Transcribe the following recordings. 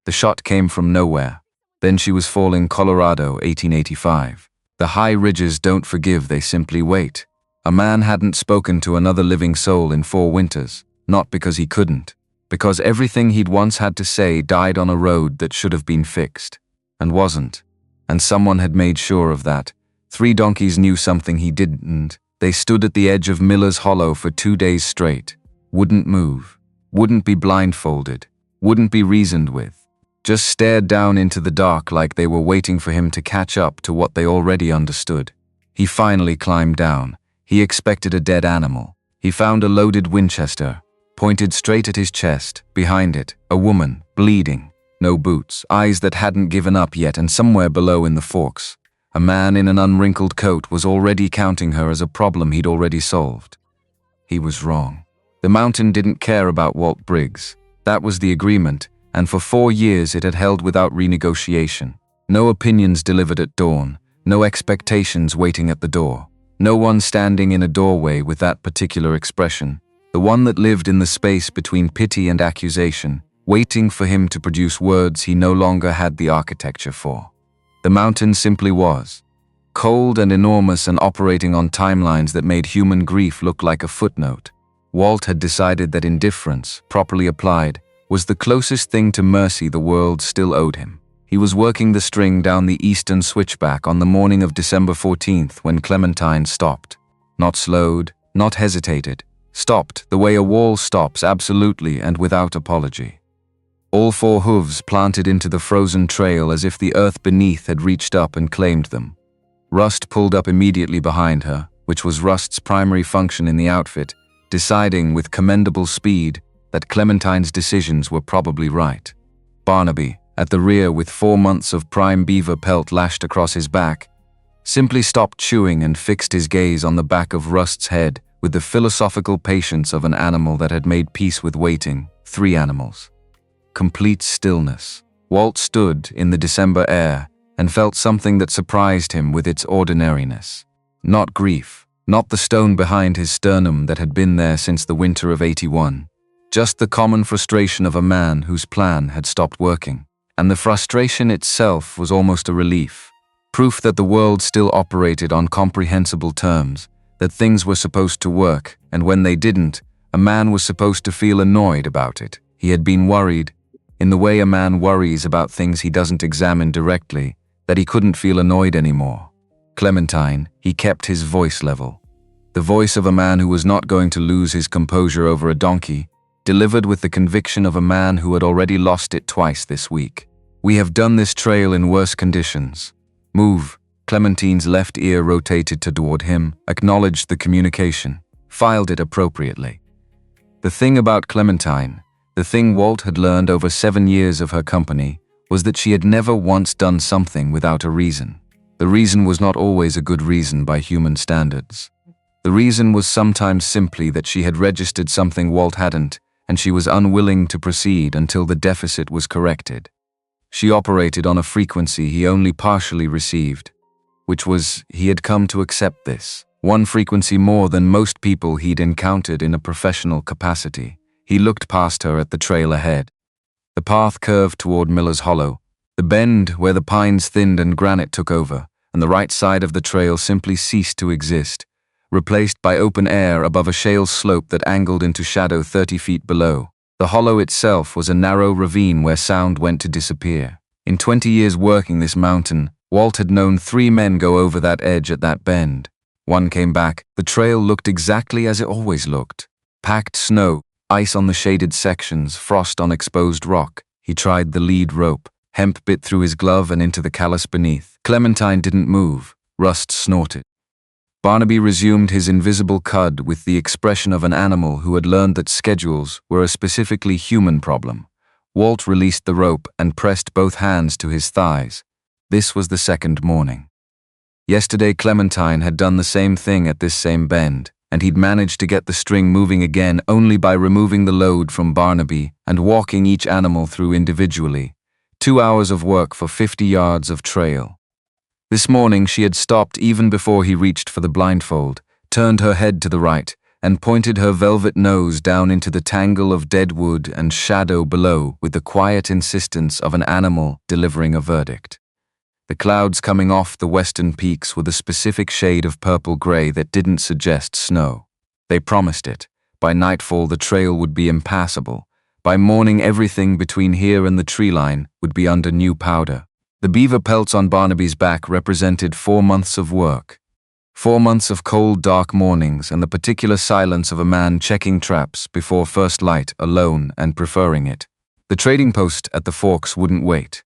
The shot came from nowhere. Then she was falling Colorado, 1885. The high ridges don't forgive, they simply wait. A man hadn't spoken to another living soul in 4 winters, not because he couldn't, because everything he'd once had to say died on a road that should have been fixed, and wasn't. And someone had made sure of that. 3 donkeys knew something he didn't. They stood at the edge of Miller's Hollow for 2 days straight. Wouldn't move. Wouldn't be blindfolded. Wouldn't be reasoned with. Just stared down into the dark like they were waiting for him to catch up to what they already understood. He finally climbed down. He expected a dead animal. He found a loaded Winchester, pointed straight at his chest. Behind it, a woman, bleeding. No boots, eyes that hadn't given up yet, and somewhere below in the forks, a man in an unwrinkled coat was already counting her as a problem he'd already solved. He was wrong. The mountain didn't care about Walt Briggs. That was the agreement, and for 4 years it had held without renegotiation. No opinions delivered at dawn, no expectations waiting at the door. No one standing in a doorway with that particular expression, the one that lived in the space between pity and accusation, waiting for him to produce words he no longer had the architecture for. The mountain simply was. Cold and enormous and operating on timelines that made human grief look like a footnote. Walt had decided that indifference, properly applied, was the closest thing to mercy the world still owed him. He was working the string down the eastern switchback on the morning of December 14th when Clementine stopped. Not slowed, not hesitated. Stopped the way a wall stops, absolutely and without apology. All 4 hooves planted into the frozen trail as if the earth beneath had reached up and claimed them. Rust pulled up immediately behind her, which was Rust's primary function in the outfit, deciding with commendable speed that Clementine's decisions were probably right. Barnaby, at the rear with 4 months of prime beaver pelt lashed across his back, simply stopped chewing and fixed his gaze on the back of Rust's head with the philosophical patience of an animal that had made peace with waiting. 3 animals. Complete stillness. Walt stood in the December air and felt something that surprised him with its ordinariness. Not grief, not the stone behind his sternum that had been there since the winter of 81. Just the common frustration of a man whose plan had stopped working. And the frustration itself was almost a relief. Proof that the world still operated on comprehensible terms, that things were supposed to work, and when they didn't, a man was supposed to feel annoyed about it. He had been worried, in the way a man worries about things he doesn't examine directly, that he couldn't feel annoyed anymore. Clementine, he kept his voice level. The voice of a man who was not going to lose his composure over a donkey, delivered with the conviction of a man who had already lost it twice this week. We have done this trail in worse conditions. Move. Clementine's left ear rotated toward him, acknowledged the communication, filed it appropriately. The thing about Clementine, the thing Walt had learned over 7 years of her company, was that she had never once done something without a reason. The reason was not always a good reason by human standards. The reason was sometimes simply that she had registered something Walt hadn't, and she was unwilling to proceed until the deficit was corrected. She operated on a frequency he only partially received, which was he had come to accept this. 1 frequency more than most people he'd encountered in a professional capacity. He looked past her at the trail ahead. The path curved toward Miller's Hollow, the bend where the pines thinned and granite took over, and the right side of the trail simply ceased to exist, replaced by open air above a shale slope that angled into shadow 30 feet below. The hollow itself was a narrow ravine where sound went to disappear. In 20 years working this mountain, Walt had known 3 men go over that edge at that bend. 1 came back. The trail looked exactly as it always looked. Packed snow, ice on the shaded sections, frost on exposed rock. He tried the lead rope. Hemp bit through his glove and into the callus beneath. Clementine didn't move. Rust snorted. Barnaby resumed his invisible cud with the expression of an animal who had learned that schedules were a specifically human problem. Walt released the rope and pressed both hands to his thighs. This was the 2nd morning. Yesterday Clementine had done the same thing at this same bend, and he'd managed to get the string moving again only by removing the load from Barnaby and walking each animal through individually. 2 hours of work for 50 yards of trail. This morning she had stopped even before he reached for the blindfold, turned her head to the right, and pointed her velvet nose down into the tangle of dead wood and shadow below with the quiet insistence of an animal delivering a verdict. The clouds coming off the western peaks were the specific shade of purple-gray that didn't suggest snow. They promised it. By nightfall the trail would be impassable. By morning everything between here and the tree line would be under new powder. The beaver pelts on Barnaby's back represented 4 months of work. 4 months of cold, dark mornings and the particular silence of a man checking traps before first light, alone and preferring it. The trading post at the Forks wouldn't wait.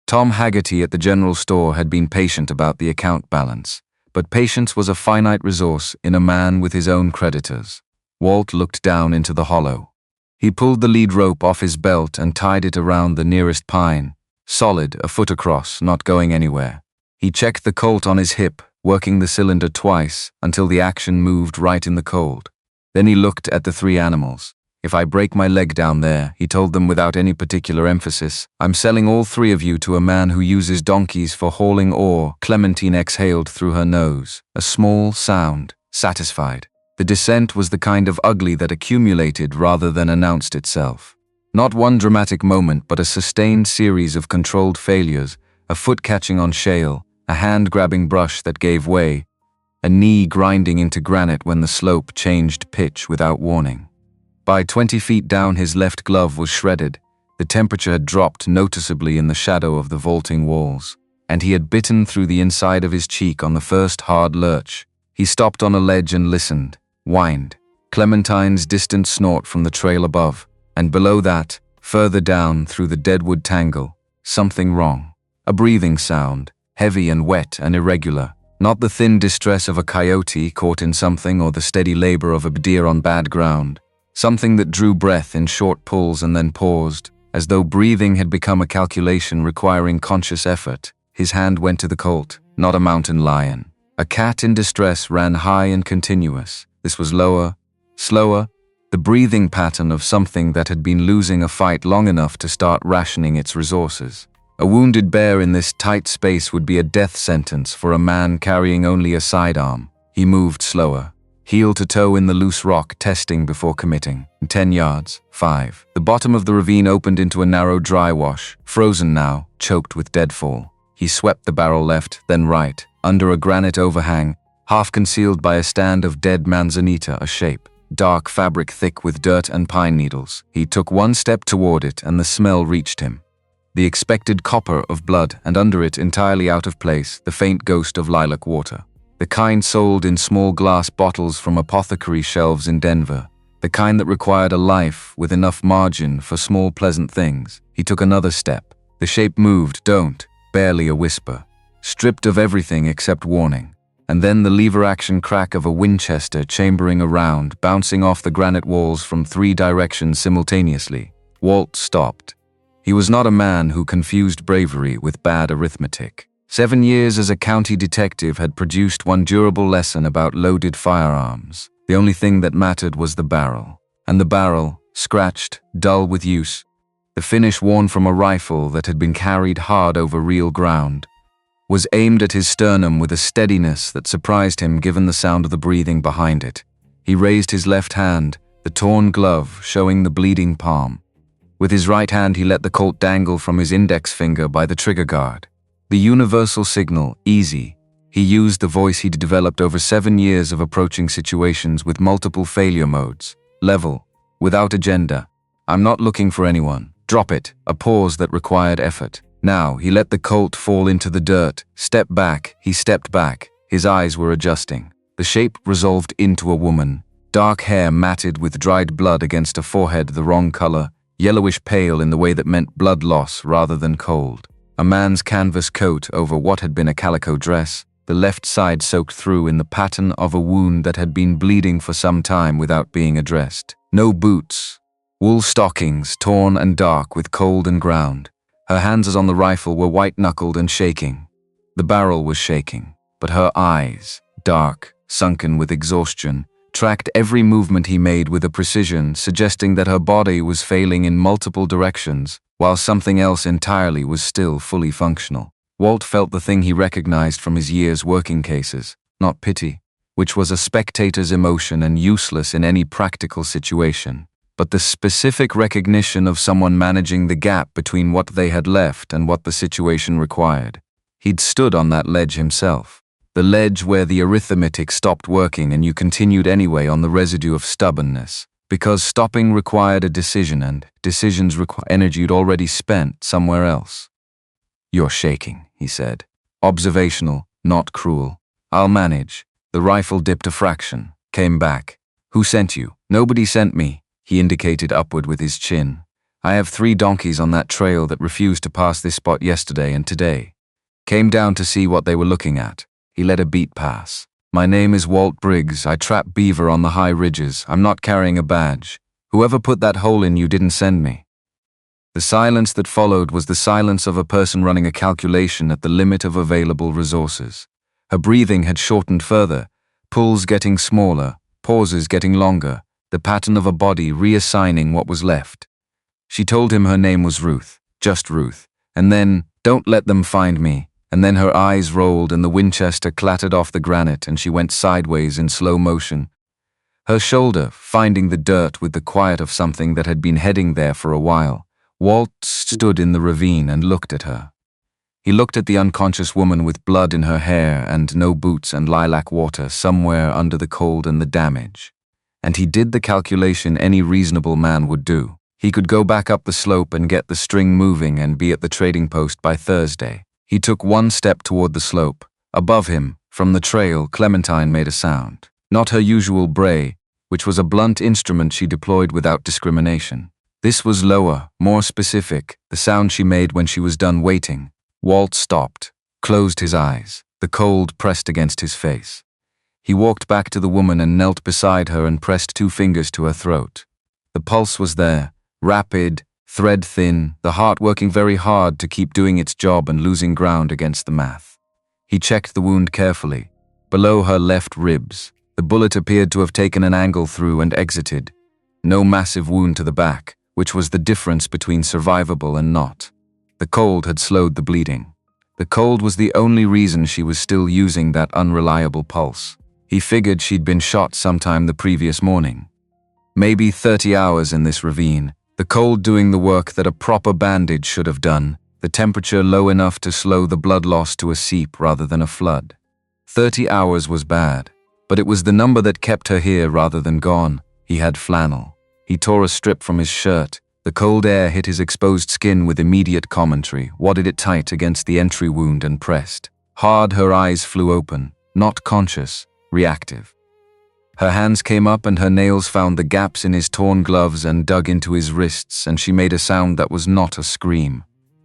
Tom Haggerty at the general store had been patient about the account balance, but patience was a finite resource in a man with his own creditors. Walt looked down into the hollow. He pulled the lead rope off his belt and tied it around the nearest pine, solid, a foot across, not going anywhere. He checked the colt on his hip, working the cylinder twice until the action moved right in the cold. Then he looked at the 3 animals. "If I break my leg down there," he told them without any particular emphasis, "I'm selling all 3 of you to a man who uses donkeys for hauling ore." Clementine exhaled through her nose, a small sound, satisfied. The descent was the kind of ugly that accumulated rather than announced itself. Not one dramatic moment, but a sustained series of controlled failures, a foot catching on shale, a hand-grabbing brush that gave way, a knee grinding into granite when the slope changed pitch without warning. By 20 feet down, his left glove was shredded. The temperature had dropped noticeably in the shadow of the vaulting walls, and he had bitten through the inside of his cheek on the first hard lurch. He stopped on a ledge and listened, whined. Clementine's distant snort from the trail above, and below that, further down through the deadwood tangle, something wrong. A breathing sound, heavy and wet and irregular, not the thin distress of a coyote caught in something or the steady labor of a deer on bad ground. Something that drew breath in short pulls and then paused, as though breathing had become a calculation requiring conscious effort. His hand went to the colt, not a mountain lion. A cat in distress ran high and continuous. This was lower, slower, the breathing pattern of something that had been losing a fight long enough to start rationing its resources. A wounded bear in this tight space would be a death sentence for a man carrying only a sidearm. He moved slower, heel to toe in the loose rock, testing before committing. 10 yards, 5. The bottom of the ravine opened into a narrow dry wash, frozen now, choked with deadfall. He swept the barrel left, then right, under a granite overhang, half concealed by a stand of dead manzanita, a shape, dark fabric thick with dirt and pine needles. He took 1 step toward it and the smell reached him. The expected copper of blood, and under it, entirely out of place, the faint ghost of lilac water. The kind sold in small glass bottles from apothecary shelves in Denver. The kind that required a life with enough margin for small pleasant things. He took another step. The shape moved, barely a whisper. Stripped of everything except warning. And then the lever-action crack of a Winchester chambering around, bouncing off the granite walls from 3 directions simultaneously. Walt stopped. He was not a man who confused bravery with bad arithmetic. 7 years as a county detective had produced one durable lesson about loaded firearms. The only thing that mattered was the barrel. And the barrel, scratched, dull with use, the finish worn from a rifle that had been carried hard over real ground, was aimed at his sternum with a steadiness that surprised him given the sound of the breathing behind it. He raised his left hand, the torn glove showing the bleeding palm. With his right hand he let the Colt dangle from his index finger by the trigger guard. The universal signal, easy. He used the voice he'd developed over 7 years of approaching situations with multiple failure modes. Level, without agenda. I'm not looking for anyone. Drop it, a pause that required effort. Now, he let the Colt fall into the dirt. Step back, he stepped back. His eyes were adjusting. The shape resolved into a woman. Dark hair matted with dried blood against a forehead the wrong color, yellowish pale in the way that meant blood loss rather than cold. A man's canvas coat over what had been a calico dress, the left side soaked through in the pattern of a wound that had been bleeding for some time without being addressed. No boots. Wool stockings, torn and dark with cold and ground. Her hands on the rifle were white-knuckled and shaking. The barrel was shaking, but her eyes, dark, sunken with exhaustion, tracked every movement he made with a precision suggesting that her body was failing in multiple directions, while something else entirely was still fully functional. Walt felt the thing he recognized from his years working cases, not pity. which was a spectator's emotion and useless in any practical situation, but the specific recognition of someone managing the gap between what they had left and what the situation required. He'd stood on that ledge himself. The ledge where the arithmetic stopped working and you continued anyway on the residue of stubbornness, because stopping required a decision and decisions require energy you'd already spent somewhere else. "You're shaking," he said. Observational, not cruel. "I'll manage." The rifle dipped a fraction, came back. "Who sent you?" "Nobody sent me." He indicated upward with his chin. "I have 3 donkeys on that trail that refused to pass this spot yesterday and today. Came down to see what they were looking at." He let a beat pass. "My name is Walt Briggs. I trap beaver on the high ridges. I'm not carrying a badge. Whoever put that hole in you didn't send me." The silence that followed was the silence of a person running a calculation at the limit of available resources. Her breathing had shortened further, pulls getting smaller, pauses getting longer, the pattern of a body reassigning what was left. She told him her name was Ruth, just Ruth, and then, "Don't let them find me," and then her eyes rolled and the Winchester clattered off the granite and she went sideways in slow motion. Her shoulder, finding the dirt with the quiet of something that had been heading there for a while. Walt stood in the ravine and looked at her. He looked at the unconscious woman with blood in her hair and no boots and lilac water somewhere under the cold and the damage. And he did the calculation any reasonable man would do. He could go back up the slope and get the string moving and be at the trading post by Thursday. He took 1 step toward the slope. Above him, from the trail, Clementine made a sound. Not her usual bray, which was a blunt instrument she deployed without discrimination. This was lower, more specific, the sound she made when she was done waiting. Walt stopped, closed his eyes, the cold pressed against his face. He walked back to the woman and knelt beside her and pressed 2 fingers to her throat. The pulse was there, rapid, thread thin, the heart working very hard to keep doing its job and losing ground against the math. He checked the wound carefully. Below her left ribs, the bullet appeared to have taken an angle through and exited. No massive wound to the back, which was the difference between survivable and not. The cold had slowed the bleeding. The cold was the only reason she was still using that unreliable pulse. He figured she'd been shot sometime the previous morning. Maybe 30 hours in this ravine, the cold doing the work that a proper bandage should have done, the temperature low enough to slow the blood loss to a seep rather than a flood. 30 hours was bad, but it was the number that kept her here rather than gone. He had flannel. He tore a strip from his shirt. The cold air hit his exposed skin with immediate commentary, wadded it tight against the entry wound and pressed. Hard, her eyes flew open, not conscious, reactive. Her hands came up and her nails found the gaps in his torn gloves and dug into his wrists, and she made a sound that was not a scream.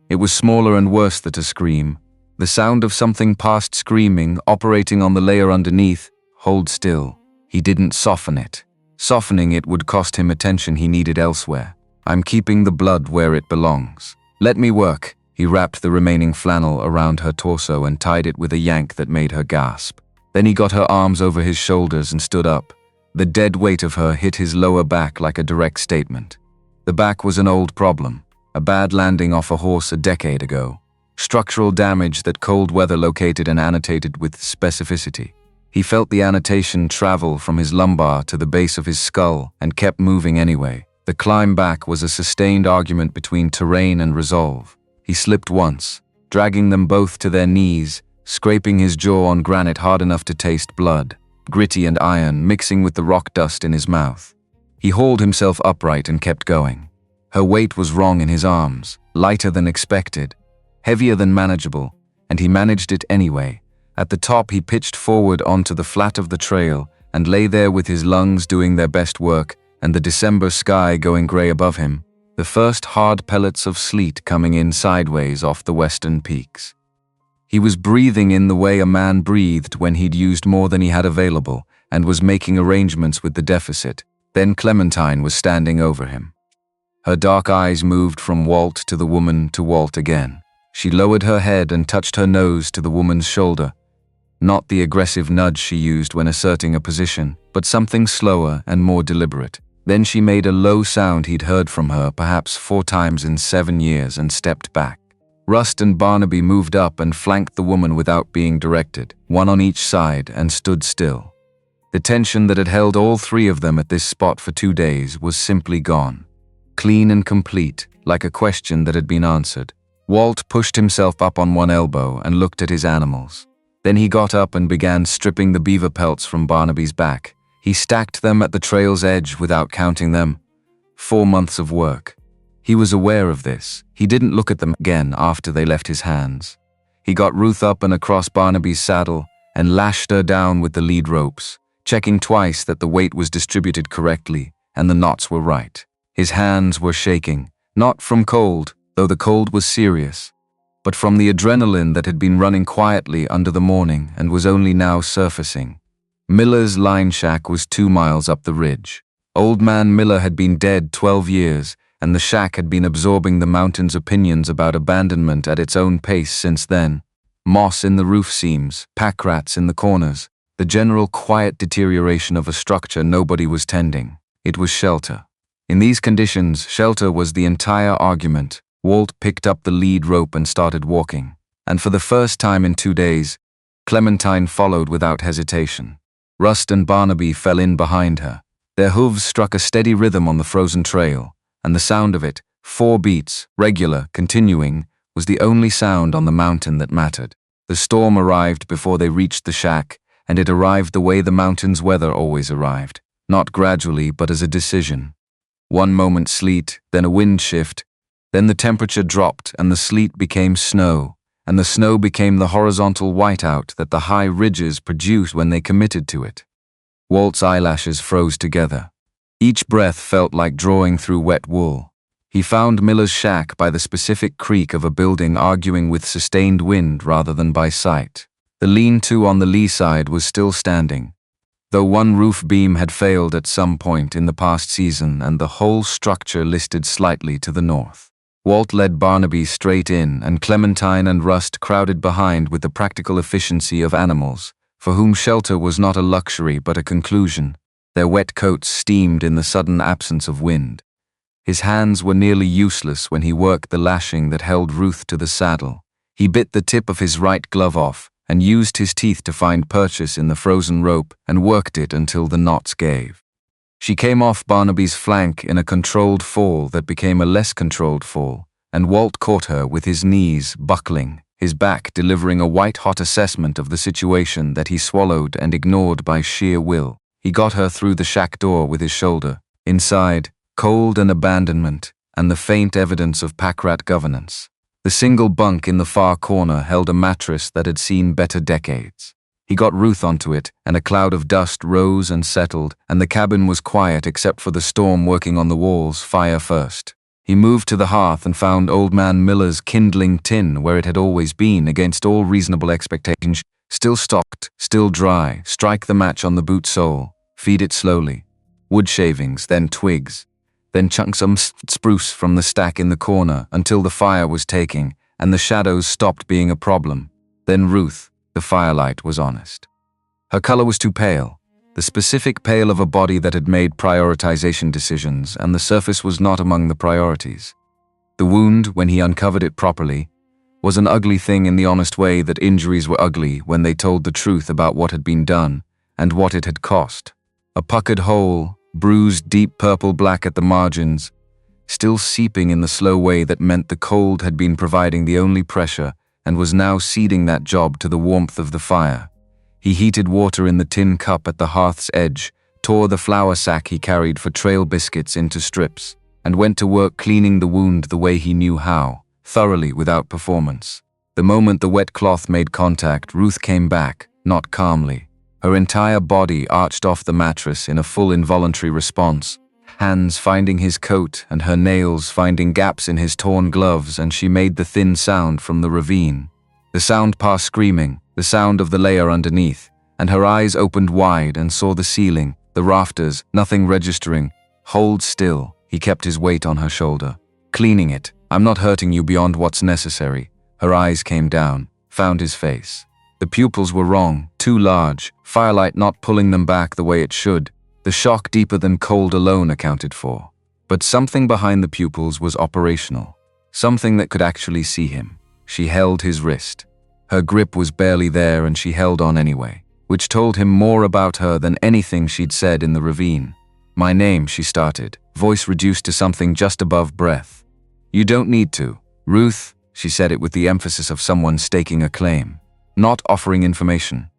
It was smaller and worse than a scream. The sound of something past screaming, operating on the layer underneath. Hold still. He didn't soften it. Softening it would cost him attention he needed elsewhere. "I'm keeping the blood where it belongs. Let me work." He wrapped the remaining flannel around her torso and tied it with a yank that made her gasp. Then he got her arms over his shoulders and stood up. The dead weight of her hit his lower back like a direct statement. The back was an old problem, a bad landing off a horse a decade ago. Structural damage that cold weather located and annotated with specificity. He felt the annotation travel from his lumbar to the base of his skull and kept moving anyway. The climb back was a sustained argument between terrain and resolve. He slipped once, dragging them both to their knees, scraping his jaw on granite hard enough to taste blood, gritty and iron mixing with the rock dust in his mouth. He hauled himself upright and kept going. Her weight was wrong in his arms, lighter than expected, heavier than manageable, and he managed it anyway. At the top he pitched forward onto the flat of the trail and lay there with his lungs doing their best work and the December sky going gray above him, the first hard pellets of sleet coming in sideways off the western peaks. He was breathing in the way a man breathed when he'd used more than he had available and was making arrangements with the deficit. Then Clementine was standing over him. Her dark eyes moved from Walt to the woman to Walt again. She lowered her head and touched her nose to the woman's shoulder. Not the aggressive nudge she used when asserting a position, but something slower and more deliberate. Then she made a low sound he'd heard from her perhaps 4 times in 7 years and stepped back. Rust and Barnaby moved up and flanked the woman without being directed, one on each side, and stood still. The tension that had held all three of them at this spot for 2 days was simply gone. Clean and complete, like a question that had been answered. Walt pushed himself up on one elbow and looked at his animals. Then he got up and began stripping the beaver pelts from Barnaby's back. He stacked them at the trail's edge without counting them. 4 months of work. He was aware of this. He didn't look at them again after they left his hands. He got Ruth up and across Barnaby's saddle and lashed her down with the lead ropes, checking twice that the weight was distributed correctly and the knots were right. His hands were shaking, not from cold, though the cold was serious, but from the adrenaline that had been running quietly under the morning and was only now surfacing. Miller's line shack was 2 miles up the ridge. Old man Miller had been dead 12 years, and the shack had been absorbing the mountain's opinions about abandonment at its own pace since then. Moss in the roof seams, pack rats in the corners, the general quiet deterioration of a structure nobody was tending. It was shelter. In these conditions, shelter was the entire argument. Walt picked up the lead rope and started walking. And for the first time in 2 days, Clementine followed without hesitation. Rust and Barnaby fell in behind her. Their hooves struck a steady rhythm on the frozen trail, and the sound of it, 4 beats, regular, continuing, was the only sound on the mountain that mattered. The storm arrived before they reached the shack, and it arrived the way the mountain's weather always arrived, not gradually but as a decision. 1 moment sleet, then a wind shift, then the temperature dropped and the sleet became snow, and the snow became the horizontal whiteout that the high ridges produced when they committed to it. Walt's eyelashes froze together. Each breath felt like drawing through wet wool. He found Miller's shack by the specific creak of a building arguing with sustained wind rather than by sight. The lean-to on the lee side was still standing, though one roof beam had failed at some point in the past season and the whole structure listed slightly to the north. Walt led Barnaby straight in, and Clementine and Rust crowded behind with the practical efficiency of animals, for whom shelter was not a luxury but a conclusion. Their wet coats steamed in the sudden absence of wind. His hands were nearly useless when he worked the lashing that held Ruth to the saddle. He bit the tip of his right glove off and used his teeth to find purchase in the frozen rope and worked it until the knots gave. She came off Barnaby's flank in a controlled fall that became a less controlled fall, and Walt caught her with his knees buckling, his back delivering a white-hot assessment of the situation that he swallowed and ignored by sheer will. He got her through the shack door with his shoulder. Inside, cold and abandonment, and the faint evidence of pack-rat governance. The single bunk in the far corner held a mattress that had seen better decades. He got Ruth onto it, and a cloud of dust rose and settled, and the cabin was quiet except for the storm working on the walls, fire first. He moved to the hearth and found old man Miller's kindling tin where it had always been against all reasonable expectations, still stocked, still dry. Strike the match on the boot sole, feed it slowly. Wood shavings, then twigs, then chunks of spruce from the stack in the corner until the fire was taking and the shadows stopped being a problem. Then Ruth. The firelight was honest. Her color was too pale, the specific pale of a body that had made prioritization decisions, and the surface was not among the priorities. The wound, when he uncovered it properly, was an ugly thing in the honest way that injuries were ugly when they told the truth about what had been done and what it had cost. A puckered hole, bruised deep purple-black at the margins, still seeping in the slow way that meant the cold had been providing the only pressure and was now ceding that job to the warmth of the fire. He heated water in the tin cup at the hearth's edge, tore the flour sack he carried for trail biscuits into strips, and went to work cleaning the wound the way he knew how, thoroughly without performance. The moment the wet cloth made contact, Ruth came back, not calmly. Her entire body arched off the mattress in a full involuntary response, hands finding his coat and her nails finding gaps in his torn gloves, and she made the thin sound from the ravine. The sound past screaming, the sound of the layer underneath, and her eyes opened wide and saw the ceiling, the rafters, nothing registering. Hold still, he kept his weight on her shoulder. Cleaning it. I'm not hurting you beyond what's necessary. Her eyes came down, found his face. The pupils were wrong, too large, firelight not pulling them back the way it should. The shock deeper than cold alone accounted for. But something behind the pupils was operational. Something that could actually see him. She held his wrist. Her grip was barely there and she held on anyway. which told him more about her than anything she'd said in the ravine. "My name," she started, voice reduced to something just above breath. "You don't need to. Ruth," she said it with the emphasis of someone staking a claim, not offering information.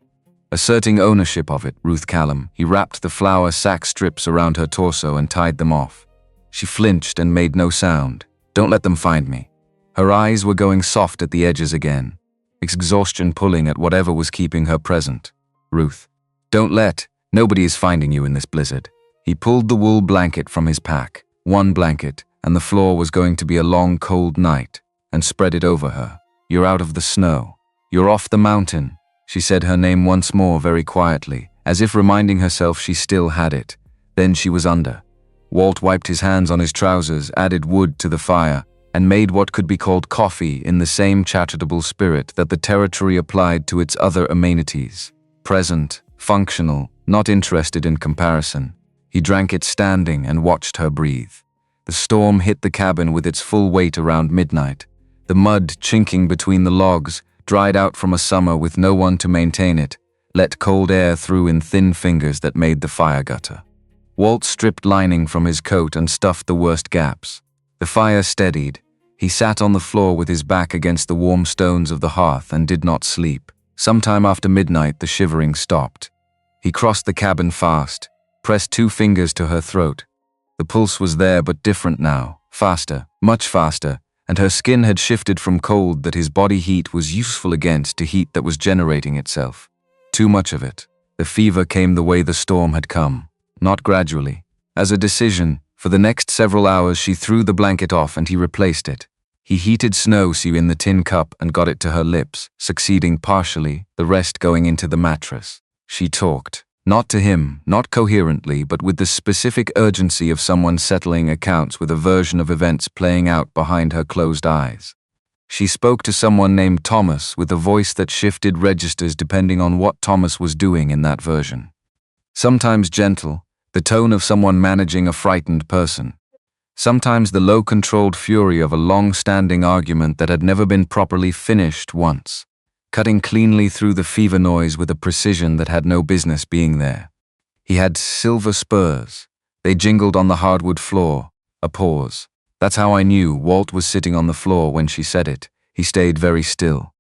Asserting ownership of it, Ruth Callum. He wrapped the flour sack strips around her torso and tied them off. She flinched and made no sound. "Don't let them find me." Her eyes were going soft at the edges again, exhaustion pulling at whatever was keeping her present. "Ruth, don't let. Nobody is finding you in this blizzard." He pulled the wool blanket from his pack, one blanket, and the floor was going to be a long cold night, and spread it over her. "You're out of the snow. You're off the mountain." She said her name once more very quietly, as if reminding herself she still had it. Then she was under. Walt wiped his hands on his trousers, added wood to the fire, and made what could be called coffee in the same charitable spirit that the territory applied to its other amenities. Present, functional, not interested in comparison. He drank it standing and watched her breathe. The storm hit the cabin with its full weight around midnight. The mud chinking between the logs, dried out from a summer with no one to maintain it, let cold air through in thin fingers that made the fire gutter. Walt stripped lining from his coat and stuffed the worst gaps. The fire steadied. He sat on the floor with his back against the warm stones of the hearth and did not sleep. Sometime after midnight, the shivering stopped. He crossed the cabin fast, pressed 2 fingers to her throat. The pulse was there but different now, faster, much faster, and her skin had shifted from cold that his body heat was useful against to heat that was generating itself. Too much of it. The fever came the way the storm had come, not gradually. As a decision, for the next several hours she threw the blanket off and he replaced it. He heated snow sea in the tin cup and got it to her lips, succeeding partially, the rest going into the mattress. She talked. Not to him, not coherently, but with the specific urgency of someone settling accounts with a version of events playing out behind her closed eyes. She spoke to someone named Thomas with a voice that shifted registers depending on what Thomas was doing in that version. Sometimes gentle, the tone of someone managing a frightened person. Sometimes the low-controlled fury of a long-standing argument that had never been properly finished once, cutting cleanly through the fever noise with a precision that had no business being there. He had silver spurs. They jingled on the hardwood floor. A pause. That's how I knew Walt was sitting on the floor when she said it. He stayed very still.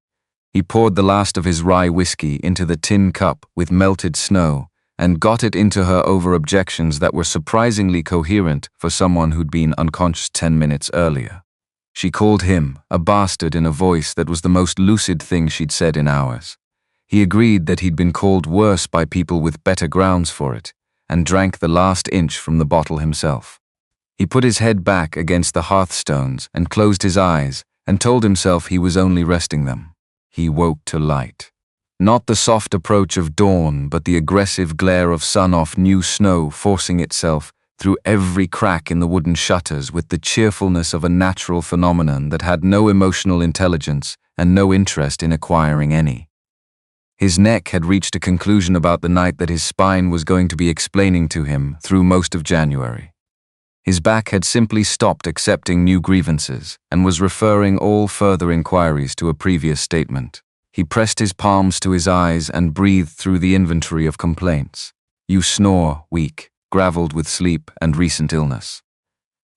He poured the last of his rye whiskey into the tin cup with melted snow and got it into her over objections that were surprisingly coherent for someone who'd been unconscious 10 minutes earlier. She called him a bastard in a voice that was the most lucid thing she'd said in hours. He agreed that he'd been called worse by people with better grounds for it, and drank the last inch from the bottle himself. He put his head back against the hearthstones and closed his eyes and told himself he was only resting them. He woke to light. Not the soft approach of dawn, but the aggressive glare of sun off new snow forcing itself through every crack in the wooden shutters with the cheerfulness of a natural phenomenon that had no emotional intelligence and no interest in acquiring any. His neck had reached a conclusion about the night that his spine was going to be explaining to him through most of January. His back had simply stopped accepting new grievances and was referring all further inquiries to a previous statement. He pressed his palms to his eyes and breathed through the inventory of complaints. "You snore, weak, graveled with sleep and recent illness."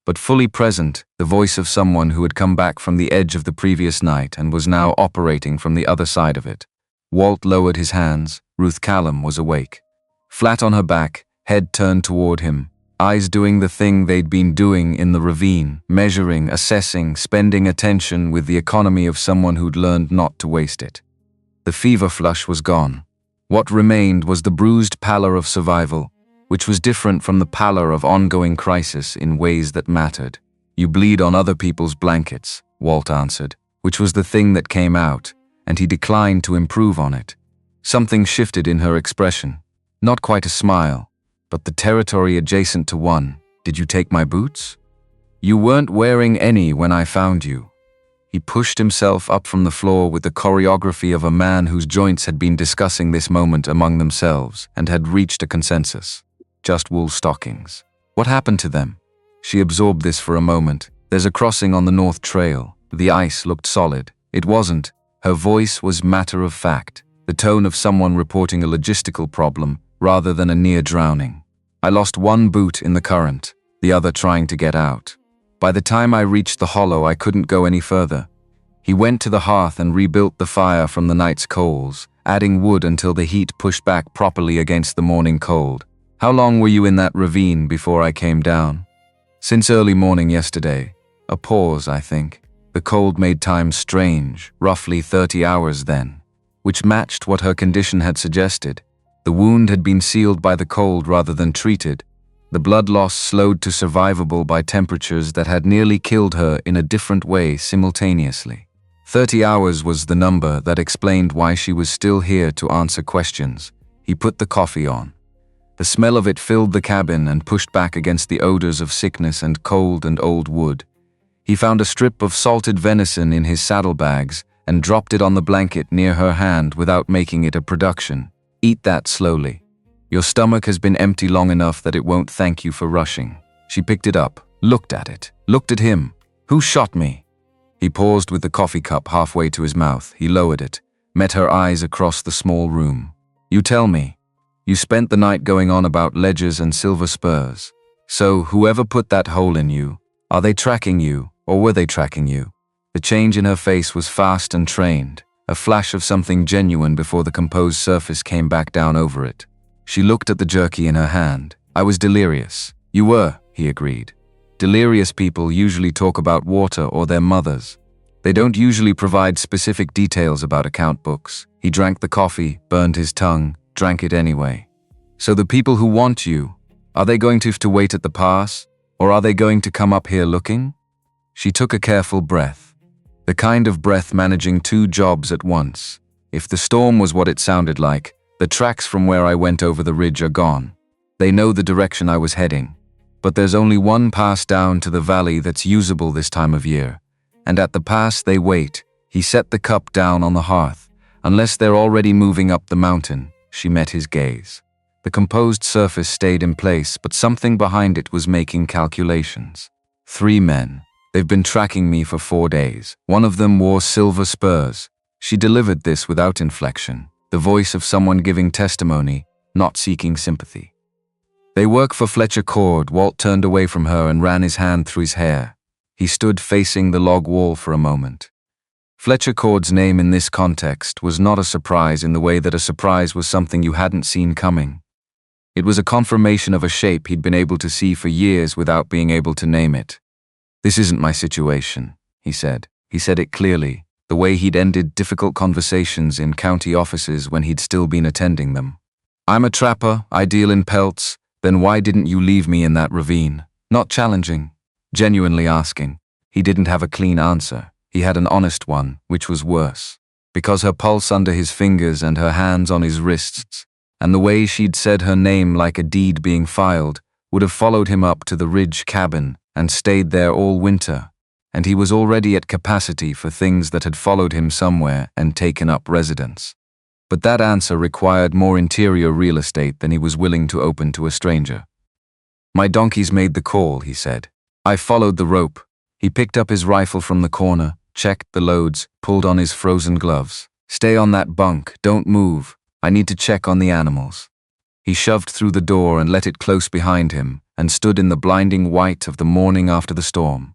But fully present, the voice of someone who had come back from the edge of the previous night and was now operating from the other side of it. Walt lowered his hands. Ruth Callum was awake. Flat on her back, head turned toward him, eyes doing the thing they'd been doing in the ravine, measuring, assessing, spending attention with the economy of someone who'd learned not to waste it. The fever flush was gone. What remained was the bruised pallor of survival, which was different from the pallor of ongoing crisis in ways that mattered. "You bleed on other people's blankets," Walt answered, which was the thing that came out, and he declined to improve on it. Something shifted in her expression. Not quite a smile, but the territory adjacent to one. "Did you take my boots?" "You weren't wearing any when I found you." He pushed himself up from the floor with the choreography of a man whose joints had been discussing this moment among themselves and had reached a consensus. "Just wool stockings." "What happened to them?" She absorbed this for a moment. "There's a crossing on the North Trail." The ice looked solid. It wasn't. Her voice was matter of fact. the tone of someone reporting a logistical problem rather than a near drowning. I lost one boot in the current, the other trying to get out. By the time I reached the hollow, I couldn't go any further. He went to the hearth and rebuilt the fire from the night's coals, adding wood until the heat pushed back properly against the morning cold. How long were you in that ravine before I came down? Since early morning yesterday. A pause, I think. The cold made time strange, roughly 30 hours then, which matched what her condition had suggested. The wound had been sealed by the cold rather than treated. The blood loss slowed to survivable by temperatures that had nearly killed her in a different way simultaneously. 30 hours was the number that explained why she was still here to answer questions. He put the coffee on. The smell of it filled the cabin and pushed back against the odors of sickness and cold and old wood. He found a strip of salted venison in his saddlebags and dropped it on the blanket near her hand without making it a production. Eat that slowly. Your stomach has been empty long enough that it won't thank you for rushing. She picked it up, looked at it, looked at him. Who shot me? He paused with the coffee cup halfway to his mouth. He lowered it, met her eyes across the small room. You tell me. You spent the night going on about ledgers and silver spurs. So, whoever put that hole in you, are they tracking you, or were they tracking you? The change in her face was fast and trained, a flash of something genuine before the composed surface came back down over it. She looked at the jerky in her hand. I was delirious. You were, he agreed. Delirious people usually talk about water or their mothers. They don't usually provide specific details about account books. He drank the coffee, burned his tongue, drank it anyway. So the people who want you, are they going to have to wait at the pass, or are they going to come up here looking? She took a careful breath. The kind of breath managing two jobs at once. If the storm was what it sounded like, the tracks from where I went over the ridge are gone. They know the direction I was heading. But there's only one pass down to the valley that's usable this time of year. And at the pass they wait. He set the cup down on the hearth. Unless they're already moving up the mountain. She met his gaze. The composed surface stayed in place, but something behind it was making calculations. 3 men. They've been tracking me for 4 days. One of them wore silver spurs. She delivered this without inflection. The voice of someone giving testimony, not seeking sympathy. They work for Fletcher Cord. Walt turned away from her and ran his hand through his hair. He stood facing the log wall for a moment. Fletcher Cord's name in this context was not a surprise in the way that a surprise was something you hadn't seen coming. It was a confirmation of a shape he'd been able to see for years without being able to name it. This isn't my situation, he said. He said it clearly, the way he'd ended difficult conversations in county offices when he'd still been attending them. I'm a trapper, I deal in pelts. Then why didn't you leave me in that ravine? Not challenging, genuinely asking. He didn't have a clean answer. He had an honest one, which was worse. Because her pulse under his fingers and her hands on his wrists, and the way she'd said her name like a deed being filed, would have followed him up to the ridge cabin and stayed there all winter. And he was already at capacity for things that had followed him somewhere and taken up residence. But that answer required more interior real estate than he was willing to open to a stranger. My donkeys made the call, he said. I followed the rope. He picked up his rifle from the corner, checked the loads, pulled on his frozen gloves. Stay on that bunk, don't move. I need to check on the animals. He shoved through the door and let it close behind him and stood in the blinding white of the morning after the storm.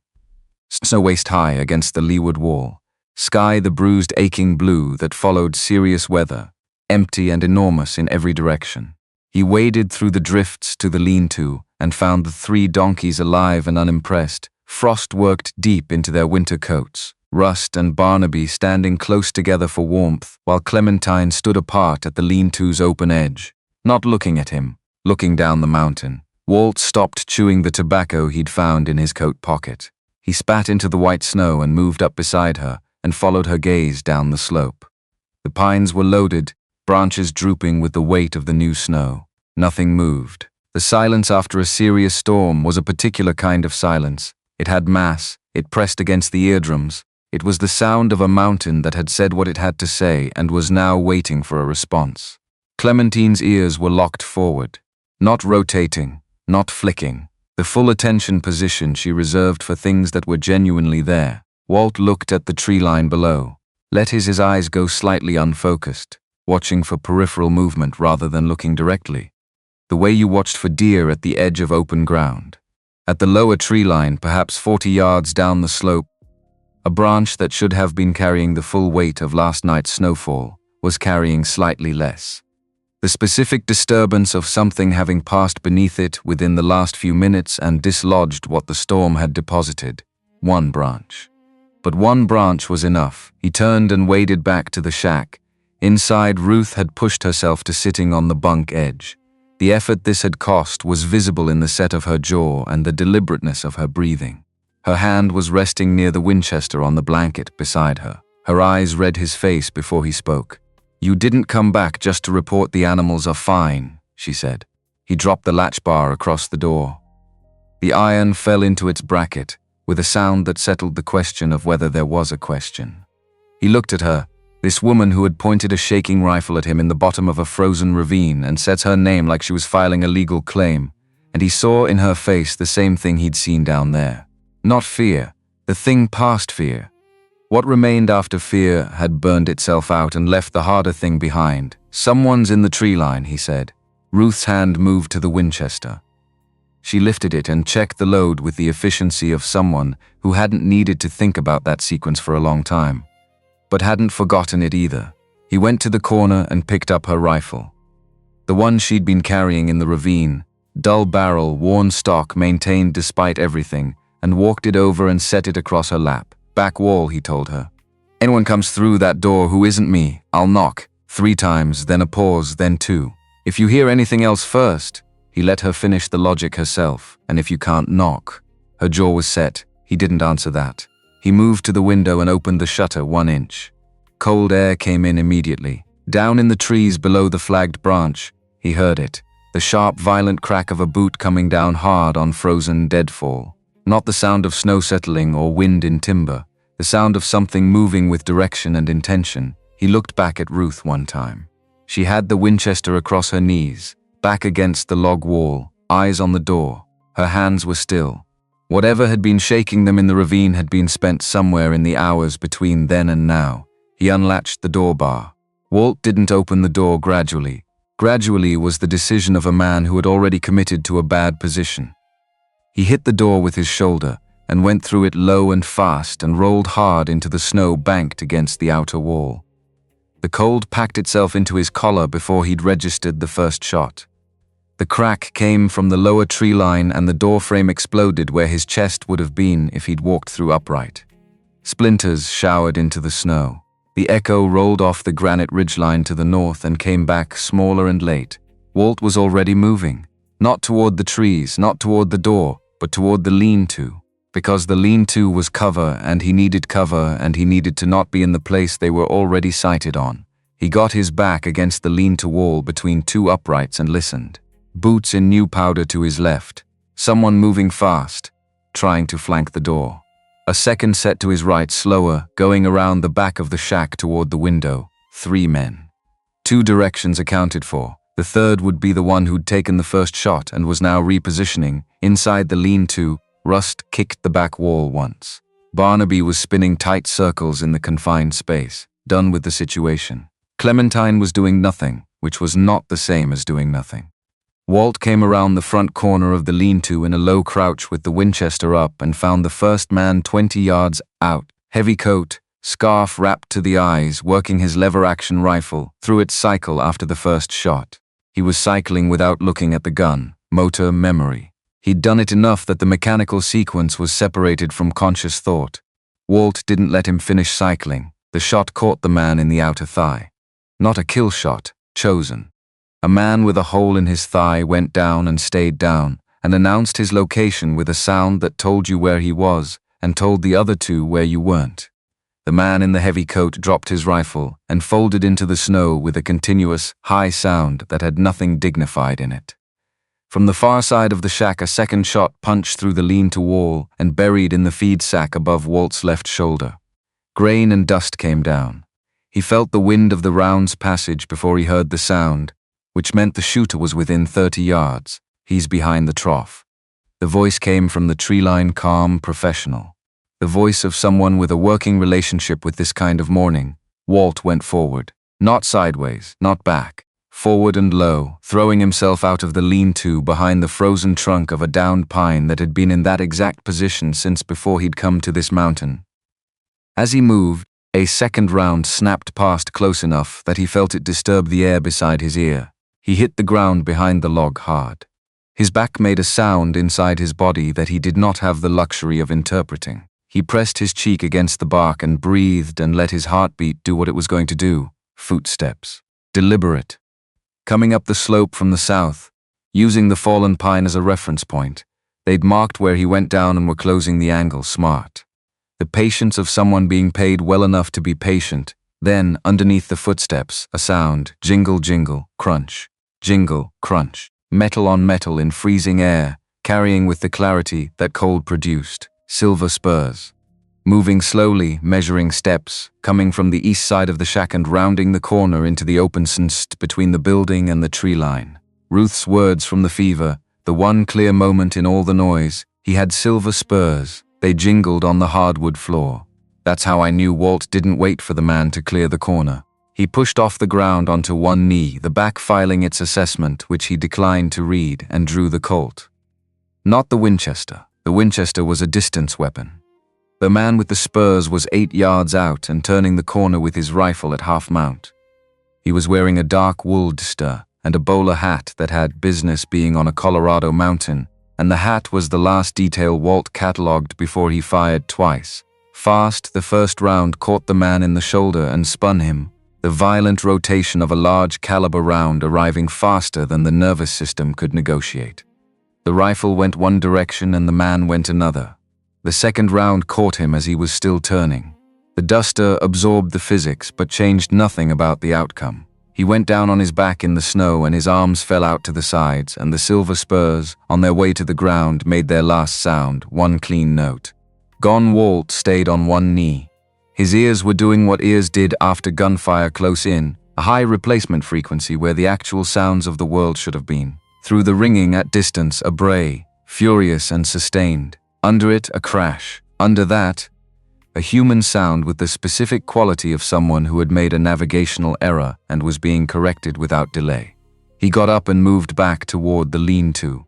Snow waist high against the leeward wall. Sky the bruised, aching blue that followed serious weather, empty and enormous in every direction. He waded through the drifts to the lean-to and found the 3 donkeys alive and unimpressed, frost worked deep into their winter coats. Rust and Barnaby standing close together for warmth, while Clementine stood apart at the lean-to's open edge, not looking at him, looking down the mountain. Walt stopped chewing the tobacco he'd found in his coat pocket. He spat into the white snow and moved up beside her, and followed her gaze down the slope. The pines were loaded, branches drooping with the weight of the new snow. Nothing moved. The silence after a serious storm was a particular kind of silence. It had mass, it pressed against the eardrums. It was the sound of a mountain that had said what it had to say and was now waiting for a response. Clementine's ears were locked forward, not rotating, not flicking, the full attention position she reserved for things that were genuinely there. Walt looked at the tree line below, let his eyes go slightly unfocused. watching for peripheral movement rather than looking directly. The way you watched for deer at the edge of open ground. At the lower tree line, perhaps 40 yards down the slope, a branch that should have been carrying the full weight of last night's snowfall was carrying slightly less. The specific disturbance of something having passed beneath it within the last few minutes and dislodged what the storm had deposited. One branch. But one branch was enough. He turned and waded back to the shack. Inside, Ruth had pushed herself to sitting on the bunk edge. The effort this had cost was visible in the set of her jaw and the deliberateness of her breathing. Her hand was resting near the Winchester on the blanket beside her. Her eyes read his face before he spoke. "You didn't come back just to report the animals are fine," she said. He dropped the latch bar across the door. The iron fell into its bracket, with a sound that settled the question of whether there was a question. He looked at her, this woman who had pointed a shaking rifle at him in the bottom of a frozen ravine and said her name like she was filing a legal claim, and he saw in her face the same thing he'd seen down there. Not fear, the thing past fear. What remained after fear had burned itself out and left the harder thing behind. "Someone's in the tree line," he said. Ruth's hand moved to the Winchester. She lifted it and checked the load with the efficiency of someone who hadn't needed to think about that sequence for a long time, but hadn't forgotten it either. He went to the corner and picked up her rifle. The one she'd been carrying in the ravine, dull barrel, worn stock, maintained despite everything, and walked it over and set it across her lap. "Back wall," he told her. "Anyone comes through that door who isn't me, I'll knock." 3 times, then a pause, then 2. "If you hear anything else first," he let her finish the logic herself, "and if you can't knock." Her jaw was set. He didn't answer that. He moved to the window and opened the shutter 1 inch. Cold air came in immediately. Down in the trees below the flagged branch, he heard it, the sharp, violent crack of a boot coming down hard on frozen deadfall. Not the sound of snow settling or wind in timber, the sound of something moving with direction and intention. He looked back at Ruth one time. She had the Winchester across her knees, back against the log wall, eyes on the door. Her hands were still. Whatever had been shaking them in the ravine had been spent somewhere in the hours between then and now. He unlatched the door bar. Walt didn't open the door gradually. Gradually was the decision of a man who had already committed to a bad position. He hit the door with his shoulder and went through it low and fast and rolled hard into the snow banked against the outer wall. The cold packed itself into his collar before he'd registered the first shot. The crack came from the lower tree line and the doorframe exploded where his chest would have been if he'd walked through upright. Splinters showered into the snow. The echo rolled off the granite ridgeline to the north and came back smaller and late. Walt was already moving. Not toward the trees, not toward the door, but toward the lean-to. Because the lean-to was cover and he needed to not be in the place they were already sighted on. He got his back against the lean-to wall between 2 uprights and listened. Boots in new powder to his left. Someone moving fast, trying to flank the door. A second set to his right, slower, going around the back of the shack toward the window. 3 men. 2 directions accounted for. The third would be the one who'd taken the first shot and was now repositioning. Inside the lean-to, Rust kicked the back wall once. Barnaby was spinning tight circles in the confined space, done with the situation. Clementine was doing nothing, which was not the same as doing nothing. Walt came around the front corner of the lean-to in a low crouch with the Winchester up and found the first man 20 yards out. Heavy coat, scarf wrapped to the eyes, working his lever-action rifle through its cycle after the first shot. He was cycling without looking at the gun, motor memory. He'd done it enough that the mechanical sequence was separated from conscious thought. Walt didn't let him finish cycling. The shot caught the man in the outer thigh. Not a kill shot, chosen. A man with a hole in his thigh went down and stayed down, and announced his location with a sound that told you where he was, and told the other 2 where you weren't. The man in the heavy coat dropped his rifle and folded into the snow with a continuous, high sound that had nothing dignified in it. From the far side of the shack, a second shot punched through the lean-to wall and buried in the feed sack above Walt's left shoulder. Grain and dust came down. He felt the wind of the round's passage before he heard the sound, which meant the shooter was within 30 yards. He's behind the trough. The voice came from the tree line, calm, professional. The voice of someone with a working relationship with this kind of morning. Walt went forward. Not sideways, not back. Forward and low, throwing himself out of the lean-to behind the frozen trunk of a downed pine that had been in that exact position since before he'd come to this mountain. As he moved, a second round snapped past close enough that he felt it disturb the air beside his ear. He hit the ground behind the log hard. His back made a sound inside his body that he did not have the luxury of interpreting. He pressed his cheek against the bark and breathed and let his heartbeat do what it was going to do. Footsteps. Deliberate. Coming up the slope from the south, using the fallen pine as a reference point, they'd marked where he went down and were closing the angle smart. The patience of someone being paid well enough to be patient. Then, underneath the footsteps, a sound, jingle, jingle, crunch, jingle, crunch, metal on metal in freezing air, carrying with the clarity that cold produced, silver spurs. Moving slowly, measuring steps, coming from the east side of the shack and rounding the corner into the open space between the building and the tree line. Ruth's words from the fever, the one clear moment in all the noise, he had silver spurs, they jingled on the hardwood floor. That's how I knew Walt didn't wait for the man to clear the corner. He pushed off the ground onto one knee, the back filing its assessment, which he declined to read, and drew the Colt. Not the Winchester. The Winchester was a distance weapon. The man with the spurs was 8 yards out and turning the corner with his rifle at half mount. He was wearing a dark wool duster and a bowler hat that had business being on a Colorado mountain, and the hat was the last detail Walt catalogued before he fired twice. Fast, the first round caught the man in the shoulder and spun him, the violent rotation of a large caliber round arriving faster than the nervous system could negotiate. The rifle went one direction and the man went another. The second round caught him as he was still turning. The duster absorbed the physics but changed nothing about the outcome. He went down on his back in the snow and his arms fell out to the sides, and the silver spurs, on their way to the ground, made their last sound, one clean note. Gone. Walt stayed on one knee. His ears were doing what ears did after gunfire close in, a high replacement frequency where the actual sounds of the world should have been. Through the ringing at distance, a bray, furious and sustained. Under it, a crash. Under that, a human sound with the specific quality of someone who had made a navigational error and was being corrected without delay. He got up and moved back toward the lean-to.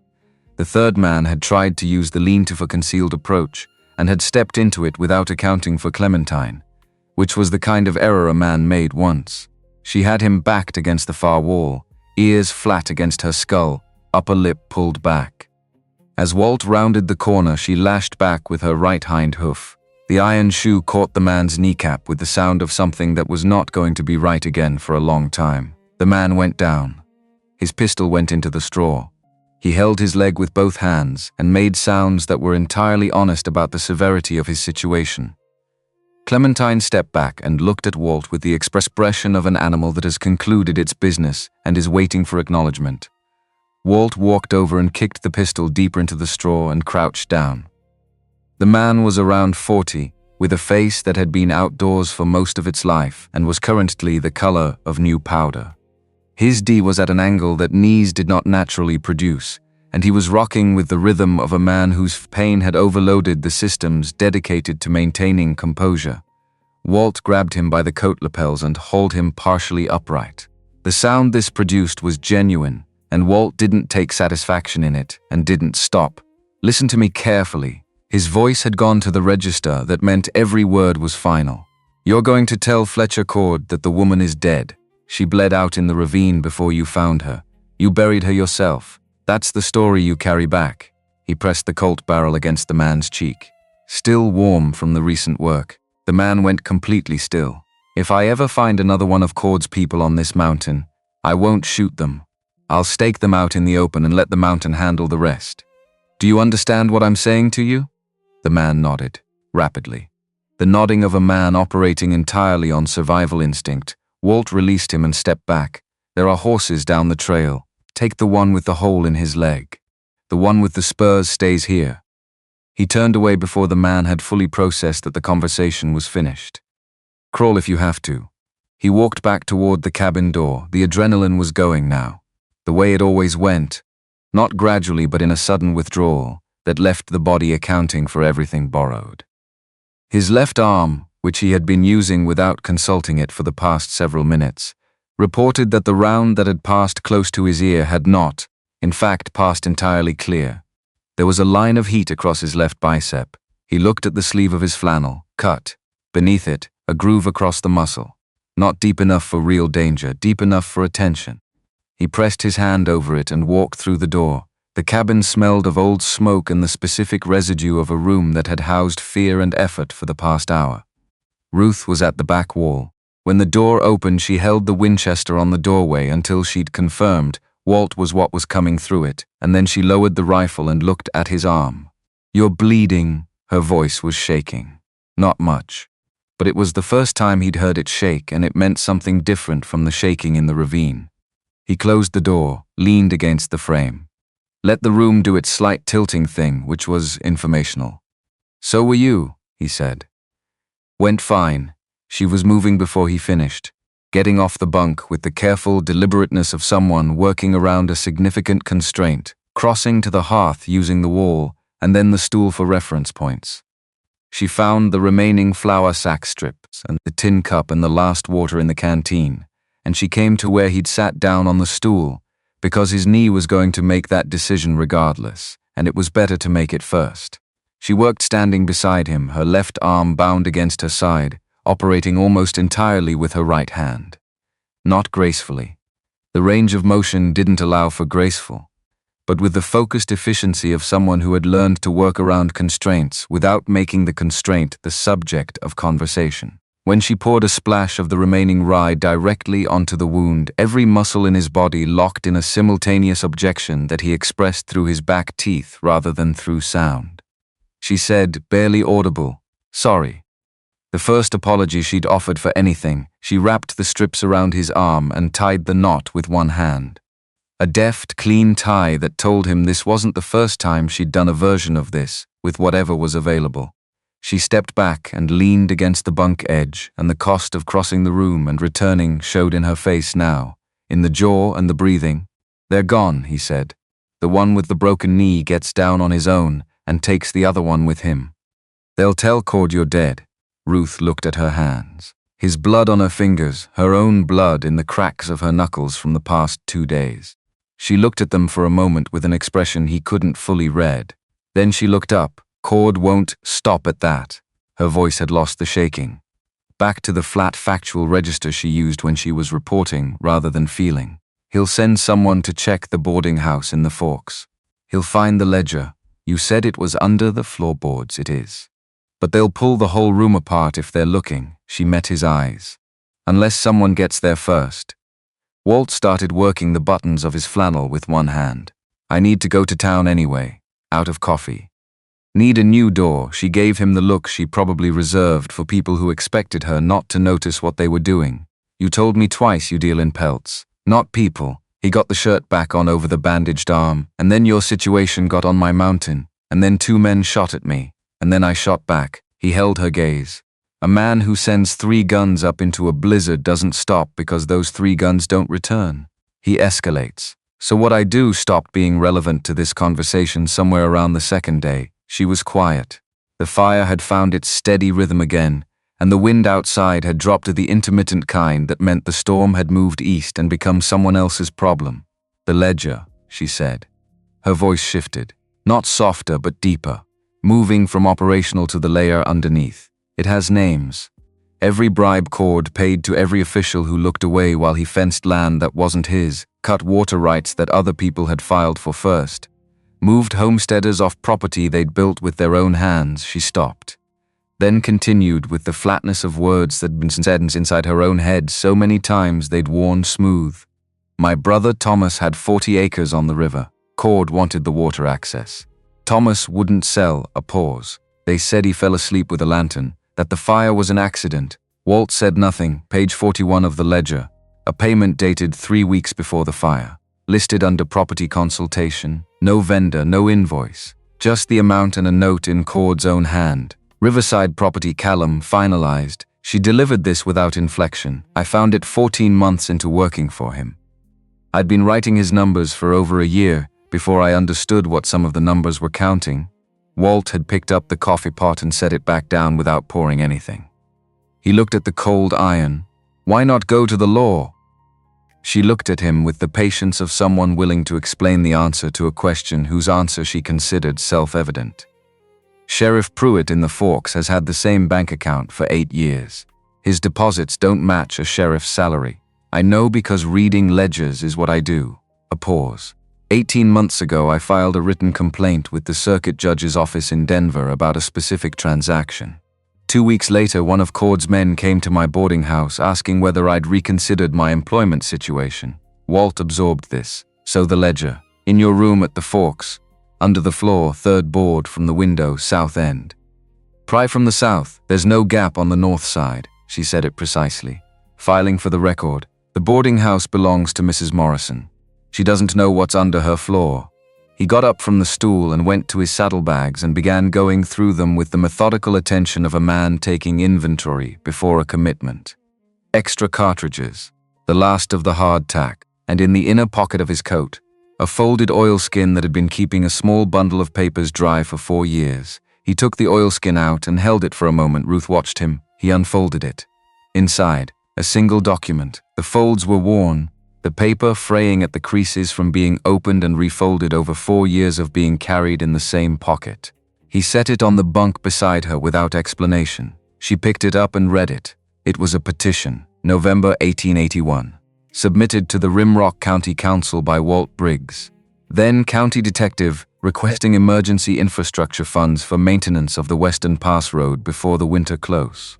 The third man had tried to use the lean-to for concealed approach and had stepped into it without accounting for Clementine, which was the kind of error a man made once. She had him backed against the far wall, ears flat against her skull, upper lip pulled back. As Walt rounded the corner, she lashed back with her right hind hoof. The iron shoe caught the man's kneecap with the sound of something that was not going to be right again for a long time. The man went down. His pistol went into the straw. He held his leg with both hands and made sounds that were entirely honest about the severity of his situation. Clementine stepped back and looked at Walt with the expression of an animal that has concluded its business and is waiting for acknowledgement. Walt walked over and kicked the pistol deeper into the straw and crouched down. The man was around 40, with a face that had been outdoors for most of its life and was currently the color of new powder. His D was at an angle that knees did not naturally produce, and he was rocking with the rhythm of a man whose pain had overloaded the systems dedicated to maintaining composure. Walt grabbed him by the coat lapels and hauled him partially upright. The sound this produced was genuine, and Walt didn't take satisfaction in it and didn't stop. Listen to me carefully. His voice had gone to the register that meant every word was final. You're going to tell Fletcher Cord that the woman is dead. She bled out in the ravine before you found her. You buried her yourself. That's the story you carry back. He pressed the Colt barrel against the man's cheek. Still warm from the recent work, the man went completely still. If I ever find another one of Cord's people on this mountain, I won't shoot them. I'll stake them out in the open and let the mountain handle the rest. Do you understand what I'm saying to you? The man nodded, rapidly. The nodding of a man operating entirely on survival instinct. Walt released him and stepped back. There are horses down the trail. Take the one with the hole in his leg. The one with the spurs stays here. He turned away before the man had fully processed that the conversation was finished. Crawl if you have to. He walked back toward the cabin door. The adrenaline was going now. The way it always went, not gradually but in a sudden withdrawal that left the body accounting for everything borrowed. His left arm, which he had been using without consulting it for the past several minutes, reported that the round that had passed close to his ear had not, in fact, passed entirely clear. There was a line of heat across his left bicep. He looked at the sleeve of his flannel, cut. Beneath it, a groove across the muscle. Not deep enough for real danger, deep enough for attention. He pressed his hand over it and walked through the door. The cabin smelled of old smoke and the specific residue of a room that had housed fear and effort for the past hour. Ruth was at the back wall. When the door opened, she held the Winchester on the doorway until she'd confirmed Walt was what was coming through it, and then she lowered the rifle and looked at his arm. "You're bleeding." Her voice was shaking. Not much. But it was the first time he'd heard it shake, and it meant something different from the shaking in the ravine. He closed the door, leaned against the frame. Let the room do its slight tilting thing, which was informational. "So were you," he said. "Went fine." She was moving before he finished, getting off the bunk with the careful deliberateness of someone working around a significant constraint, crossing to the hearth using the wall, and then the stool for reference points. She found the remaining flour sack strips and the tin cup and the last water in the canteen, and she came to where he'd sat down on the stool, because his knee was going to make that decision regardless, and it was better to make it first. She worked standing beside him, her left arm bound against her side, operating almost entirely with her right hand. Not gracefully. The range of motion didn't allow for graceful, but with the focused efficiency of someone who had learned to work around constraints without making the constraint the subject of conversation. When she poured a splash of the remaining rye directly onto the wound, every muscle in his body locked in a simultaneous objection that he expressed through his back teeth rather than through sound. She said, barely audible, "Sorry." The first apology she'd offered for anything. She wrapped the strips around his arm and tied the knot with one hand. A deft, clean tie that told him this wasn't the first time she'd done a version of this, with whatever was available. She stepped back and leaned against the bunk edge, and the cost of crossing the room and returning showed in her face now, in the jaw and the breathing. "They're gone," he said. "The one with the broken knee gets down on his own and takes the other one with him. They'll tell Cord you're dead." Ruth looked at her hands. His blood on her fingers, her own blood in the cracks of her knuckles from the past 2 days. She looked at them for a moment with an expression he couldn't fully read. Then she looked up. "Cord won't stop at that." Her voice had lost the shaking. Back to the flat factual register she used when she was reporting rather than feeling. "He'll send someone to check the boarding house in the Forks. He'll find the ledger. You said it was under the floorboards, it is. But they'll pull the whole room apart if they're looking." She met his eyes. "Unless someone gets there first." Walt started working the buttons of his flannel with one hand. "I need to go to town anyway. Out of coffee." "Need a new door." She gave him the look she probably reserved for people who expected her not to notice what they were doing. "You told me twice you deal in pelts, not people." He got the shirt back on over the bandaged arm. "And then your situation got on my mountain, and then 2 men shot at me, and then I shot back." He held her gaze. "A man who sends 3 guns up into a blizzard doesn't stop because those 3 guns don't return. He escalates. So what I do stopped being relevant to this conversation somewhere around the 2nd day." She was quiet. The fire had found its steady rhythm again, and the wind outside had dropped to the intermittent kind that meant the storm had moved east and become someone else's problem. "The ledger," she said. Her voice shifted, not softer but deeper, moving from operational to the layer underneath. "It has names. Every bribe Cord paid to every official who looked away while he fenced land that wasn't his, cut water rights that other people had filed for first, moved homesteaders off property they'd built with their own hands." She stopped, then continued with the flatness of words that'd been said inside her own head so many times they'd worn smooth. "My brother Thomas had 40 acres on the river. Cord wanted the water access. Thomas wouldn't sell." A pause. "They said he fell asleep with a lantern, that the fire was an accident." Walt said nothing. Page 41 of the ledger. A payment dated 3 weeks before the fire. Listed under property consultation. No vendor, no invoice. Just the amount and a note in Cord's own hand. "Riverside property, Callum, finalized." She delivered this without inflection. "I found it 14 months into working for him. I'd been writing his numbers for over a year before I understood what some of the numbers were counting." Walt had picked up the coffee pot and set it back down without pouring anything. He looked at the cold iron. "Why not go to the law?" She looked at him with the patience of someone willing to explain the answer to a question whose answer she considered self-evident. Sheriff Pruitt in the Forks has had the same bank account for 8 years. His deposits don't match a sheriff's salary. I know because reading ledgers is what I do. A pause. 18 months ago, I filed a written complaint with the circuit judge's office in Denver about a specific transaction. 2 weeks later, one of Cord's men came to my boarding house asking whether I'd reconsidered my employment situation. Walt absorbed this. So the ledger. In your room at the Forks. Under the floor, third board from the window, south end. Pry from the south. There's no gap on the north side. She said it precisely. Filing for the record. The boarding house belongs to Mrs. Morrison. She doesn't know what's under her floor. He got up from the stool and went to his saddlebags and began going through them with the methodical attention of a man taking inventory before a commitment. Extra cartridges, the last of the hardtack, and in the inner pocket of his coat, a folded oilskin that had been keeping a small bundle of papers dry for 4 years. He took the oilskin out and held it for a moment. Ruth watched him. He unfolded it. Inside, a single document. The folds were worn, the paper fraying at the creases from being opened and refolded over 4 years of being carried in the same pocket. He set it on the bunk beside her without explanation. She picked it up and read it. It was a petition, November 1881, submitted to the Rimrock County Council by Walt Briggs, then county detective, requesting emergency infrastructure funds for maintenance of the Western Pass Road before the winter close.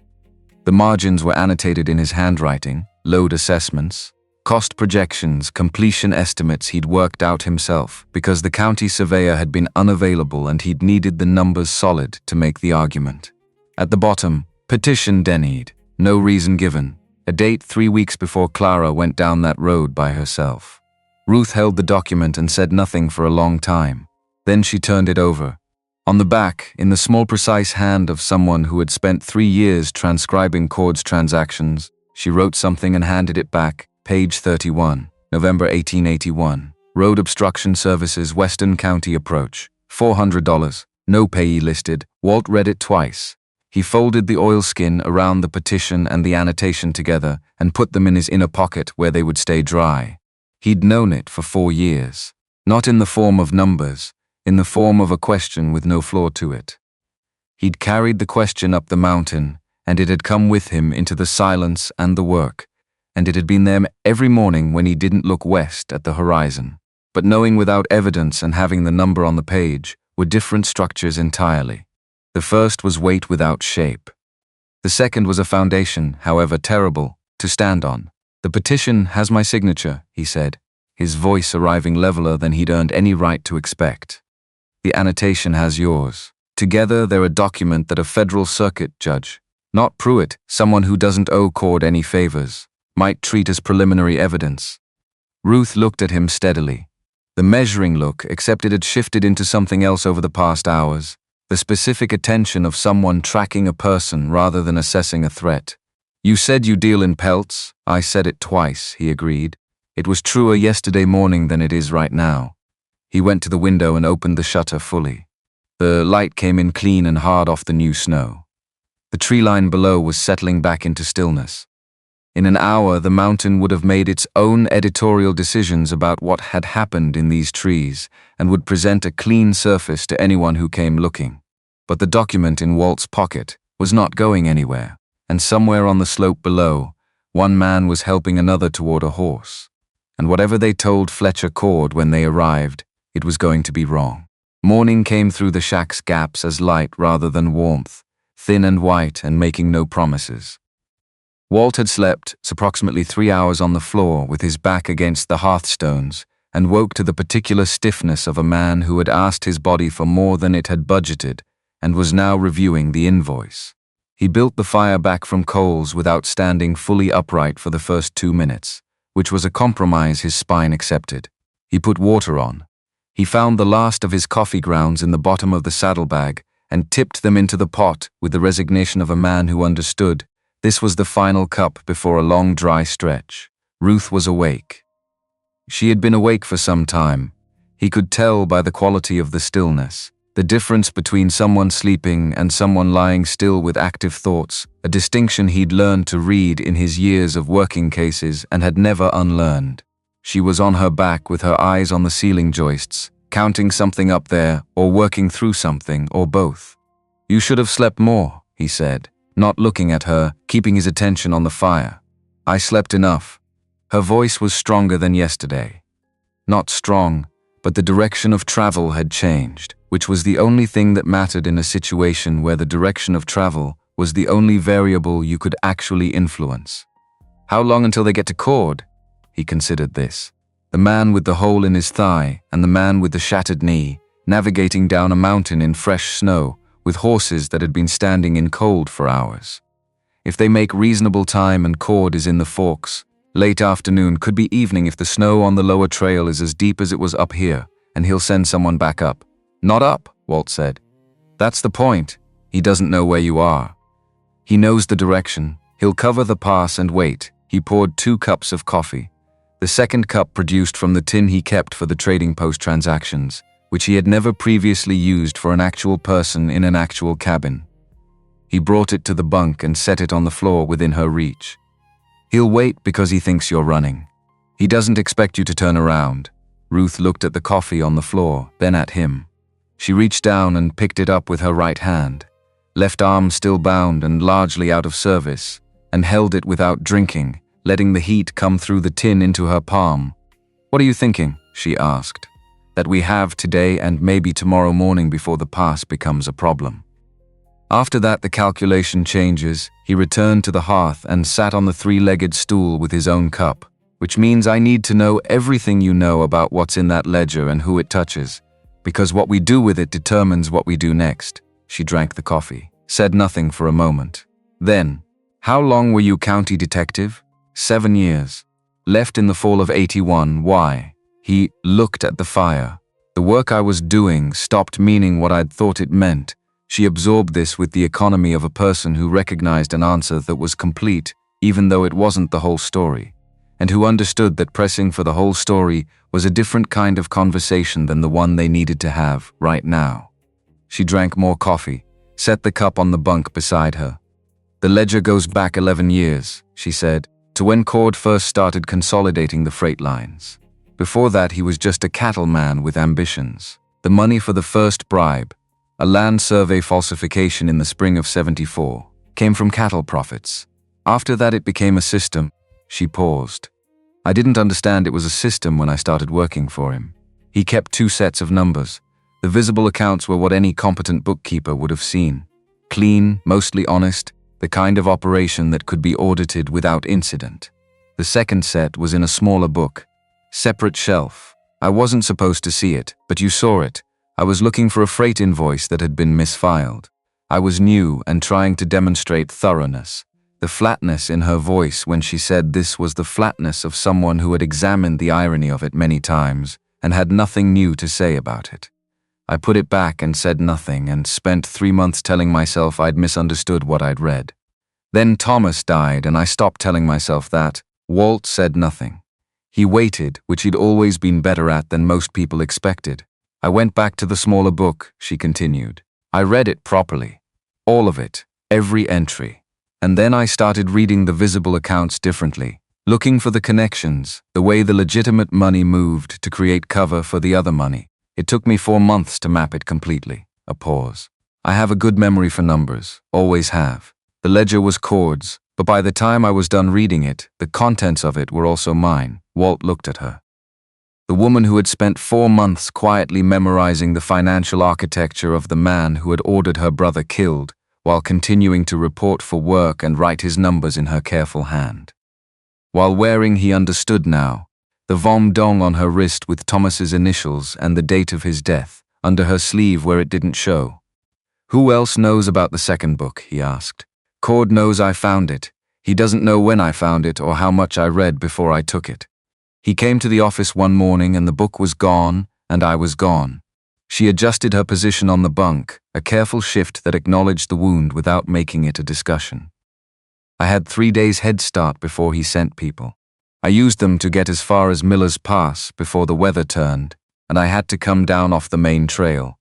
The margins were annotated in his handwriting, load assessments, cost projections, completion estimates he'd worked out himself because the county surveyor had been unavailable and he'd needed the numbers solid to make the argument. At the bottom, petition denied, no reason given, a date 3 weeks before Clara went down that road by herself. Ruth held the document and said nothing for a long time. Then she turned it over. On the back, in the small precise hand of someone who had spent 3 years transcribing Cord's transactions, she wrote something and handed it back. Page 31, November 1881. Road Obstruction Services, Western County Approach. $400. No payee listed. Walt read it twice. He folded the oilskin around the petition and the annotation together and put them in his inner pocket where they would stay dry. He'd known it for 4 years. Not in the form of numbers, in the form of a question with no flaw to it. He'd carried the question up the mountain, and it had come with him into the silence and the work. And it had been there every morning when he didn't look west at the horizon. But knowing without evidence and having the number on the page were different structures entirely. The first was weight without shape. The second was a foundation, however terrible, to stand on. The petition has my signature, he said, his voice arriving leveler than he'd earned any right to expect. The annotation has yours. Together they're a document that a federal circuit judge, not Pruitt, someone who doesn't owe Cord any favors, might treat as preliminary evidence. Ruth looked at him steadily. The measuring look, except it had shifted into something else over the past hours, the specific attention of someone tracking a person rather than assessing a threat. You said you deal in pelts. I said it twice, he agreed. It was truer yesterday morning than it is right now. He went to the window and opened the shutter fully. The light came in clean and hard off the new snow. The tree line below was settling back into stillness. In an hour, the mountain would have made its own editorial decisions about what had happened in these trees and would present a clean surface to anyone who came looking. But the document in Walt's pocket was not going anywhere, and somewhere on the slope below, one man was helping another toward a horse. And whatever they told Fletcher Cord when they arrived, it was going to be wrong. Morning came through the shack's gaps as light rather than warmth, thin and white and making no promises. Walt had slept approximately 3 hours on the floor with his back against the hearthstones and woke to the particular stiffness of a man who had asked his body for more than it had budgeted and was now reviewing the invoice. He built the fire back from coals without standing fully upright for the first 2 minutes, which was a compromise his spine accepted. He put water on. He found the last of his coffee grounds in the bottom of the saddlebag and tipped them into the pot with the resignation of a man who understood. This was the final cup before a long dry stretch. Ruth was awake. She had been awake for some time. He could tell by the quality of the stillness. The difference between someone sleeping and someone lying still with active thoughts, a distinction he'd learned to read in his years of working cases and had never unlearned. She was on her back with her eyes on the ceiling joists, counting something up there or working through something or both. "You should have slept more," he said, not looking at her, keeping his attention on the fire. "I slept enough." Her voice was stronger than yesterday. Not strong, but the direction of travel had changed, which was the only thing that mattered in a situation where the direction of travel was the only variable you could actually influence. How long until they get to Cord? He considered this. The man with the hole in his thigh and the man with the shattered knee, navigating down a mountain in fresh snow with horses that had been standing in cold for hours. If they make reasonable time and Cord is in the Forks, late afternoon could be evening if the snow on the lower trail is as deep as it was up here, and he'll send someone back up. "Not up," Walt said. "That's the point. He doesn't know where you are. He knows the direction. He'll cover the pass and wait." He poured 2 cups of coffee. The second cup produced from the tin he kept for the trading post transactions, which he had never previously used for an actual person in an actual cabin. He brought it to the bunk and set it on the floor within her reach. "He'll wait because he thinks you're running. He doesn't expect you to turn around." Ruth looked at the coffee on the floor, then at him. She reached down and picked it up with her right hand, left arm still bound and largely out of service, and held it without drinking, letting the heat come through the tin into her palm. "What are you thinking?" she asked. "That we have today and maybe tomorrow morning before the pass becomes a problem." After that, the calculation changes. He returned to the hearth and sat on the 3-legged stool with his own cup, which means I need to know everything you know about what's in that ledger and who it touches, because what we do with it determines what we do next. She drank the coffee, said nothing for a moment. Then, "How long were you county detective?" 7 years. "Left in the fall of 81, why?" He looked at the fire. "The work I was doing stopped meaning what I'd thought it meant." She absorbed this with the economy of a person who recognized an answer that was complete, even though it wasn't the whole story, and who understood that pressing for the whole story was a different kind of conversation than the one they needed to have right now. She drank more coffee, set the cup on the bunk beside her. "The ledger goes back 11 years, she said, to when Cord first started consolidating the freight lines. Before that, he was just a cattleman with ambitions. The money for the first bribe, a land survey falsification in the spring of 74, came from cattle profits. After that, it became a system." She paused. "I didn't understand it was a system when I started working for him. He kept 2 sets of numbers. The visible accounts were what any competent bookkeeper would have seen. Clean, mostly honest, the kind of operation that could be audited without incident. The second set was in a smaller book. Separate shelf. I wasn't supposed to see it, but you saw it. I was looking for a freight invoice that had been misfiled. I was new and trying to demonstrate thoroughness. The flatness in her voice when she said this was the flatness of someone who had examined the irony of it many times and had nothing new to say about it. I put it back and said nothing and spent 3 months telling myself I'd misunderstood what I'd read. Then Thomas died and I stopped telling myself that. Walt said nothing. He waited, which he'd always been better at than most people expected. I went back to the smaller book," she continued. "I read it properly. All of it, every entry. And then I started reading the visible accounts differently, looking for the connections, the way the legitimate money moved to create cover for the other money. It took me 4 months to map it completely." A pause. "I have a good memory for numbers, always have. The ledger was Cord's, but by the time I was done reading it, the contents of it were also mine." Walt looked at her. The woman who had spent 4 months quietly memorizing the financial architecture of the man who had ordered her brother killed, while continuing to report for work and write his numbers in her careful hand. While wearing, he understood now, the vom dong on her wrist with Thomas's initials and the date of his death, under her sleeve where it didn't show. "Who else knows about the second book?" he asked. "Cord knows I found it. He doesn't know when I found it or how much I read before I took it. He came to the office one morning and the book was gone, and I was gone." She adjusted her position on the bunk, a careful shift that acknowledged the wound without making it a discussion. "I had 3 days head start before he sent people. I used them to get as far as Miller's Pass before the weather turned, and I had to come down off the main trail.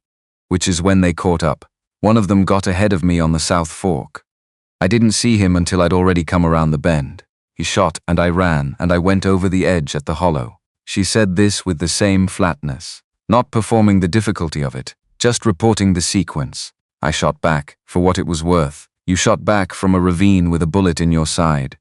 which is when they caught up. One of them got ahead of me on the South Fork. I didn't see him until I'd already come around the bend. He shot, and I ran, and I went over the edge at the hollow. She said this with the same flatness, not performing the difficulty of it, just reporting the sequence. I shot back, for what it was worth. You shot back from a ravine with a bullet in your side.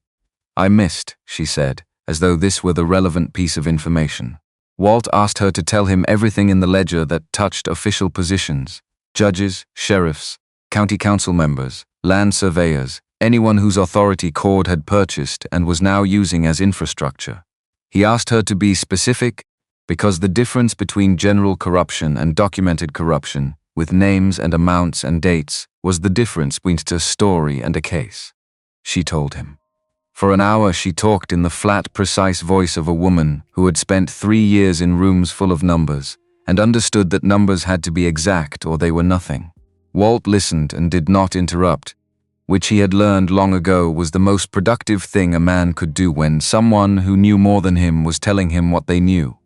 I missed, she said, as though this were the relevant piece of information. Walt asked her to tell him everything in the ledger that touched official positions: judges, sheriffs, county council members, land surveyors, anyone whose authority Cord had purchased and was now using as infrastructure. He asked her to be specific because the difference between general corruption and documented corruption, with names and amounts and dates, was the difference between a story and a case. She told him. For an hour she talked in the flat, precise voice of a woman who had spent 3 years in rooms full of numbers and understood that numbers had to be exact or they were nothing. Walt listened and did not interrupt, which he had learned long ago was the most productive thing a man could do when someone who knew more than him was telling him what they knew.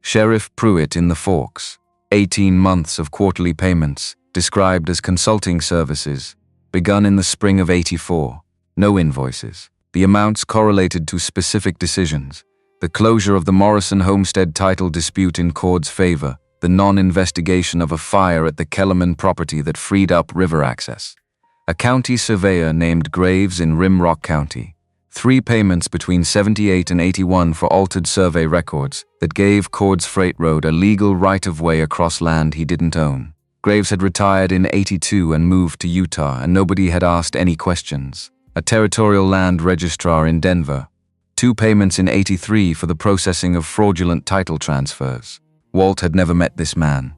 Sheriff Pruitt in the Forks, 18 months of quarterly payments, described as consulting services, begun in the spring of '84, no invoices. The amounts correlated to specific decisions: the closure of the Morrison homestead title dispute in Cord's favor, the non-investigation of a fire at the Kellerman property that freed up river access. A county surveyor named Graves in Rimrock County. 3 payments between '78 and '81 for altered survey records that gave Cord's freight road a legal right-of-way across land he didn't own. Graves had retired in '82 and moved to Utah, and nobody had asked any questions. A territorial land registrar in Denver. 2 payments in '83 for the processing of fraudulent title transfers. Walt had never met this man.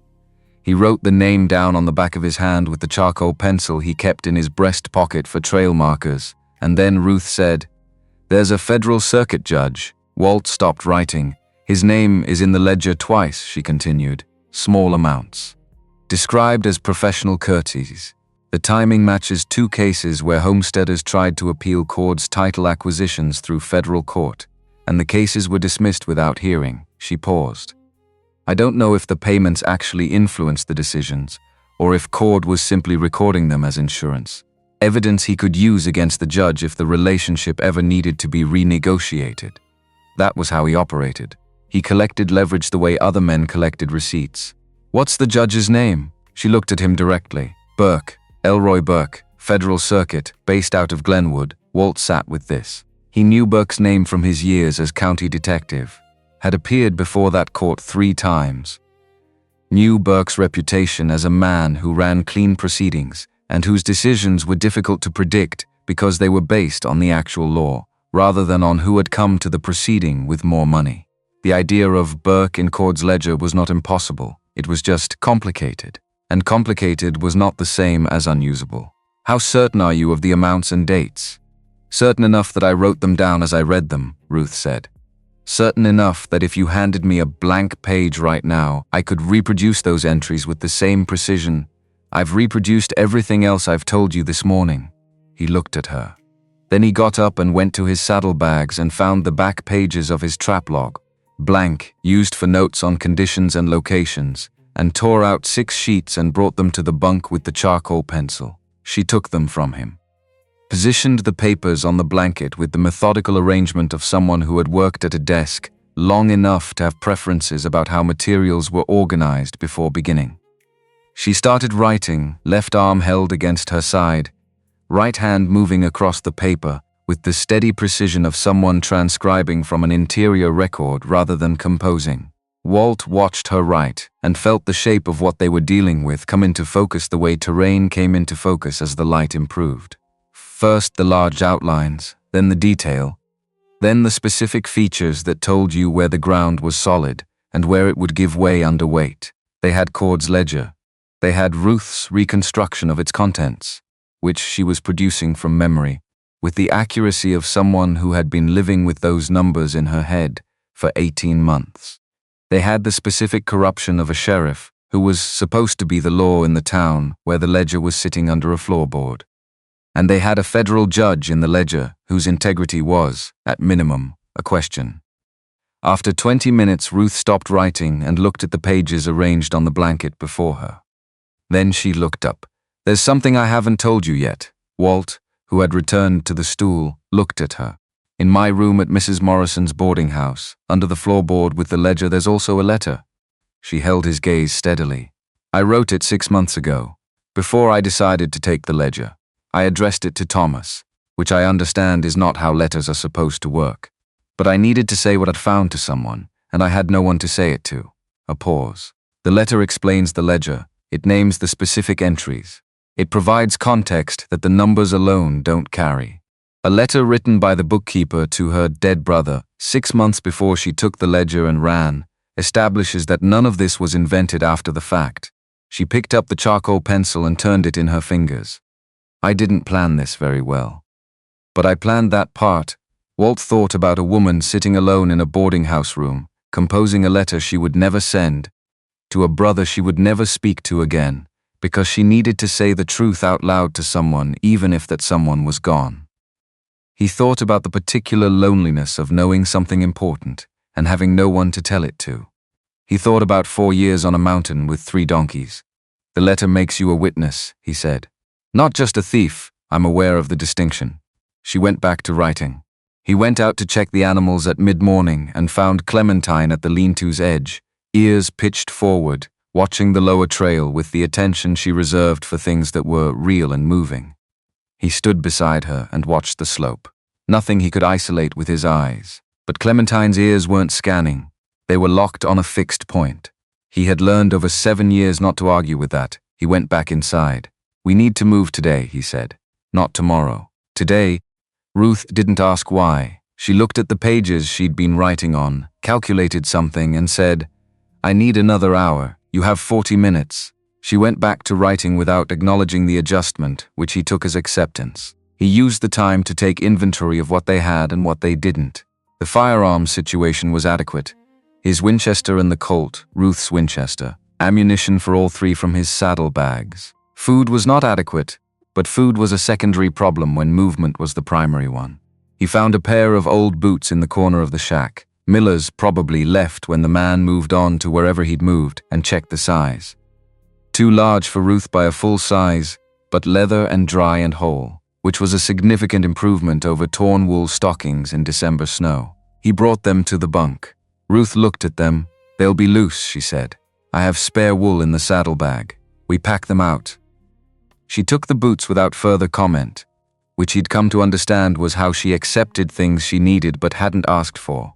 He wrote the name down on the back of his hand with the charcoal pencil he kept in his breast pocket for trail markers, and then Ruth said, "There's a federal circuit judge." Walt stopped writing. "His name is in the ledger twice," she continued. "Small amounts. Described as professional courtesies. The timing matches 2 cases where homesteaders tried to appeal Cord's title acquisitions through federal court, and the cases were dismissed without hearing." She paused. "I don't know if the payments actually influenced the decisions, or if Cord was simply recording them as insurance. Evidence he could use against the judge if the relationship ever needed to be renegotiated. That was how he operated. He collected leverage the way other men collected receipts. "What's the judge's name?" She looked at him directly. "Burke. Elroy Burke, Federal Circuit, based out of Glenwood." Walt sat with this. He knew Burke's name from his years as county detective. Had appeared before that court 3 times. Knew Burke's reputation as a man who ran clean proceedings and whose decisions were difficult to predict because they were based on the actual law, rather than on who had come to the proceeding with more money. The idea of Burke in Cord's ledger was not impossible. It was just complicated. And complicated was not the same as unusable. "How certain are you of the amounts and dates?" "Certain enough that I wrote them down as I read them," Ruth said. "Certain enough that if you handed me a blank page right now, I could reproduce those entries with the same precision. I've reproduced everything else I've told you this morning." He looked at her. Then he got up and went to his saddlebags and found the back pages of his trap log, blank, used for notes on conditions and locations, and tore out 6 sheets and brought them to the bunk with the charcoal pencil. She took them from him. Positioned the papers on the blanket with the methodical arrangement of someone who had worked at a desk long enough to have preferences about how materials were organized before beginning. She started writing, left arm held against her side, right hand moving across the paper with the steady precision of someone transcribing from an interior record rather than composing. Walt watched her write and felt the shape of what they were dealing with come into focus the way terrain came into focus as the light improved. First the large outlines, then the detail, then the specific features that told you where the ground was solid and where it would give way under weight. They had Cord's ledger. They had Ruth's reconstruction of its contents, which she was producing from memory, with the accuracy of someone who had been living with those numbers in her head for 18 months. They had the specific corruption of a sheriff who was supposed to be the law in the town where the ledger was sitting under a floorboard. And they had a federal judge in the ledger whose integrity was, at minimum, a question. After 20 minutes, Ruth stopped writing and looked at the pages arranged on the blanket before her. Then she looked up. "There's something I haven't told you yet." Walt, who had returned to the stool, looked at her. "In my room at Mrs. Morrison's boarding house, under the floorboard with the ledger, there's also a letter." She held his gaze steadily. "I wrote it 6 months ago. Before I decided to take the ledger, I addressed it to Thomas, which I understand is not how letters are supposed to work. But I needed to say what I'd found to someone, and I had no one to say it to." A pause. "The letter explains the ledger. It names the specific entries. It provides context that the numbers alone don't carry. A letter written by the bookkeeper to her dead brother 6 months before she took the ledger and ran establishes that none of this was invented after the fact." She picked up the charcoal pencil and turned it in her fingers. "I didn't plan this very well. But I planned that part." Walt thought about a woman sitting alone in a boarding house room, composing a letter she would never send to a brother she would never speak to again, because she needed to say the truth out loud to someone, even if that someone was gone. He thought about the particular loneliness of knowing something important and having no one to tell it to. He thought about 4 years on a mountain with 3 donkeys. "The letter makes you a witness," he said. "Not just a thief. I'm aware of the distinction." She went back to writing. He went out to check the animals at mid-morning and found Clementine at the lean-to's edge, ears pitched forward, watching the lower trail with the attention she reserved for things that were real and moving. He stood beside her and watched the slope. Nothing he could isolate with his eyes. But Clementine's ears weren't scanning. They were locked on a fixed point. He had learned over 7 years not to argue with that. He went back inside. "We need to move today," he said. "Not tomorrow. Today." Ruth didn't ask why. She looked at the pages she'd been writing on, calculated something, and said, "I need another hour. You have 40 minutes. She went back to writing without acknowledging the adjustment, which he took as acceptance. He used the time to take inventory of what they had and what they didn't. The firearms situation was adequate. His Winchester and the Colt, Ruth's Winchester, ammunition for all 3 from his saddlebags. Food was not adequate, but food was a secondary problem when movement was the primary one. He found a pair of old boots in the corner of the shack. Miller's probably left when the man moved on to wherever he'd moved, and checked the size. Too large for Ruth by a full size, but leather and dry and whole, which was a significant improvement over torn wool stockings in December snow. He brought them to the bunk. Ruth looked at them. "They'll be loose," she said. "I have spare wool in the saddlebag. We pack them out." She took the boots without further comment, which he'd come to understand was how she accepted things she needed but hadn't asked for.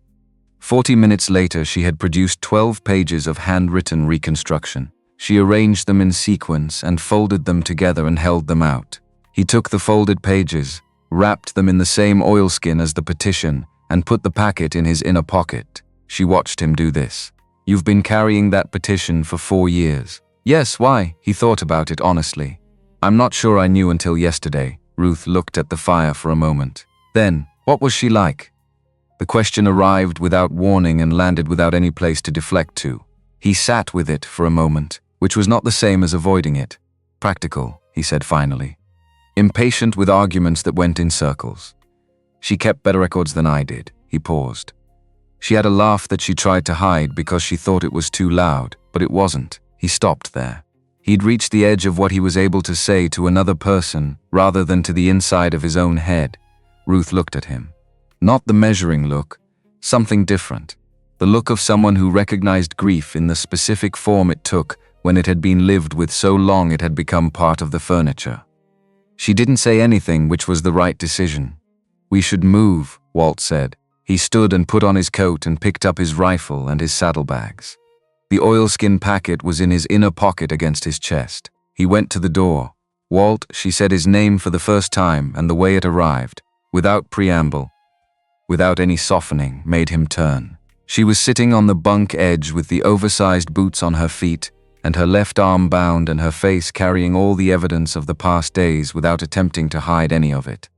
40 minutes later, she had produced 12 pages of handwritten reconstruction. She arranged them in sequence and folded them together and held them out. He took the folded pages, wrapped them in the same oilskin as the petition, and put the packet in his inner pocket. She watched him do this. "You've been carrying that petition for 4 years. "Yes, why?" He thought about it honestly. "I'm not sure I knew until yesterday." Ruth looked at the fire for a moment. "Then, what was she like?" The question arrived without warning and landed without any place to deflect to. He sat with it for a moment, which was not the same as avoiding it. "Practical," he said finally. "Impatient with arguments that went in circles. She kept better records than I did." He paused. She had a laugh that she tried to hide because she thought it was too loud, but it wasn't. He stopped there. He'd reached the edge of what he was able to say to another person rather than to the inside of his own head. Ruth looked at him. Not the measuring look, something different. The look of someone who recognized grief in the specific form it took when it had been lived with so long it had become part of the furniture. She didn't say anything, which was the right decision. "We should move," Walt said. He stood and put on his coat and picked up his rifle and his saddlebags. The oilskin packet was in his inner pocket against his chest. He went to the door. "Walt," she said his name for the first time, and the way it arrived, without preamble, without any softening, made him turn. She was sitting on the bunk edge with the oversized boots on her feet and her left arm bound and her face carrying all the evidence of the past days without attempting to hide any of it.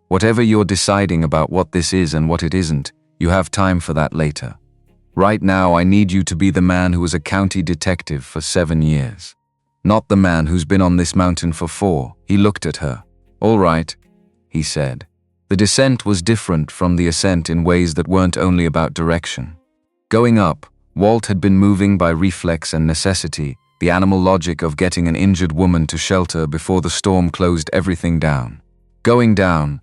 "Whatever you're deciding about what this is and what it isn't, you have time for that later. Right now, I need you to be the man who was a county detective for 7 years. Not the man who's been on this mountain for 4. He looked at her. "All right," he said. The descent was different from the ascent in ways that weren't only about direction. Going up, Walt had been moving by reflex and necessity, the animal logic of getting an injured woman to shelter before the storm closed everything down. Going down.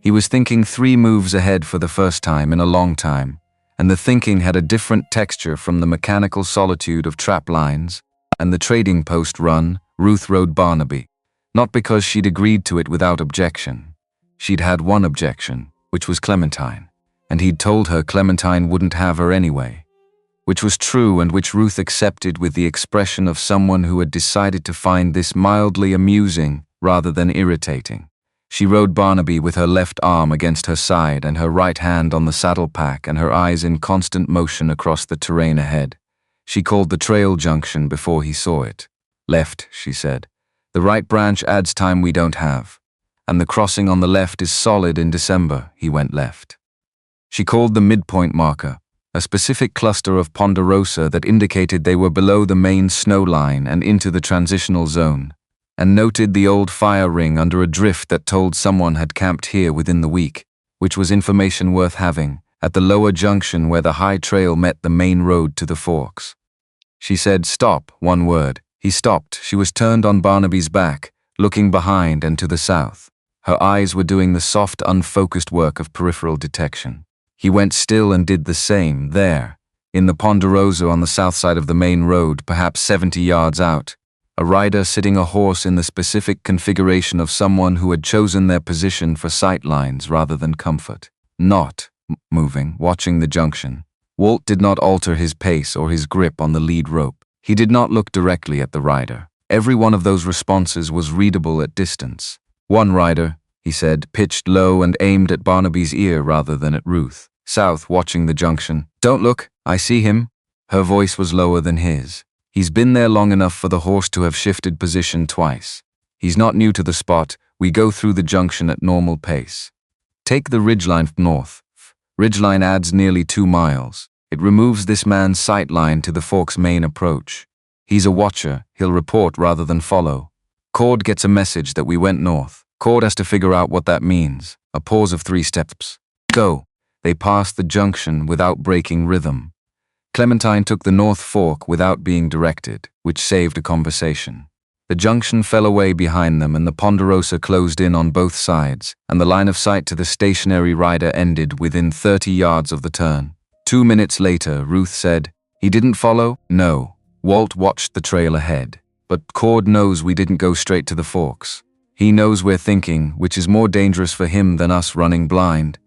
He was thinking 3 moves ahead for the first time in a long time, and the thinking had a different texture from the mechanical solitude of trap lines and the trading post run. Ruth rode Barnaby, not because she'd agreed to it without objection. She'd had one objection, which was Clementine, and he'd told her Clementine wouldn't have her anyway, which was true and which Ruth accepted with the expression of someone who had decided to find this mildly amusing rather than irritating. She rode Barnaby with her left arm against her side and her right hand on the saddle pack and her eyes in constant motion across the terrain ahead. She called the trail junction before he saw it. Left, she said. The right branch adds time we don't have. And the crossing on the left is solid in December. He went left. She called the midpoint marker, a specific cluster of ponderosa that indicated they were below the main snow line and into the transitional zone, and noted the old fire ring under a drift that told someone had camped here within the week, which was information worth having, at the lower junction where the high trail met the main road to the forks. She said, "Stop," one word. He stopped. She was turned on Barnaby's back, looking behind and to the south. Her eyes were doing the soft, unfocused work of peripheral detection. He went still and did the same, there, in the ponderosa on the south side of the main road, perhaps 70 yards out. A rider sitting a horse in the specific configuration of someone who had chosen their position for sight lines rather than comfort. Not moving, watching the junction. Walt did not alter his pace or his grip on the lead rope. He did not look directly at the rider. Every one of those responses was readable at distance. One rider, he said, pitched low and aimed at Barnaby's ear rather than at Ruth. South, watching the junction. "Don't look, I see him." Her voice was lower than his. "He's been there long enough for the horse to have shifted position twice. He's not new to the spot. We go through the junction at normal pace. Take the ridgeline north. Ridgeline adds nearly 2 miles. It removes this man's sight line to the fork's main approach. He's a watcher. He'll report rather than follow. Cord gets a message that we went north. Cord has to figure out what that means." A pause of 3 steps. "Go." They passed the junction without breaking rhythm. Clementine took the north fork without being directed, which saved a conversation. The junction fell away behind them and the ponderosa closed in on both sides, and the line of sight to the stationary rider ended within 30 yards of the turn. 2 minutes later, Ruth said, "He didn't follow?" "No." Walt watched the trail ahead. "But Cord knows we didn't go straight to the forks. He knows we're thinking, which is more dangerous for him than us running blind.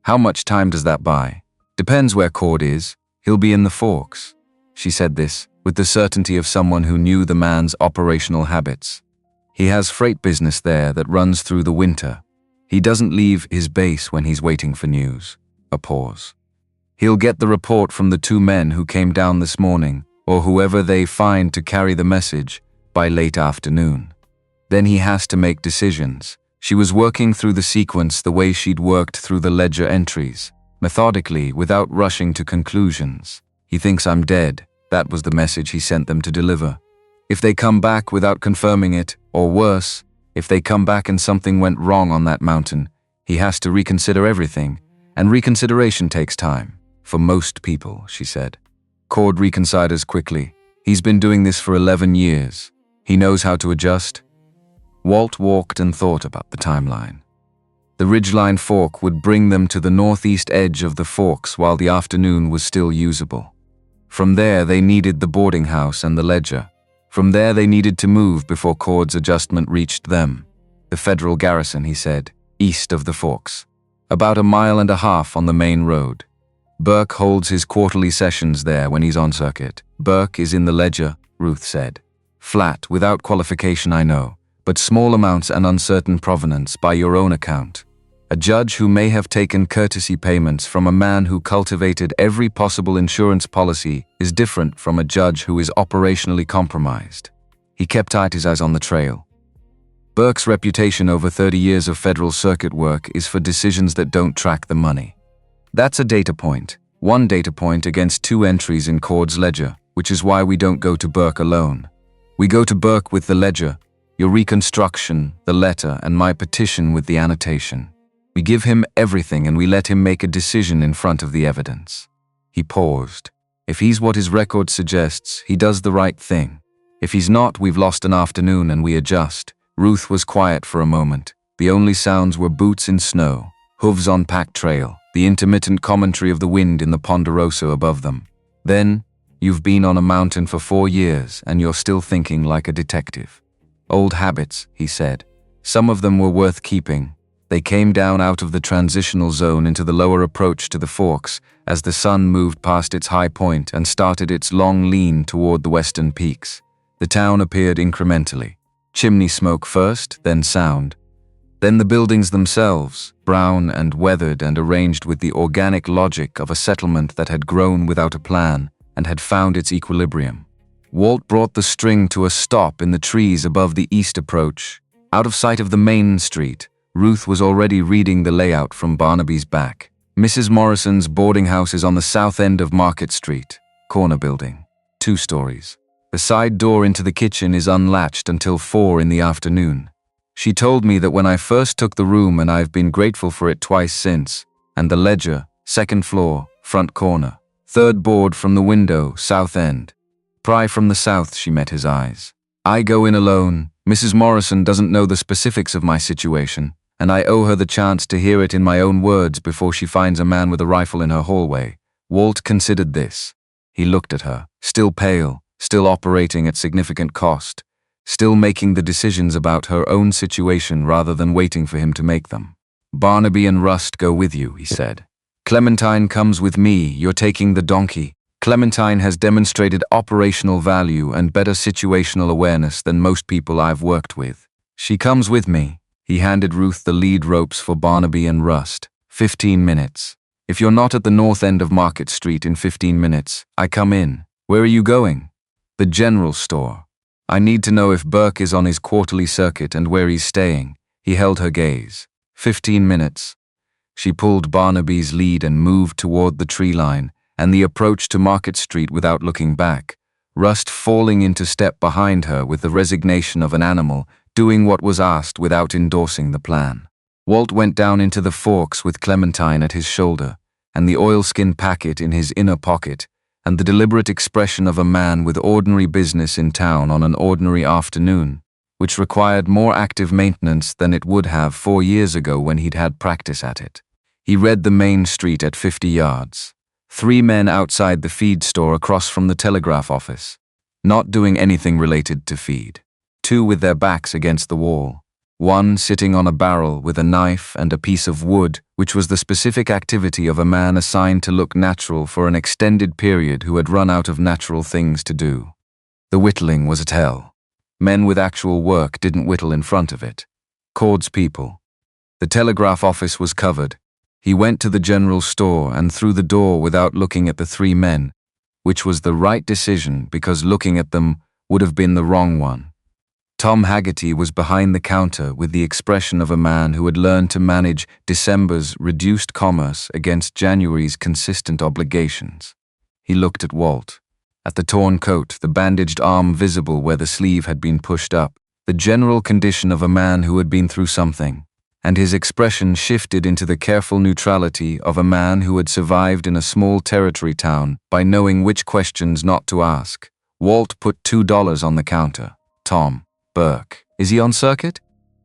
How much time does that buy?" "Depends where Cord is. He'll be in the forks." She said this with the certainty of someone who knew the man's operational habits. "He has freight business there that runs through the winter. He doesn't leave his base when he's waiting for news." A pause. "He'll get the report from the 2 men who came down this morning, or whoever they find to carry the message, by late afternoon. Then he has to make decisions." She was working through the sequence the way she'd worked through the ledger entries, methodically, without rushing to conclusions. "He thinks I'm dead." That was the message he sent them to deliver. If they come back without confirming it, or worse, if they come back and something went wrong on that mountain, he has to reconsider everything, and reconsideration takes time. "For most people," she said. "Cord reconsiders quickly. He's been doing this for 11 years. He knows how to adjust." Walt walked and thought about the timeline. The ridgeline fork would bring them to the northeast edge of the forks while the afternoon was still usable. From there they needed the boarding house and the ledger. From there they needed to move before Cord's adjustment reached them. "The federal garrison," he said, "east of the forks. About 1.5 miles on the main road. Burke holds his quarterly sessions there when he's on circuit." "Burke is in the ledger," Ruth said. "Flat, without qualification, I know, but small amounts and uncertain provenance by your own account. A judge who may have taken courtesy payments from a man who cultivated every possible insurance policy is different from a judge who is operationally compromised." He kept tight his eyes on the trail. "Burke's reputation over 30 years of federal circuit work is for decisions that don't track the money. That's a data point, 1 data point against 2 entries in Cord's ledger, which is why we don't go to Burke alone. We go to Burke with the ledger, your reconstruction, the letter, and my petition with the annotation. We give him everything and we let him make a decision in front of the evidence." He paused. "If he's what his record suggests, he does the right thing. If he's not, we've lost an afternoon and we adjust. Ruth was quiet for a moment. The only sounds were boots in snow, hooves on packed trail, the intermittent commentary of the wind in the Ponderosa above them. Then, you've been on a mountain for 4 years and you're still thinking like a detective. Old habits, he said. Some of them were worth keeping. They came down out of the transitional zone into the lower approach to the forks as the sun moved past its high point and started its long lean toward the western peaks. The town appeared incrementally. Chimney smoke first, then sound. Then the buildings themselves, brown and weathered and arranged with the organic logic of a settlement that had grown without a plan and had found its equilibrium. Walt brought the string to a stop in the trees above the east approach. Out of sight of the main street, Ruth was already reading the layout from Barnaby's back. Mrs. Morrison's boarding house is on the south end of Market Street, corner building, 2 stories. The side door into the kitchen is unlatched until 4 in the afternoon. She told me that when I first took the room, and I've been grateful for it twice since, and the ledger, 2nd floor, front corner, 3rd board from the window, south end. Pry from the south, she met his eyes. I go in alone. Mrs. Morrison doesn't know the specifics of my situation, and I owe her the chance to hear it in my own words before she finds a man with a rifle in her hallway. Walt considered this. He looked at her, still pale, still operating at significant cost, still making the decisions about her own situation rather than waiting for him to make them. Barnaby and Rust go with you, he said. Clementine comes with me. You're taking the donkey. Clementine has demonstrated operational value and better situational awareness than most people I've worked with. She comes with me. He handed Ruth the lead ropes for Barnaby and Rust. 15 minutes. If you're not at the north end of Market Street in 15 minutes, I come in. Where are you going? The general store. I need to know if Burke is on his quarterly circuit and where he's staying. He held her gaze. 15 minutes. She pulled Barnaby's lead and moved toward the tree line and the approach to Market Street without looking back, Rust falling into step behind her with the resignation of an animal, doing what was asked without endorsing the plan. Walt went down into the forks with Clementine at his shoulder, and the oilskin packet in his inner pocket, and the deliberate expression of a man with ordinary business in town on an ordinary afternoon, which required more active maintenance than it would have 4 years ago when he'd had practice at it. He read the main street at 50 yards. 3 men outside the feed store across from the telegraph office, not doing anything related to feed. 2 with their backs against the wall. 1 sitting on a barrel with a knife and a piece of wood, which was the specific activity of a man assigned to look natural for an extended period who had run out of natural things to do. The whittling was at hell. Men with actual work didn't whittle in front of it. Cord's people. The telegraph office was covered. He went to the general store and through the door without looking at the 3 men, which was the right decision because looking at them would have been the wrong one. Tom Haggerty was behind the counter with the expression of a man who had learned to manage December's reduced commerce against January's consistent obligations. He looked at Walt, at the torn coat, the bandaged arm visible where the sleeve had been pushed up, the general condition of a man who had been through something, and his expression shifted into the careful neutrality of a man who had survived in a small territory town by knowing which questions not to ask. Walt put $2 on the counter. Tom. Burke. Is he on circuit?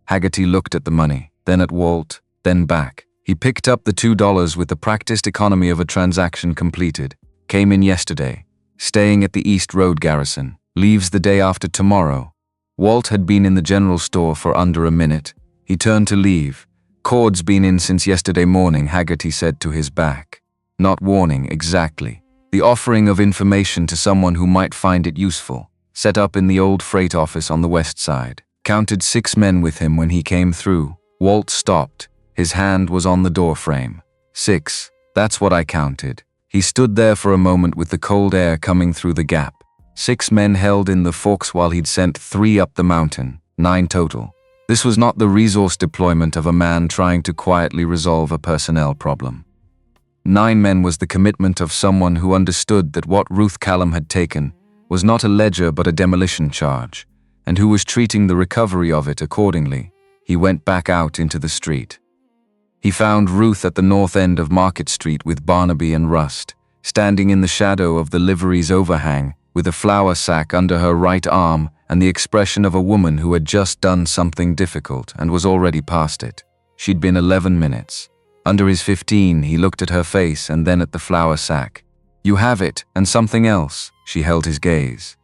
Haggerty looked at the money, then at Walt, then back. He picked up the $2 with the practiced economy of a transaction completed. Came in yesterday. Staying at the East Road Garrison. Leaves the day after tomorrow. Walt had been in the general store for under a minute. He turned to leave. Cord's been in since yesterday morning, Haggerty said to his back. Not warning, exactly. The offering of information to someone who might find it useful. Set up in the old freight office on the west side. Counted 6 men with him when he came through. Walt stopped. His hand was on the door frame. 6. That's what I counted. He stood there for a moment with the cold air coming through the gap. 6 men held in the forks while he'd sent 3 up the mountain. 9 total. This was not the resource deployment of a man trying to quietly resolve a personnel problem. 9 men was the commitment of someone who understood that what Ruth Callum had taken was not a ledger but a demolition charge, and who was treating the recovery of it accordingly. He went back out into the street. He found Ruth at the north end of Market Street with Barnaby and Rust, standing in the shadow of the livery's overhang, with a flour sack under her right arm and the expression of a woman who had just done something difficult and was already past it. She'd been 11 minutes. Under his 15, he looked at her face and then at the flour sack. "You have it, and something else." She held his gaze.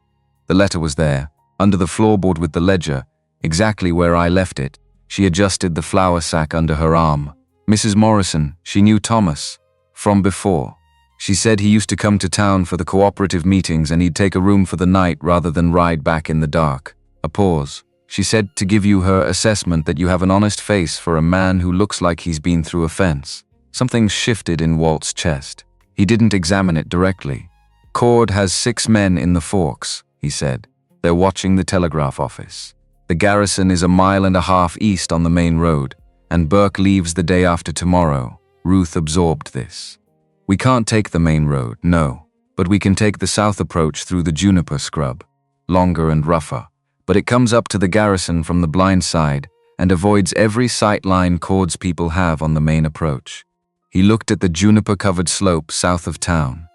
The letter was there, under the floorboard with the ledger, exactly where I left it. She adjusted the flour sack under her arm. Mrs. Morrison, she knew Thomas from before. She said he used to come to town for the cooperative meetings and he'd take a room for the night rather than ride back in the dark. A pause. She said to give you her assessment that you have an honest face for a man who looks like he's been through a fence. Something shifted in Walt's chest. He didn't examine it directly. "Cord has 6 men in the Forks," he said. "They're watching the telegraph office. The garrison is a mile and a half east on the main road, and Burke leaves the day after tomorrow." Ruth absorbed this. "We can't take the main road, no, but we can take the south approach through the juniper scrub. Longer and rougher, but it comes up to the garrison from the blind side and avoids every sight line Cord's people have on the main approach." He looked at the juniper-covered slope south of town.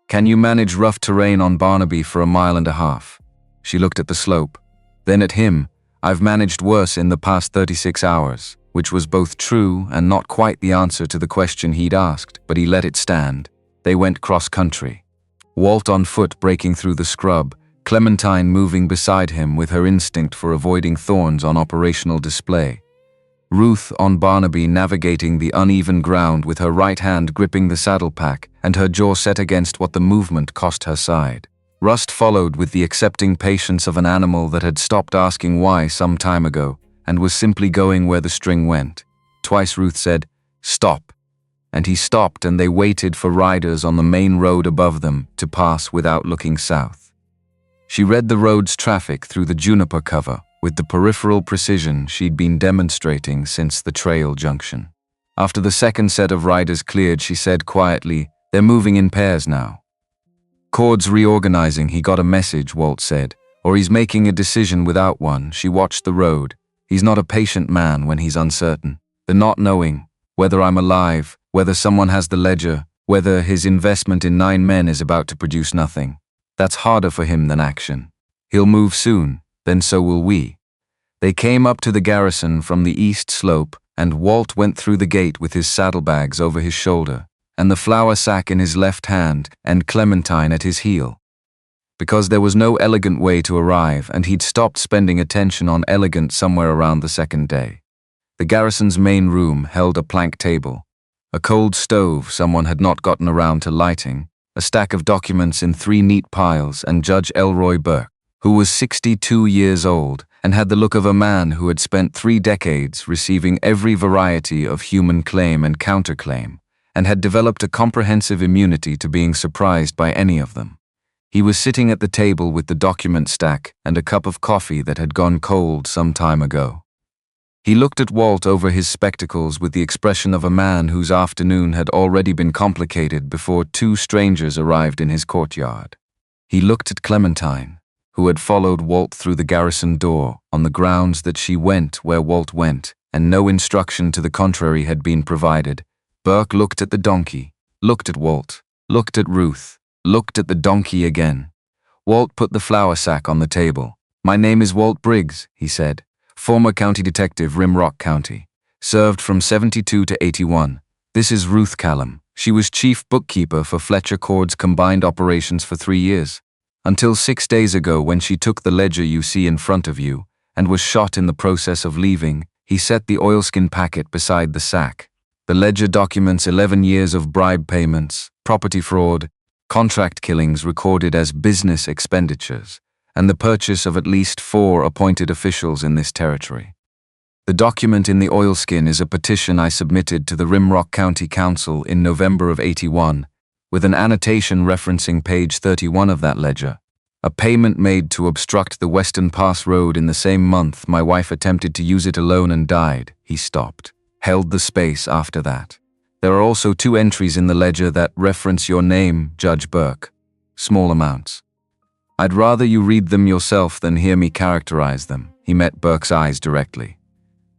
"Can you manage rough terrain on Barnaby for a mile and a half?" She looked at the slope, then at him. "I've managed worse in the past 36 hours, which was both true and not quite the answer to the question he'd asked, but he let it stand. They went cross-country. Walt on foot breaking through the scrub, Clementine moving beside him with her instinct for avoiding thorns on operational display. Ruth on Barnaby navigating the uneven ground with her right hand gripping the saddle pack and her jaw set against what the movement cost her side. Rust followed with the accepting patience of an animal that had stopped asking why some time ago and was simply going where the string went. Twice Ruth said, "Stop," and he stopped and they waited for riders on the main road above them to pass without looking south. She read the road's traffic through the juniper cover with the peripheral precision she'd been demonstrating since the trail junction. After the second set of riders cleared, she said quietly, "They're moving in pairs now." "Cord's reorganizing," he got a message, Walt said, "or he's making a decision without one." She watched the road. "He's not a patient man when he's uncertain. The not knowing, whether I'm alive, whether someone has the ledger, whether his investment in 9 men is about to produce nothing. That's harder for him than action. He'll move soon, then so will we." They came up to the garrison from the east slope, and Walt went through the gate with his saddlebags over his shoulder, and the flour sack in his left hand, and Clementine at his heel. Because there was no elegant way to arrive, and he'd stopped spending attention on elegant somewhere around the second day. The garrison's main room held a plank table, a cold stove someone had not gotten around to lighting, a stack of documents in 3 neat piles, and Judge Elroy Burke, who was 62 years old and had the look of a man who had spent 3 decades receiving every variety of human claim and counterclaim, and had developed a comprehensive immunity to being surprised by any of them. He was sitting at the table with the document stack and a cup of coffee that had gone cold some time ago. He looked at Walt over his spectacles with the expression of a man whose afternoon had already been complicated before 2 strangers arrived in his courtyard. He looked at Clementine, who had followed Walt through the garrison door on the grounds that she went where Walt went, and no instruction to the contrary had been provided. Burke looked at the donkey, looked at Walt, looked at Ruth, looked at the donkey again. Walt put the flour sack on the table. "My name is Walt Briggs," he said, "former county detective, Rimrock County. Served from 72 to 81. This is Ruth Callum. She was chief bookkeeper for Fletcher Cord's combined operations for 3 years. Until 6 days ago when she took the ledger you see in front of you and was shot in the process of leaving." He set the oilskin packet beside the sack. "The ledger documents 11 years of bribe payments, property fraud, contract killings recorded as business expenditures, and the purchase of at least 4 appointed officials in this territory. The document in the oilskin is a petition I submitted to the Rimrock County Council in November of 81, with an annotation referencing page 31 of that ledger. A payment made to obstruct the Western Pass Road in the same month my wife attempted to use it alone and died." He stopped, held the space after that. "There are also 2 entries in the ledger that reference your name, Judge Burke. Small amounts. I'd rather you read them yourself than hear me characterize them." He met Burke's eyes directly.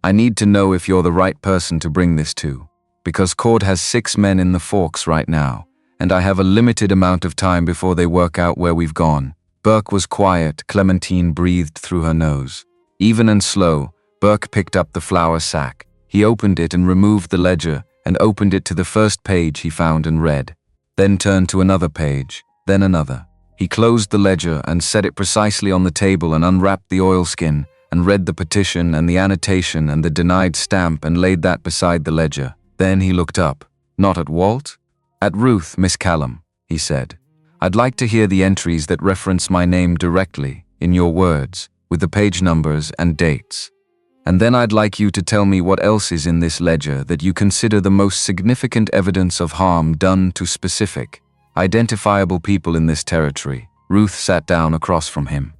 "I need to know if you're the right person to bring this to, because Cord has 6 men in the Forks right now, and I have a limited amount of time before they work out where we've gone. Burke was quiet. Clementine breathed through her nose. Even and slow, Burke picked up the flour sack. He opened it and removed the ledger and opened it to the first page he found and read. Then turned to another page, then another. He closed the ledger and set it precisely on the table and unwrapped the oilskin and read the petition and the annotation and the denied stamp and laid that beside the ledger. Then he looked up. Not at Walt? At Ruth, Miss Callum, he said. I'd like to hear the entries that reference my name directly, in your words, with the page numbers and dates. And then I'd like you to tell me what else is in this ledger that you consider the most significant evidence of harm done to specific, identifiable people in this territory. Ruth sat down across from him.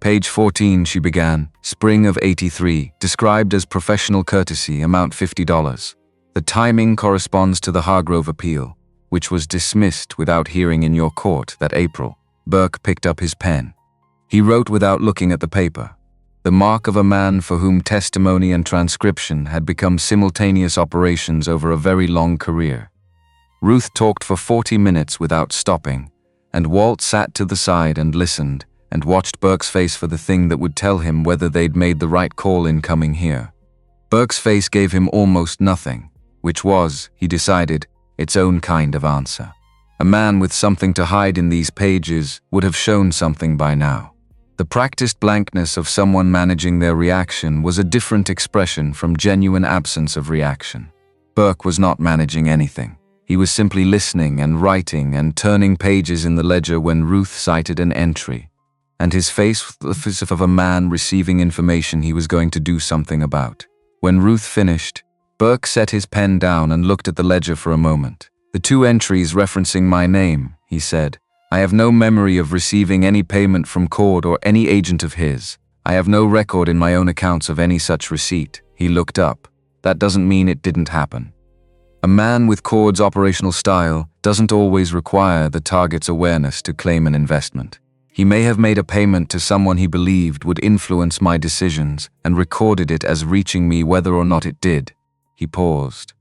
Page 14, she began. Spring of '83, described as professional courtesy, amount $50. The timing corresponds to the Hargrove appeal, which was dismissed without hearing in your court that April. Burke picked up his pen. He wrote without looking at the paper. The mark of a man for whom testimony and transcription had become simultaneous operations over a very long career. Ruth talked for 40 minutes without stopping, and Walt sat to the side and listened and watched Burke's face for the thing that would tell him whether they'd made the right call in coming here. Burke's face gave him almost nothing, which was, he decided, its own kind of answer. A man with something to hide in these pages would have shown something by now. The practiced blankness of someone managing their reaction was a different expression from genuine absence of reaction. Burke was not managing anything. He was simply listening and writing and turning pages in the ledger when Ruth cited an entry, and his face was the face of a man receiving information he was going to do something about. When Ruth finished, Burke set his pen down and looked at the ledger for a moment. The two entries referencing my name, he said. I have no memory of receiving any payment from Cord or any agent of his. I have no record in my own accounts of any such receipt. He looked up. That doesn't mean it didn't happen. A man with Cord's operational style doesn't always require the target's awareness to claim an investment. He may have made a payment to someone he believed would influence my decisions and recorded it as reaching me whether or not it did. He paused.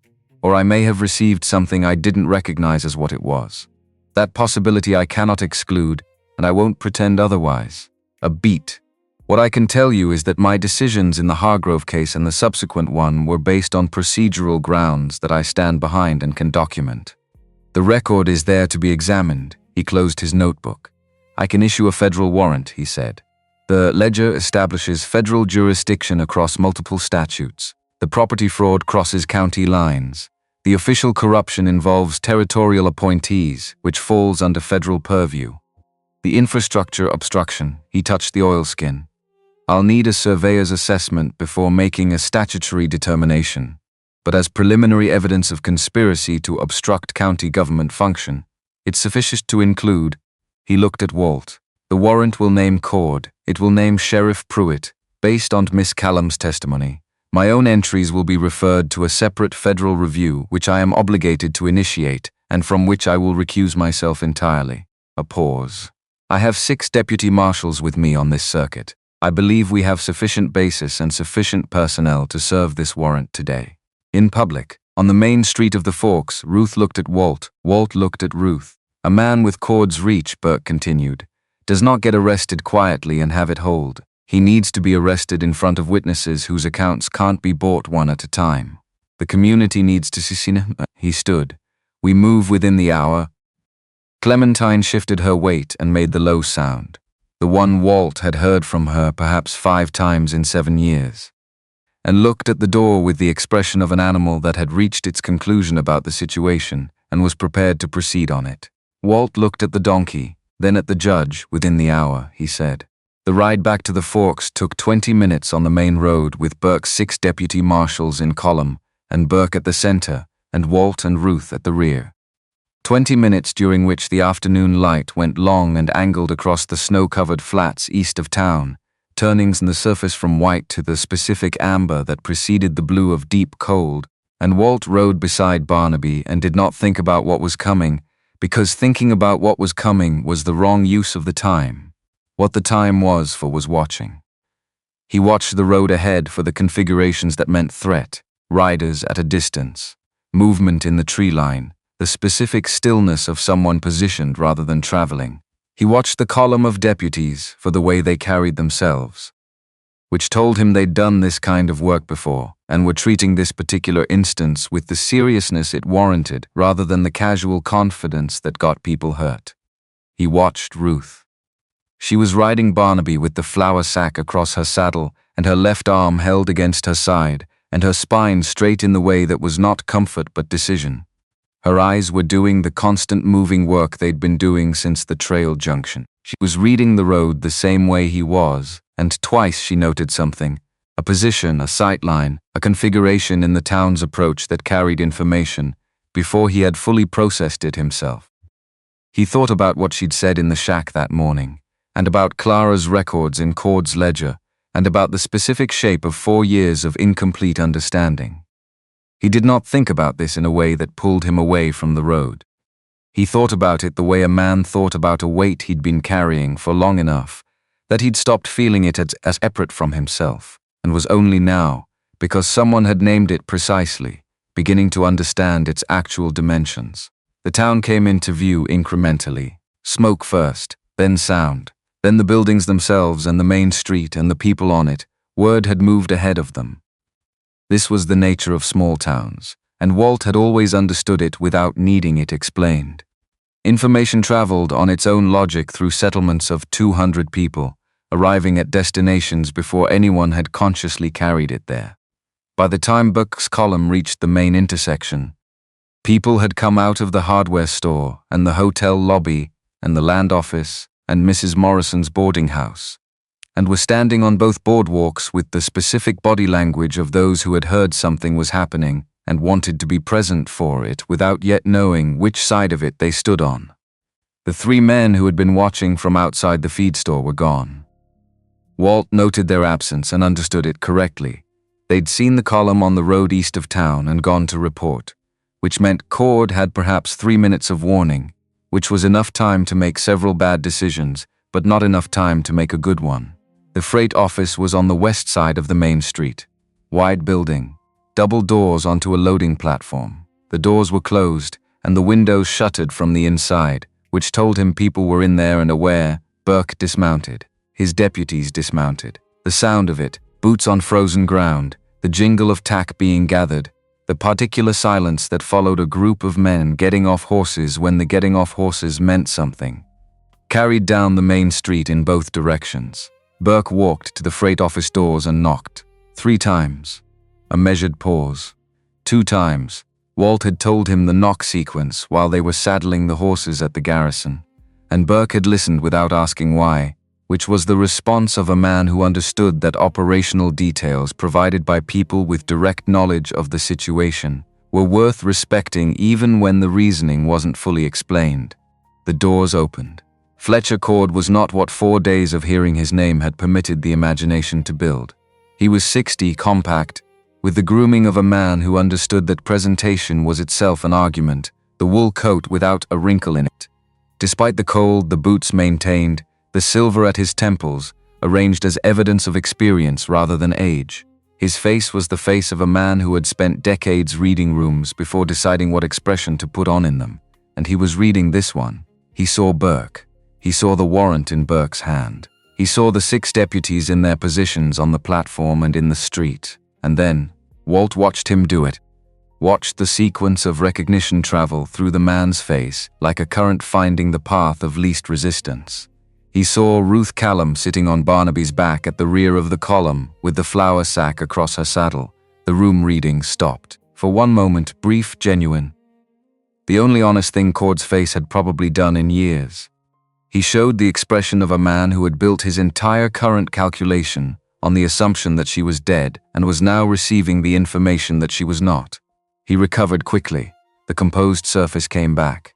Or I may have received something I didn't recognize as what it was. That possibility I cannot exclude, and I won't pretend otherwise. A beat. What I can tell you is that my decisions in the Hargrove case and the subsequent one were based on procedural grounds that I stand behind and can document. The record is there to be examined. He closed his notebook. I can issue a federal warrant, he said. The ledger establishes federal jurisdiction across multiple statutes. The property fraud crosses county lines. The official corruption involves territorial appointees, which falls under federal purview. The infrastructure obstruction, he touched the oilskin. I'll need a surveyor's assessment before making a statutory determination, but as preliminary evidence of conspiracy to obstruct county government function, it's sufficient to include. He looked at Walt. The warrant will name Cord. It will name Sheriff Pruitt, based on Miss Callum's testimony. My own entries will be referred to a separate federal review which I am obligated to initiate and from which I will recuse myself entirely. A pause. I have 6 deputy marshals with me on this circuit. I believe we have sufficient basis and sufficient personnel to serve this warrant today. In public, on the main street of the Forks, Ruth looked at Walt. Walt looked at Ruth. A man with Cord's reach, Burke continued, does not get arrested quietly and have it hold. He needs to be arrested in front of witnesses whose accounts can't be bought one at a time. The community needs to see him. He stood. We move within the hour. Clementine shifted her weight and made the low sound, the one Walt had heard from her perhaps 5 times in 7 years, and looked at the door with the expression of an animal that had reached its conclusion about the situation and was prepared to proceed on it. Walt looked at the donkey, then at the judge. Within the hour, he said. The ride back to the Forks took 20 minutes on the main road with Burke's 6 deputy marshals in column, and Burke at the center, and Walt and Ruth at the rear. 20 minutes during which the afternoon light went long and angled across the snow-covered flats east of town, turnings in the surface from white to the specific amber that preceded the blue of deep cold, and Walt rode beside Barnaby and did not think about what was coming, because thinking about what was coming was the wrong use of the time. What the time was for was watching. He watched the road ahead for the configurations that meant threat, riders at a distance, movement in the tree line, the specific stillness of someone positioned rather than traveling. He watched the column of deputies for the way they carried themselves, which told him they'd done this kind of work before and were treating this particular instance with the seriousness it warranted rather than the casual confidence that got people hurt. He watched Ruth. She was riding Barnaby with the flour sack across her saddle and her left arm held against her side and her spine straight in the way that was not comfort but decision. Her eyes were doing the constant moving work they'd been doing since the trail junction. She was reading the road the same way he was, and twice she noted something, a position, a sightline, a configuration in the town's approach that carried information, before he had fully processed it himself. He thought about what she'd said in the shack that morning, and about Clara's records in Cord's ledger, and about the specific shape of 4 years of incomplete understanding. He did not think about this in a way that pulled him away from the road. He thought about it the way a man thought about a weight he'd been carrying for long enough that he'd stopped feeling it as separate from himself, and was only now, because someone had named it precisely, beginning to understand its actual dimensions. The town came into view incrementally, smoke first, then sound, then the buildings themselves and the main street and the people on it. Word had moved ahead of them. This was the nature of small towns, and Walt had always understood it without needing it explained. Information traveled on its own logic through settlements of 200 people, arriving at destinations before anyone had consciously carried it there. By the time Buck's column reached the main intersection, people had come out of the hardware store and the hotel lobby and the land office and Mrs. Morrison's boarding house, and were standing on both boardwalks with the specific body language of those who had heard something was happening and wanted to be present for it without yet knowing which side of it they stood on. The 3 men who had been watching from outside the feed store were gone. Walt noted their absence and understood it correctly. They'd seen the column on the road east of town and gone to report, which meant Cord had perhaps 3 minutes of warning, which was enough time to make several bad decisions, but not enough time to make a good one. The freight office was on the west side of the main street. Wide building, double doors onto a loading platform. The doors were closed, and the windows shuttered from the inside, which told him people were in there and aware. Burke dismounted. His deputies dismounted. The sound of it, boots on frozen ground, the jingle of tack being gathered, the particular silence that followed a group of men getting off horses when the getting off horses meant something, carried down the main street in both directions. Burke walked to the freight office doors and knocked. 3 times. A measured pause. 2 times. Walt had told him the knock sequence while they were saddling the horses at the garrison, and Burke had listened without asking why, which was the response of a man who understood that operational details provided by people with direct knowledge of the situation were worth respecting even when the reasoning wasn't fully explained. The doors opened. Fletcher Cord was not what 4 days of hearing his name had permitted the imagination to build. He was 60, compact, with the grooming of a man who understood that presentation was itself an argument, the wool coat without a wrinkle in it. Despite the cold, the boots maintained, the silver at his temples, arranged as evidence of experience rather than age. His face was the face of a man who had spent decades reading rooms before deciding what expression to put on in them, and he was reading this one. He saw Burke. He saw the warrant in Burke's hand. He saw the 6 deputies in their positions on the platform and in the street. And then, Walt watched him do it. Watched the sequence of recognition travel through the man's face like a current finding the path of least resistance. He saw Ruth Callum sitting on Barnaby's back at the rear of the column with the flour sack across her saddle. The room reading stopped. For one moment, brief, genuine. The only honest thing Cord's face had probably done in years. He showed the expression of a man who had built his entire current calculation on the assumption that she was dead and was now receiving the information that she was not. He recovered quickly. The composed surface came back.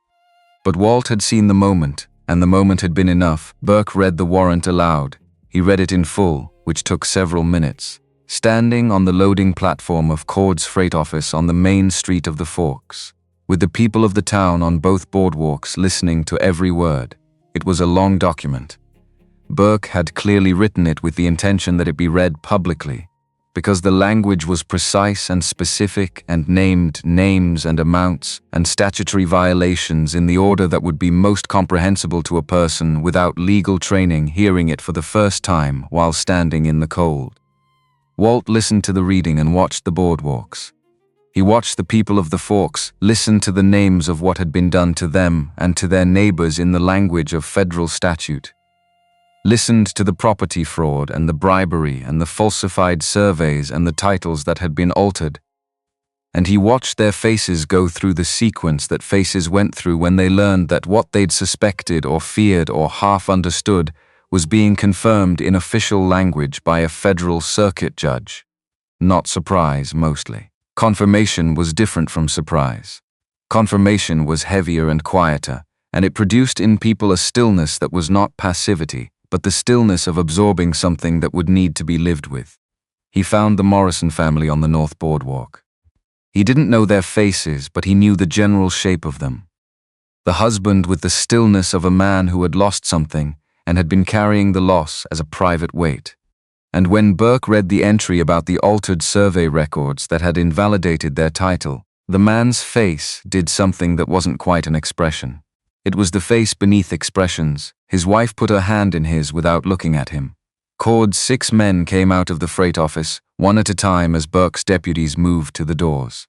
But Walt had seen the moment, and the moment had been enough. Burke read the warrant aloud. He read it in full, which took several minutes, standing on the loading platform of Cord's freight office on the main street of the Forks, with the people of the town on both boardwalks listening to every word. It was a long document. Burke had clearly written it with the intention that it be read publicly. because the language was precise and specific and named names and amounts and statutory violations in the order that would be most comprehensible to a person without legal training hearing it for the first time while standing in the cold. Walt listened to the reading and watched the boardwalks. He watched the people of the Forks listen to the names of what had been done to them and to their neighbors in the language of federal statute. Listened to the property fraud and the bribery and the falsified surveys and the titles that had been altered. And he watched their faces go through the sequence that faces went through when they learned that what they'd suspected or feared or half understood was being confirmed in official language by a federal circuit judge. Not surprise, mostly. Confirmation was different from surprise. Confirmation was heavier and quieter, and it produced in people a stillness that was not passivity, but the stillness of absorbing something that would need to be lived with. He found the Morrison family on the North Boardwalk. He didn't know their faces, but he knew the general shape of them. The husband with the stillness of a man who had lost something and had been carrying the loss as a private weight. And when Burke read the entry about the altered survey records that had invalidated their title, the man's face did something that wasn't quite an expression. It was the face beneath expressions. His wife put her hand in his without looking at him. Cord's 6 men came out of the freight office, one at a time as Burke's deputies moved to the doors.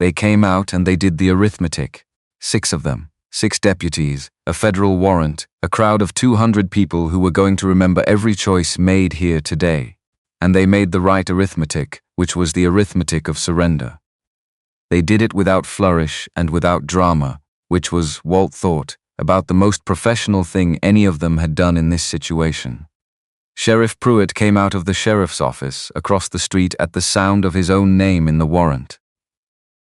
They came out and they did the arithmetic. 6 of them, 6 deputies, a federal warrant, a crowd of 200 people who were going to remember every choice made here today. And they made the right arithmetic, which was the arithmetic of surrender. They did it without flourish and without drama, which was, Walt thought, about the most professional thing any of them had done in this situation. Sheriff Pruitt came out of the sheriff's office across the street at the sound of his own name in the warrant.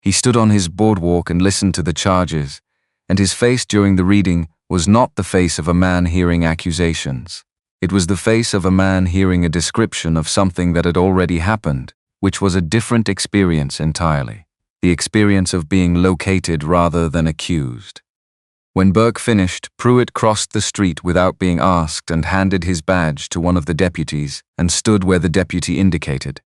He stood on his boardwalk and listened to the charges, and his face during the reading was not the face of a man hearing accusations. It was the face of a man hearing a description of something that had already happened, which was a different experience entirely. The experience of being located rather than accused. When Burke finished, Pruitt crossed the street without being asked and handed his badge to one of the deputies and stood where the deputy indicated.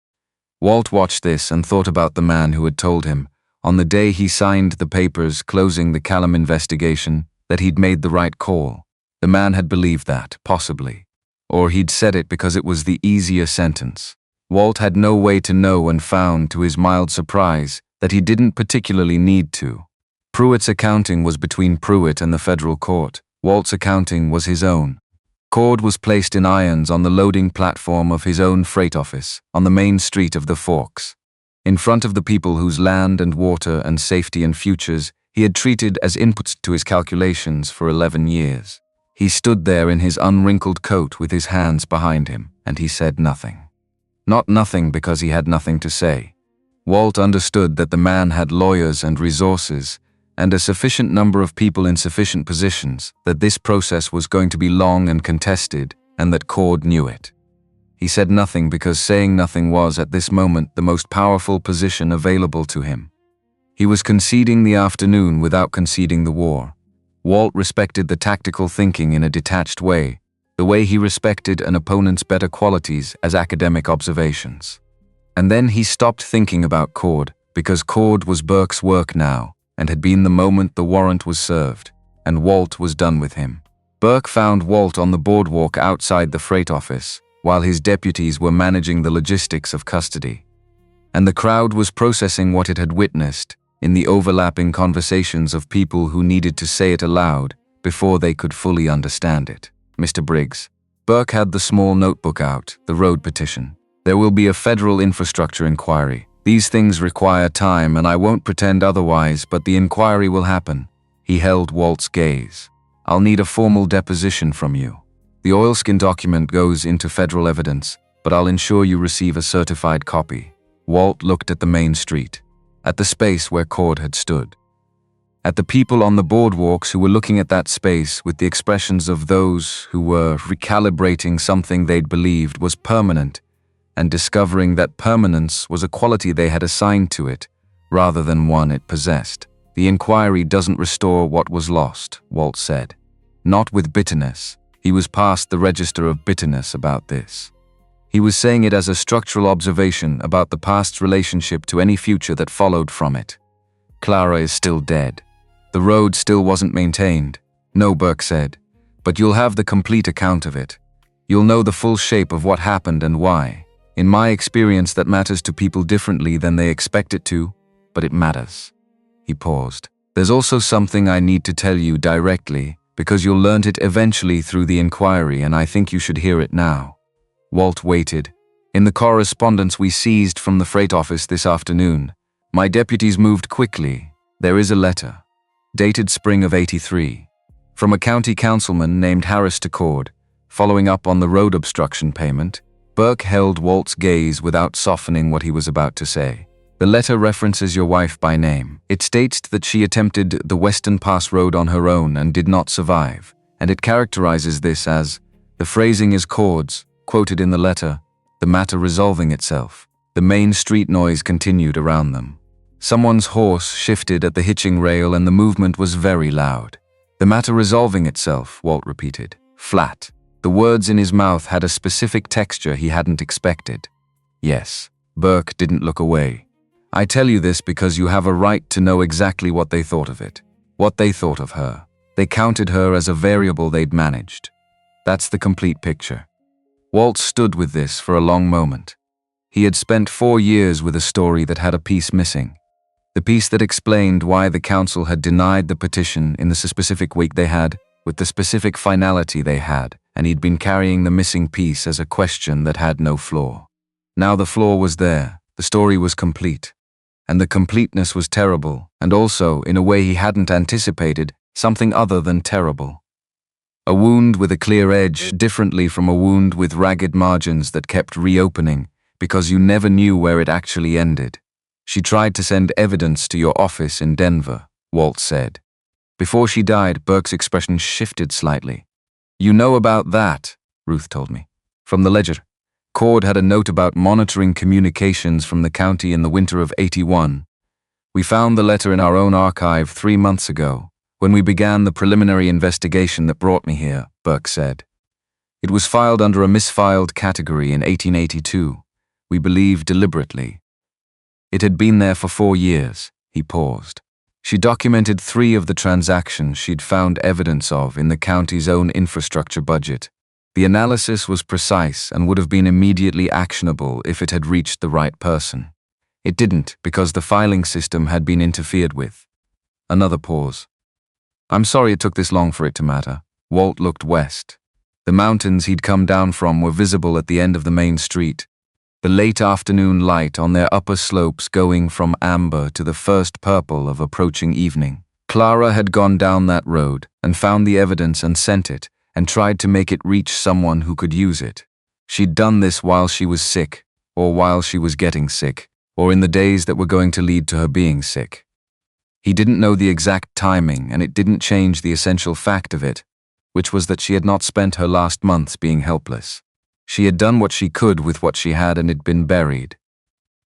Walt watched this and thought about the man who had told him, on the day he signed the papers closing the Callum investigation, that he'd made the right call. The man had believed that, possibly. Or he'd said it because it was the easier sentence. Walt had no way to know and found, to his mild surprise, that he didn't particularly need to. Pruitt's accounting was between Pruitt and the federal court. Walt's accounting was his own. Cord was placed in irons on the loading platform of his own freight office, on the main street of the Forks, in front of the people whose land and water and safety and futures he had treated as inputs to his calculations for 11 years. He stood there in his unwrinkled coat with his hands behind him, and he said nothing. Not nothing because he had nothing to say. Walt understood that the man had lawyers and resources, and a sufficient number of people in sufficient positions, that this process was going to be long and contested, and that Cord knew it. He said nothing because saying nothing was, at this moment, the most powerful position available to him. He was conceding the afternoon without conceding the war. Walt respected the tactical thinking in a detached way, the way he respected an opponent's better qualities as academic observations. And then he stopped thinking about Cord, because Cord was Burke's work now, and had been the moment the warrant was served, and Walt was done with him. Burke found Walt on the boardwalk outside the freight office, while his deputies were managing the logistics of custody. And the crowd was processing what it had witnessed in the overlapping conversations of people who needed to say it aloud before they could fully understand it. Mr. Briggs. Burke had the small notebook out, the road petition. There will be a federal infrastructure inquiry. These things require time, and I won't pretend otherwise, but the inquiry will happen. He held Walt's gaze. I'll need a formal deposition from you. The oilskin document goes into federal evidence, but I'll ensure you receive a certified copy. Walt looked at the main street, at the space where Cord had stood, at the people on the boardwalks who were looking at that space with the expressions of those who were recalibrating something they'd believed was permanent, and discovering that permanence was a quality they had assigned to it, rather than one it possessed. The inquiry doesn't restore what was lost, Walt said. Not with bitterness. He was past the register of bitterness about this. He was saying it as a structural observation about the past's relationship to any future that followed from it. Clara is still dead. The road still wasn't maintained. No, Burke said, but you'll have the complete account of it. You'll know the full shape of what happened and why. In my experience, that matters to people differently than they expect it to, but it matters. He paused. There's also something I need to tell you directly, because you'll learn it eventually through the inquiry, and I think you should hear it now. Walt waited. In the correspondence we seized from the freight office this afternoon, my deputies moved quickly. There is a letter, dated spring of '83, from a county councilman named Harris to Cord, following up on the road obstruction payment. Burke held Walt's gaze without softening what he was about to say. The letter references your wife by name. It states that she attempted the Western Pass Road on her own and did not survive, and it characterizes this as, the phrasing is Cord's, quoted in the letter, the matter resolving itself. The main street noise continued around them. Someone's horse shifted at the hitching rail and the movement was very loud. The matter resolving itself, Walt repeated, flat. The words in his mouth had a specific texture he hadn't expected. Yes, Burke didn't look away. I tell you this because you have a right to know exactly what they thought of it. What they thought of her. They counted her as a variable they'd managed. That's the complete picture. Walt stood with this for a long moment. He had spent 4 years with a story that had a piece missing. The piece that explained why the council had denied the petition in the specific week they had, with the specific finality they had, and he'd been carrying the missing piece as a question that had no flaw. Now the flaw was there, the story was complete. And the completeness was terrible, and also, in a way he hadn't anticipated, something other than terrible. A wound with a clear edge, differently from a wound with ragged margins that kept reopening, because you never knew where it actually ended. She tried to send evidence to your office in Denver, Walt said. Before she died, Burke's expression shifted slightly. You know about that, Ruth told me. From the ledger. Cord had a note about monitoring communications from the county in the winter of '81. We found the letter in our own archive 3 months ago, when we began the preliminary investigation that brought me here, Burke said. It was filed under a misfiled category in 1882, we believe deliberately. It had been there for 4 years. He paused. She documented 3 of the transactions she'd found evidence of in the county's own infrastructure budget. The analysis was precise and would have been immediately actionable if it had reached the right person. It didn't, because the filing system had been interfered with. Another pause. I'm sorry it took this long for it to matter. Walt looked west. The mountains he'd come down from were visible at the end of the main street, the late afternoon light on their upper slopes going from amber to the first purple of approaching evening. Clara had gone down that road and found the evidence and sent it, and tried to make it reach someone who could use it. She'd done this while she was sick, or while she was getting sick, or in the days that were going to lead to her being sick. He didn't know the exact timing, and it didn't change the essential fact of it, which was that she had not spent her last months being helpless. She had done what she could with what she had, and it'd been buried.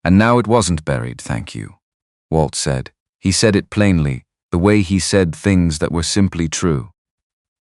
And now it wasn't buried, thank you, Walt said. He said it plainly, the way he said things that were simply true.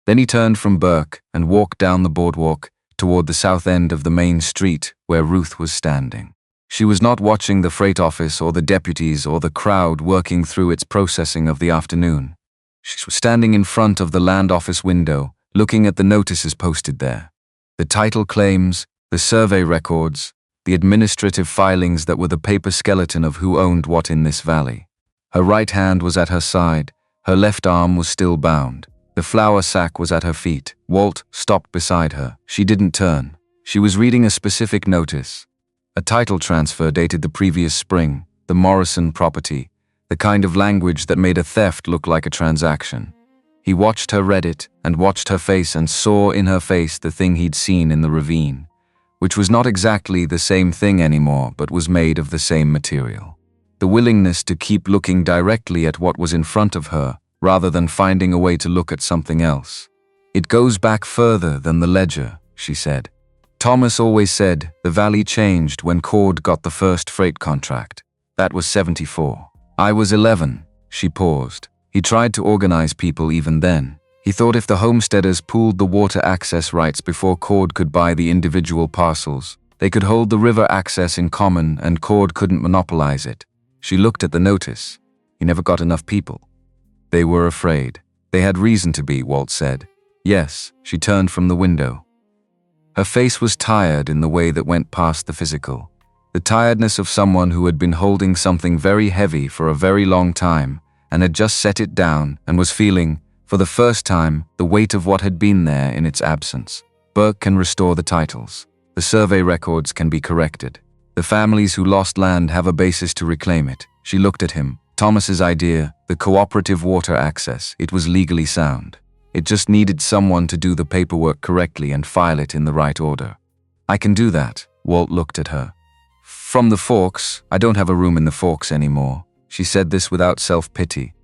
Then he turned from Burke and walked down the boardwalk toward the south end of the main street where Ruth was standing. She was not watching the freight office or the deputies or the crowd working through its processing of the afternoon. She was standing in front of the land office window, looking at the notices posted there. The title claims, the survey records, the administrative filings that were the paper skeleton of who owned what in this valley. Her right hand was at her side, her left arm was still bound. The flour sack was at her feet. Walt stopped beside her. She didn't turn. She was reading a specific notice. A title transfer dated the previous spring, the Morrison property, the kind of language that made a theft look like a transaction. He watched her read it, and watched her face, and saw in her face the thing he'd seen in the ravine, which was not exactly the same thing anymore, but was made of the same material. The willingness to keep looking directly at what was in front of her, rather than finding a way to look at something else. It goes back further than the ledger, she said. Thomas always said the valley changed when Cord got the first freight contract. That was '74. I was 11. She paused. He tried to organize people even then. He thought if the homesteaders pooled the water access rights before Cord could buy the individual parcels, They could hold the river access in common and Cord couldn't monopolize it. She looked at the notice. He never got enough people. They were afraid. They had reason to be, Walt said. Yes, she turned from the window. Her face was tired in the way that went past the physical. The tiredness of someone who had been holding something very heavy for a very long time and had just set it down and was feeling, for the first time, the weight of what had been there in its absence. Burke can restore the titles. The survey records can be corrected. The families who lost land have a basis to reclaim it. She looked at him. Thomas's idea, the cooperative water access, it was legally sound. It just needed someone to do the paperwork correctly and file it in the right order. I can do that. Walt looked at her. From the Forks, I don't have a room in the Forks anymore. She said this without self-pity,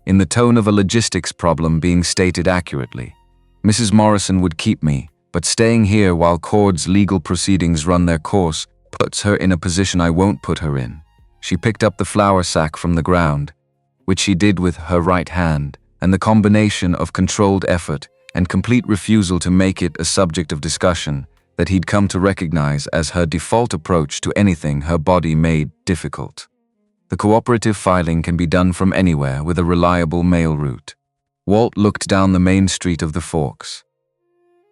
in the tone of a logistics problem being stated accurately. Mrs. Morrison would keep me, but staying here while Cord's legal proceedings run their course puts her in a position I won't put her in. She picked up the flour sack from the ground, which she did with her right hand, and the combination of controlled effort and complete refusal to make it a subject of discussion that he'd come to recognize as her default approach to anything her body made difficult. The cooperative filing can be done from anywhere with a reliable mail route. Walt looked down the main street of the Forks.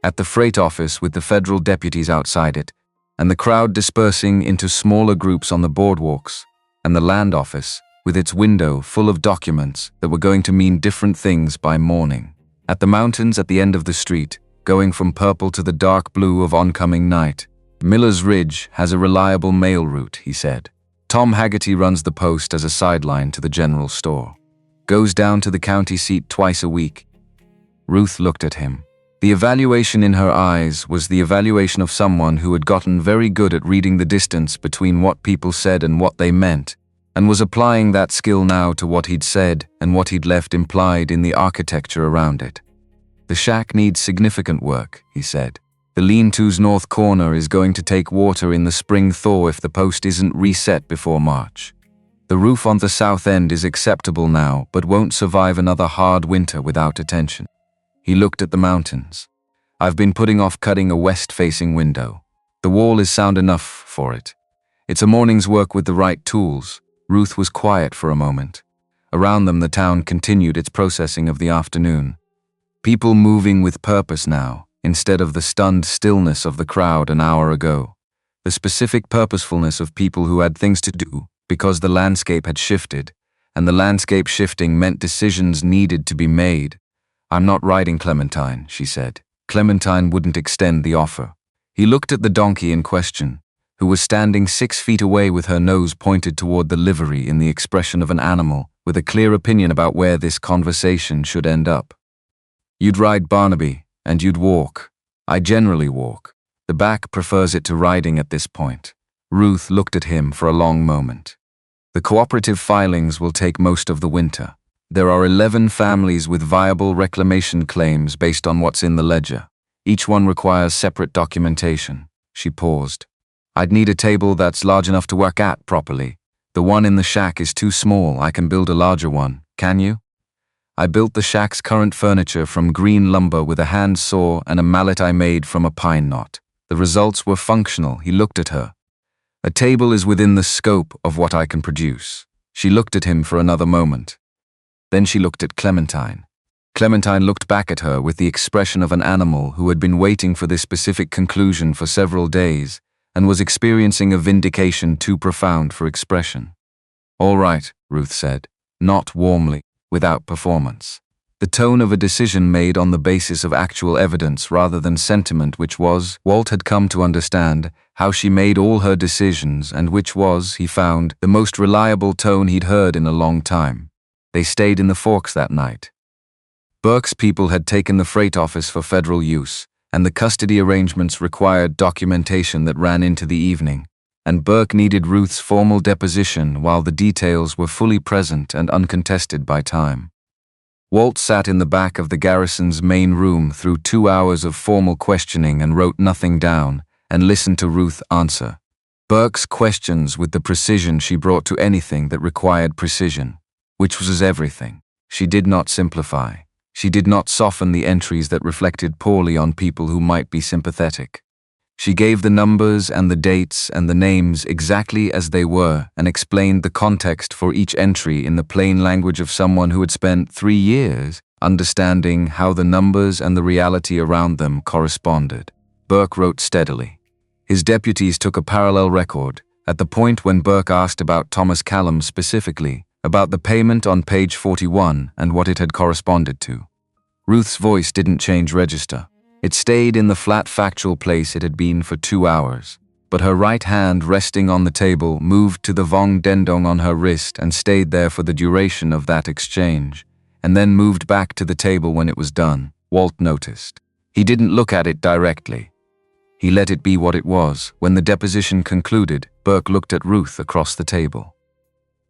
At the freight office with the federal deputies outside it, and the crowd dispersing into smaller groups on the boardwalks, and the land office, with its window full of documents that were going to mean different things by morning. At the mountains at the end of the street, going from purple to the dark blue of oncoming night, Miller's Ridge has a reliable mail route, he said. Tom Haggerty runs the post as a sideline to the general store. Goes down to the county seat twice a week. Ruth looked at him. The evaluation in her eyes was the evaluation of someone who had gotten very good at reading the distance between what people said and what they meant, and was applying that skill now to what he'd said and what he'd left implied in the architecture around it. The shack needs significant work, he said. The lean-to's north corner is going to take water in the spring thaw if the post isn't reset before March. The roof on the south end is acceptable now, but won't survive another hard winter without attention. He looked at the mountains. I've been putting off cutting a west-facing window. The wall is sound enough for it. It's a morning's work with the right tools. Ruth was quiet for a moment. Around them the town continued its processing of the afternoon. People moving with purpose now, instead of the stunned stillness of the crowd an hour ago. The specific purposefulness of people who had things to do, because the landscape had shifted, and the landscape shifting meant decisions needed to be made. I'm not riding Clementine, she said. Clementine wouldn't extend the offer. He looked at the donkey in question, who was standing 6 feet away with her nose pointed toward the livery in the expression of an animal with a clear opinion about where this conversation should end up. You'd ride Barnaby, and you'd walk. I generally walk. The back prefers it to riding at this point. Ruth looked at him for a long moment. The cooperative filings will take most of the winter. There are 11 families with viable reclamation claims based on what's in the ledger. Each one requires separate documentation. She paused. I'd need a table that's large enough to work at properly. The one in the shack is too small. I can build a larger one. Can you? I built the shack's current furniture from green lumber with a hand saw and a mallet I made from a pine knot. The results were functional. He looked at her. A table is within the scope of what I can produce. She looked at him for another moment. Then she looked at Clementine. Clementine looked back at her with the expression of an animal who had been waiting for this specific conclusion for several days and was experiencing a vindication too profound for expression. All right, Ruth said, not warmly, without performance. The tone of a decision made on the basis of actual evidence rather than sentiment, which was, Walt had come to understand, how she made all her decisions and which was, he found, the most reliable tone he'd heard in a long time. They stayed in the Forks that night. Burke's people had taken the freight office for federal use, and the custody arrangements required documentation that ran into the evening, and Burke needed Ruth's formal deposition while the details were fully present and uncontested by time. Walt sat in the back of the garrison's main room through 2 hours of formal questioning and wrote nothing down and listened to Ruth answer Burke's questions with the precision she brought to anything that required precision, which was everything. She did not simplify. She did not soften the entries that reflected poorly on people who might be sympathetic. She gave the numbers and the dates and the names exactly as they were and explained the context for each entry in the plain language of someone who had spent 3 years understanding how the numbers and the reality around them corresponded. Burke wrote steadily. His deputies took a parallel record. At the point when Burke asked about Thomas Callum specifically, about the payment on page 41 and what it had corresponded to. Ruth's voice didn't change register. It stayed in the flat factual place it had been for 2 hours, but her right hand resting on the table moved to the Vong Dendong on her wrist and stayed there for the duration of that exchange, and then moved back to the table when it was done. Walt noticed. He didn't look at it directly. He let it be what it was. When the deposition concluded, Burke looked at Ruth across the table.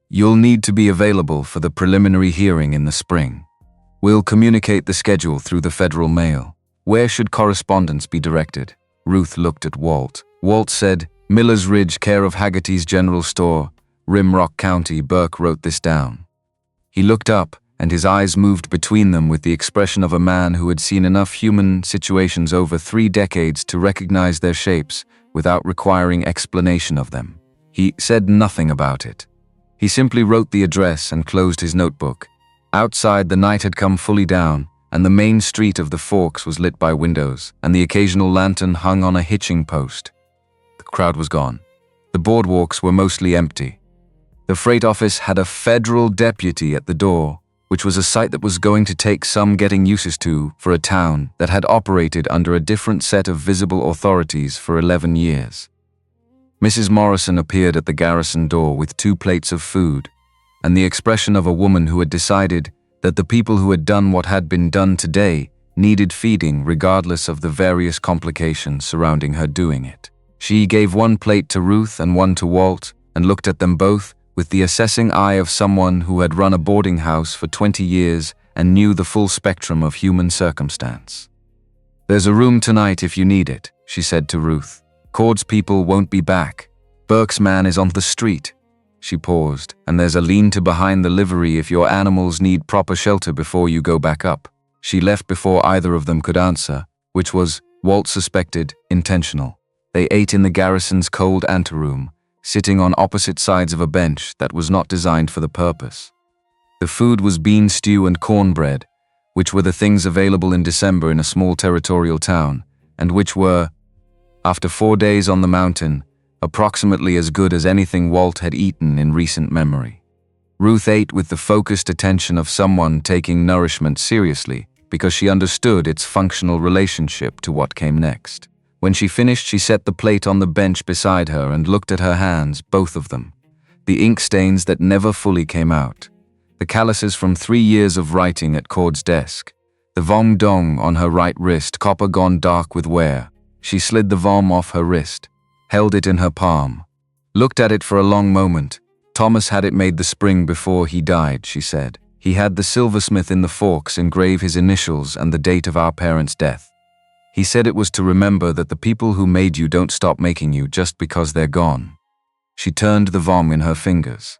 "You'll need to be available for the preliminary hearing in the spring. We'll communicate the schedule through the federal mail. Where should correspondence be directed?" Ruth looked at Walt. Walt said, "Miller's Ridge, care of Haggerty's General Store, Rimrock County." Burke wrote this down. He looked up, and his eyes moved between them with the expression of a man who had seen enough human situations over 3 decades to recognize their shapes without requiring explanation of them. He said nothing about it. He simply wrote the address and closed his notebook. Outside, the night had come fully down, and the main street of the Forks was lit by windows, and the occasional lantern hung on a hitching post. The crowd was gone. The boardwalks were mostly empty. The freight office had a federal deputy at the door, which was a sight that was going to take some getting used to for a town that had operated under a different set of visible authorities for 11 years. Mrs. Morrison appeared at the garrison door with 2 plates of food, and the expression of a woman who had decided that the people who had done what had been done today needed feeding regardless of the various complications surrounding her doing it. She gave 1 plate to Ruth and 1 to Walt, and looked at them both with the assessing eye of someone who had run a boarding house for 20 years and knew the full spectrum of human circumstance. "There's a room tonight if you need it," she said to Ruth. "Cord's people won't be back. Burke's man is on the street." She paused, "And there's a lean-to behind the livery if your animals need proper shelter before you go back up." She left before either of them could answer, which was, Walt suspected, intentional. They ate in the garrison's cold anteroom, sitting on opposite sides of a bench that was not designed for the purpose. The food was bean stew and cornbread, which were the things available in December in a small territorial town, and which were, after 4 days on the mountain, approximately as good as anything Walt had eaten in recent memory. Ruth ate with the focused attention of someone taking nourishment seriously because she understood its functional relationship to what came next. When she finished, she set the plate on the bench beside her and looked at her hands, both of them. The ink stains that never fully came out. The calluses from 3 years of writing at Cord's desk. The Vong Dong on her right wrist, copper gone dark with wear. She slid the Vom off her wrist, held it in her palm, looked at it for a long moment. "Thomas had it made the spring before he died," she said. "He had the silversmith in the Forks engrave his initials and the date of our parents' death. He said it was to remember that the people who made you don't stop making you just because they're gone." She turned the Vom in her fingers.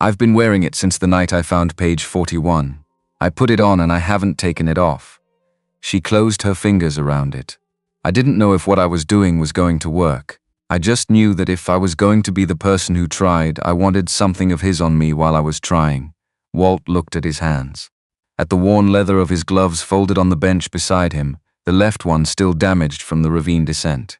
"I've been wearing it since the night I found page 41. I put it on and I haven't taken it off." She closed her fingers around it. "I didn't know if what I was doing was going to work. I just knew that if I was going to be the person who tried, I wanted something of his on me while I was trying." Walt looked at his hands. At the worn leather of his gloves folded on the bench beside him, the left one still damaged from the ravine descent.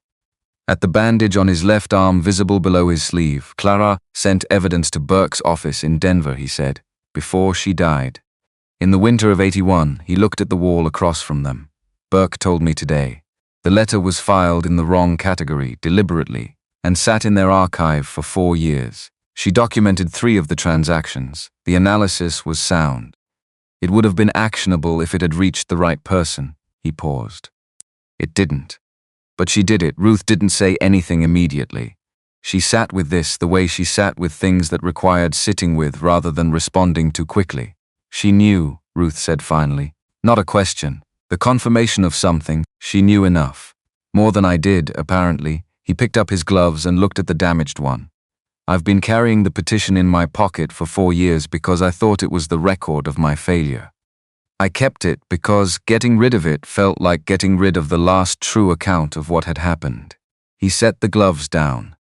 At the bandage on his left arm visible below his sleeve, "Clara sent evidence to Burke's office in Denver," he said, "before she died. In the winter of '81, he looked at the wall across from them. Burke told me today. The letter was filed in the wrong category, deliberately, and sat in their archive for 4 years. She documented 3 of the transactions. The analysis was sound. It would have been actionable if it had reached the right person." He paused. "It didn't. But she did it." Ruth didn't say anything immediately. She sat with this the way she sat with things that required sitting with rather than responding too quickly. "She knew," Ruth said finally. "Not a question. The confirmation of something. She knew enough. More than I did, apparently." He picked up his gloves and looked at the damaged one. "I've been carrying the petition in my pocket for 4 years because I thought it was the record of my failure. I kept it because getting rid of it felt like getting rid of the last true account of what had happened. He set the gloves down.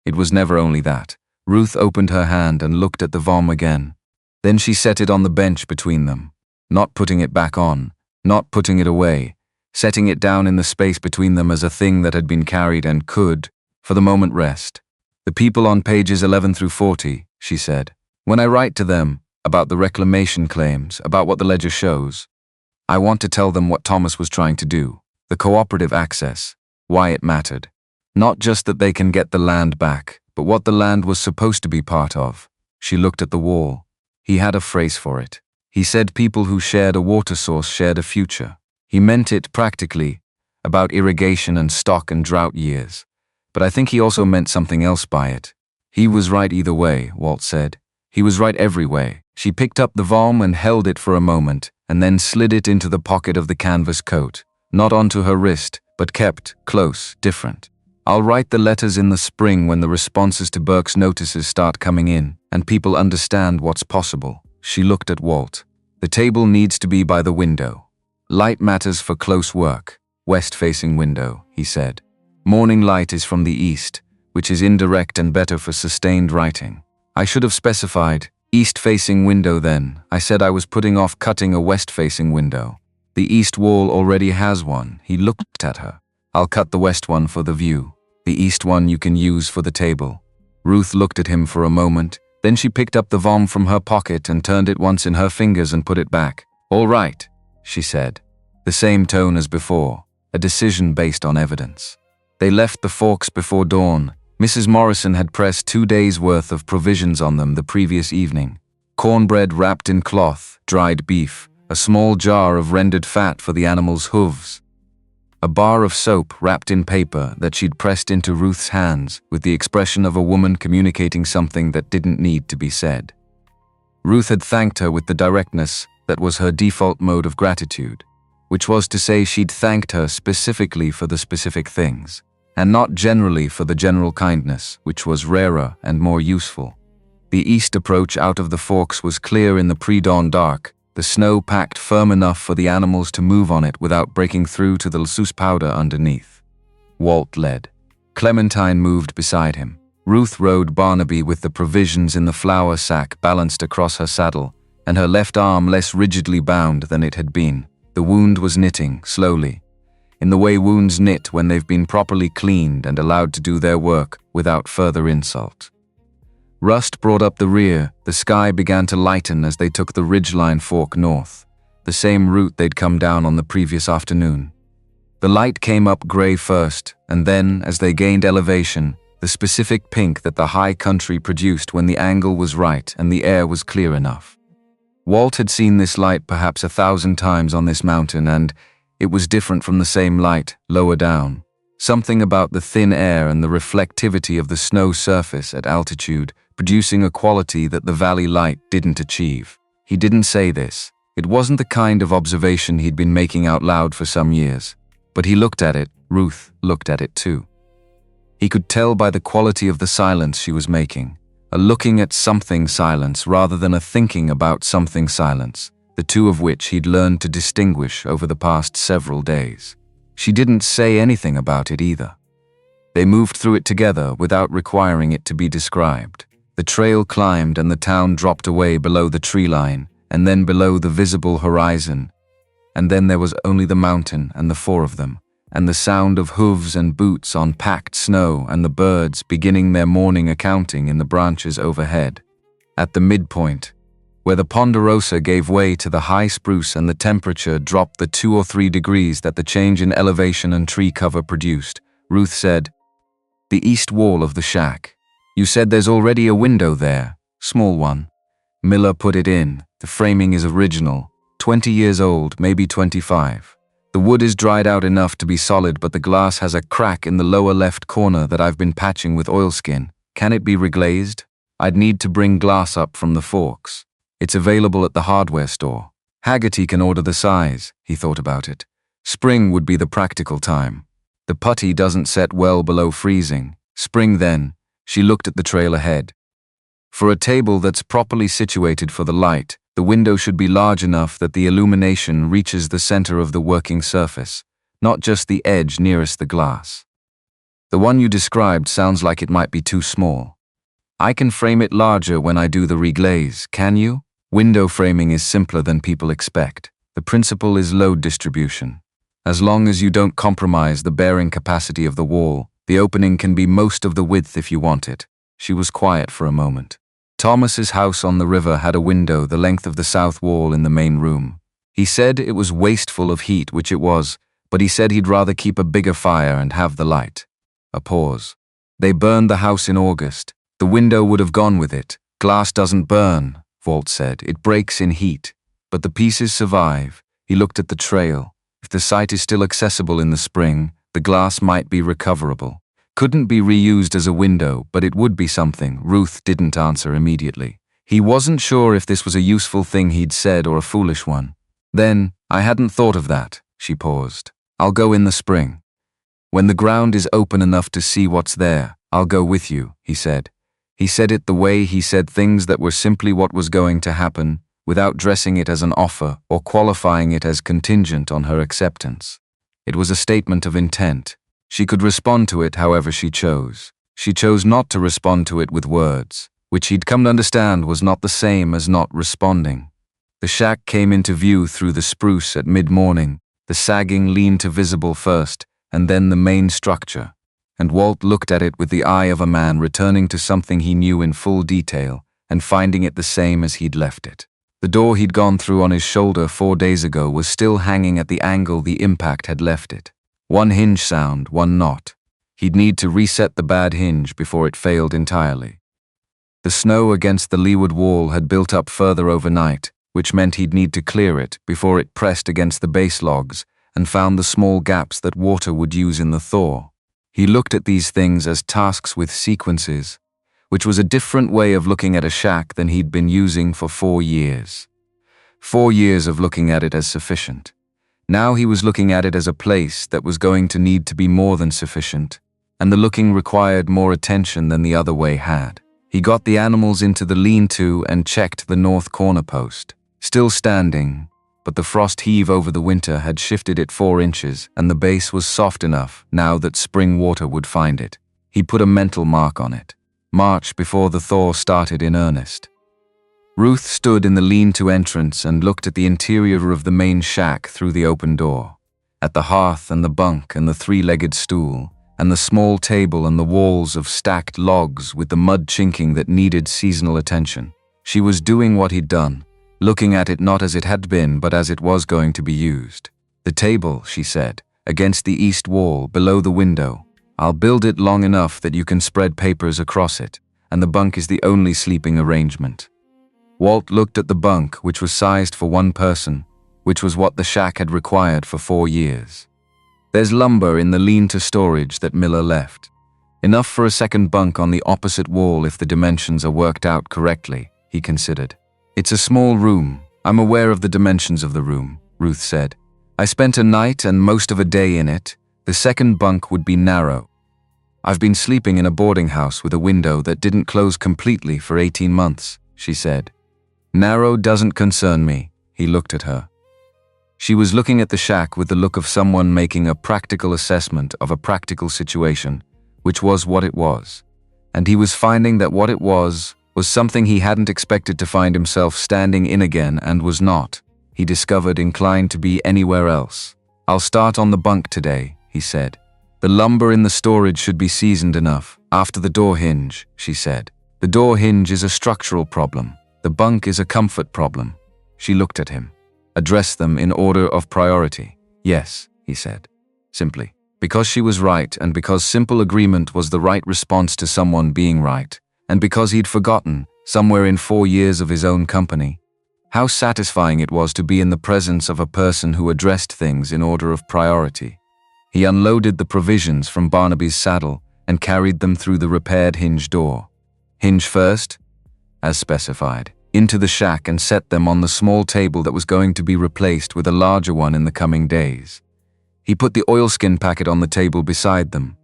It was never only that. Ruth opened her hand and looked at the vom again. Then she set it on the bench between them, not putting it back on, not putting it away, setting it down in the space between them as a thing that had been carried and could, for the moment, rest. The people on pages 11 through 40, she said. When I write to them about the reclamation claims, about what the ledger shows, I want to tell them what Thomas was trying to do, the cooperative access, why it mattered. Not just that they can get the land back, but what the land was supposed to be part of. She looked at the wall. He had a phrase for it. He said people who shared a water source shared a future. He meant it practically, about irrigation and stock and drought years. But I think he also meant something else by it. He was right either way, Walt said. He was right every way. She picked up the vom and held it for a moment, and then slid it into the pocket of the canvas coat. Not onto her wrist, but kept close, different. I'll write the letters in the spring when the responses to Burke's notices start coming in, and people understand what's possible. She looked at Walt. The table needs to be by the window. Light matters for close work. West-facing window, he said. Morning light is from the east, which is indirect and better for sustained writing. I should have specified east-facing window then. I said I was putting off cutting a west-facing window. The east wall already has one. He looked at her. I'll cut the west one for the view. The east one you can use for the table. Ruth looked at him for a moment. Then she picked up the vom from her pocket and turned it once in her fingers and put it back. All right, she said. The same tone as before, a decision based on evidence. They left the Forks before dawn. Mrs. Morrison had pressed 2 days' worth of provisions on them the previous evening. Cornbread wrapped in cloth, dried beef, a small jar of rendered fat for the animals' hooves. A bar of soap wrapped in paper that she'd pressed into Ruth's hands with the expression of a woman communicating something that didn't need to be said. Ruth had thanked her with the directness that was her default mode of gratitude, which was to say she'd thanked her specifically for the specific things, and not generally for the general kindness, which was rarer and more useful. The east approach out of the Forks was clear in the pre-dawn dark, the snow packed firm enough for the animals to move on it without breaking through to the loose powder underneath. Walt led. Clementine moved beside him. Ruth rode Barnaby with the provisions in the flour sack balanced across her saddle, and her left arm less rigidly bound than it had been. The wound was knitting, slowly, in the way wounds knit when they've been properly cleaned and allowed to do their work without further insult. Rust brought up the rear. The sky began to lighten as they took the ridgeline fork north, the same route they'd come down on the previous afternoon. The light came up gray first, and then, as they gained elevation, the specific pink that the high country produced when the angle was right and the air was clear enough. Walt had seen this light perhaps 1,000 times on this mountain, and it was different from the same light lower down. Something about the thin air and the reflectivity of the snow surface at altitude producing a quality that the valley light didn't achieve. He didn't say this. It wasn't the kind of observation he'd been making out loud for some years. But he looked at it. Ruth looked at it too. He could tell by the quality of the silence she was making. A looking at something silence rather than a thinking about something silence, the two of which he'd learned to distinguish over the past several days. She didn't say anything about it either. They moved through it together without requiring it to be described. The trail climbed and the town dropped away below the tree line, and then below the visible horizon. And then there was only the mountain and the four of them, and the sound of hooves and boots on packed snow and the birds beginning their morning accounting in the branches overhead. At the midpoint, where the ponderosa gave way to the high spruce and the temperature dropped the 2 or 3 degrees that the change in elevation and tree cover produced, Ruth said, "The east wall of the shack. You said there's already a window there, small one." Miller put it in. The framing is original, 20 years old, maybe 25. The wood is dried out enough to be solid, but the glass has a crack in the lower left corner that I've been patching with oilskin. Can it be reglazed? I'd need to bring glass up from the Forks. It's available at the hardware store. Haggerty can order the size. He thought about it. Spring would be the practical time. The putty doesn't set well below freezing. Spring then. She looked at the trail ahead. For a table that's properly situated for the light, the window should be large enough that the illumination reaches the center of the working surface, not just the edge nearest the glass. The one you described sounds like it might be too small. I can frame it larger when I do the reglaze, can you? Window framing is simpler than people expect. The principle is load distribution. As long as you don't compromise the bearing capacity of the wall, the opening can be most of the width if you want it. She was quiet for a moment. Thomas's house on the river had a window the length of the south wall in the main room. He said it was wasteful of heat, which it was, but he said he'd rather keep a bigger fire and have the light. A pause. They burned the house in August. The window would have gone with it. Glass doesn't burn, Walt said. It breaks in heat. But the pieces survive. He looked at the trail. If the site is still accessible in the spring, the glass might be recoverable. Couldn't be reused as a window, but it would be something. Ruth didn't answer immediately. He wasn't sure if this was a useful thing he'd said or a foolish one. Then, I hadn't thought of that, she paused. I'll go in the spring. When the ground is open enough to see what's there, I'll go with you, he said. He said it the way he said things that were simply what was going to happen, without dressing it as an offer or qualifying it as contingent on her acceptance. It was a statement of intent. She could respond to it however she chose. She chose not to respond to it with words, which he'd come to understand was not the same as not responding. The shack came into view through the spruce at mid-morning, the sagging lean-to visible first, and then the main structure. And Walt looked at it with the eye of a man returning to something he knew in full detail and finding it the same as he'd left it. The door he'd gone through on his shoulder 4 days ago was still hanging at the angle the impact had left it. One hinge sound, one knot. He'd need to reset the bad hinge before it failed entirely. The snow against the leeward wall had built up further overnight, which meant he'd need to clear it before it pressed against the base logs and found the small gaps that water would use in the thaw. He looked at these things as tasks with sequences, which was a different way of looking at a shack than he'd been using for 4 years. 4 years of looking at it as sufficient. Now he was looking at it as a place that was going to need to be more than sufficient, and the looking required more attention than the other way had. He got the animals into the lean-to and checked the north corner post. Still standing, but the frost heave over the winter had shifted it 4 inches, and the base was soft enough now that spring water would find it. He put a mental mark on it. March before the thaw started in earnest. Ruth stood in the lean-to entrance and looked at the interior of the main shack through the open door. At the hearth and the bunk and the 3-legged stool, and the small table and the walls of stacked logs with the mud chinking that needed seasonal attention. She was doing what he'd done, looking at it not as it had been but as it was going to be used. The table, she said, against the east wall, below the window. I'll build it long enough that you can spread papers across it, and the bunk is the only sleeping arrangement. Walt looked at the bunk, which was sized for 1 person, which was what the shack had required for 4 years. There's lumber in the lean-to storage that Miller left. Enough for a second bunk on the opposite wall if the dimensions are worked out correctly, he considered. It's a small room. I'm aware of the dimensions of the room, Ruth said. I spent a night and most of a day in it. The second bunk would be narrow. I've been sleeping in a boarding house with a window that didn't close completely for 18 months, she said. Narrow doesn't concern me, he looked at her. She was looking at the shack with the look of someone making a practical assessment of a practical situation, which was what it was. And he was finding that what it was something he hadn't expected to find himself standing in again and was not, he discovered, inclined to be anywhere else. I'll start on the bunk today, he said. The lumber in the storage should be seasoned enough. After the door hinge, she said. The door hinge is a structural problem. The bunk is a comfort problem. She looked at him. Address them in order of priority. Yes, he said. Simply. Because she was right, and because simple agreement was the right response to someone being right, and because he'd forgotten, somewhere in 4 years of his own company, how satisfying it was to be in the presence of a person who addressed things in order of priority. He unloaded the provisions from Barnaby's saddle and carried them through the repaired hinge door. Hinge first, as specified, into the shack and set them on the small table that was going to be replaced with a larger one in the coming days. He put the oilskin packet on the table beside them.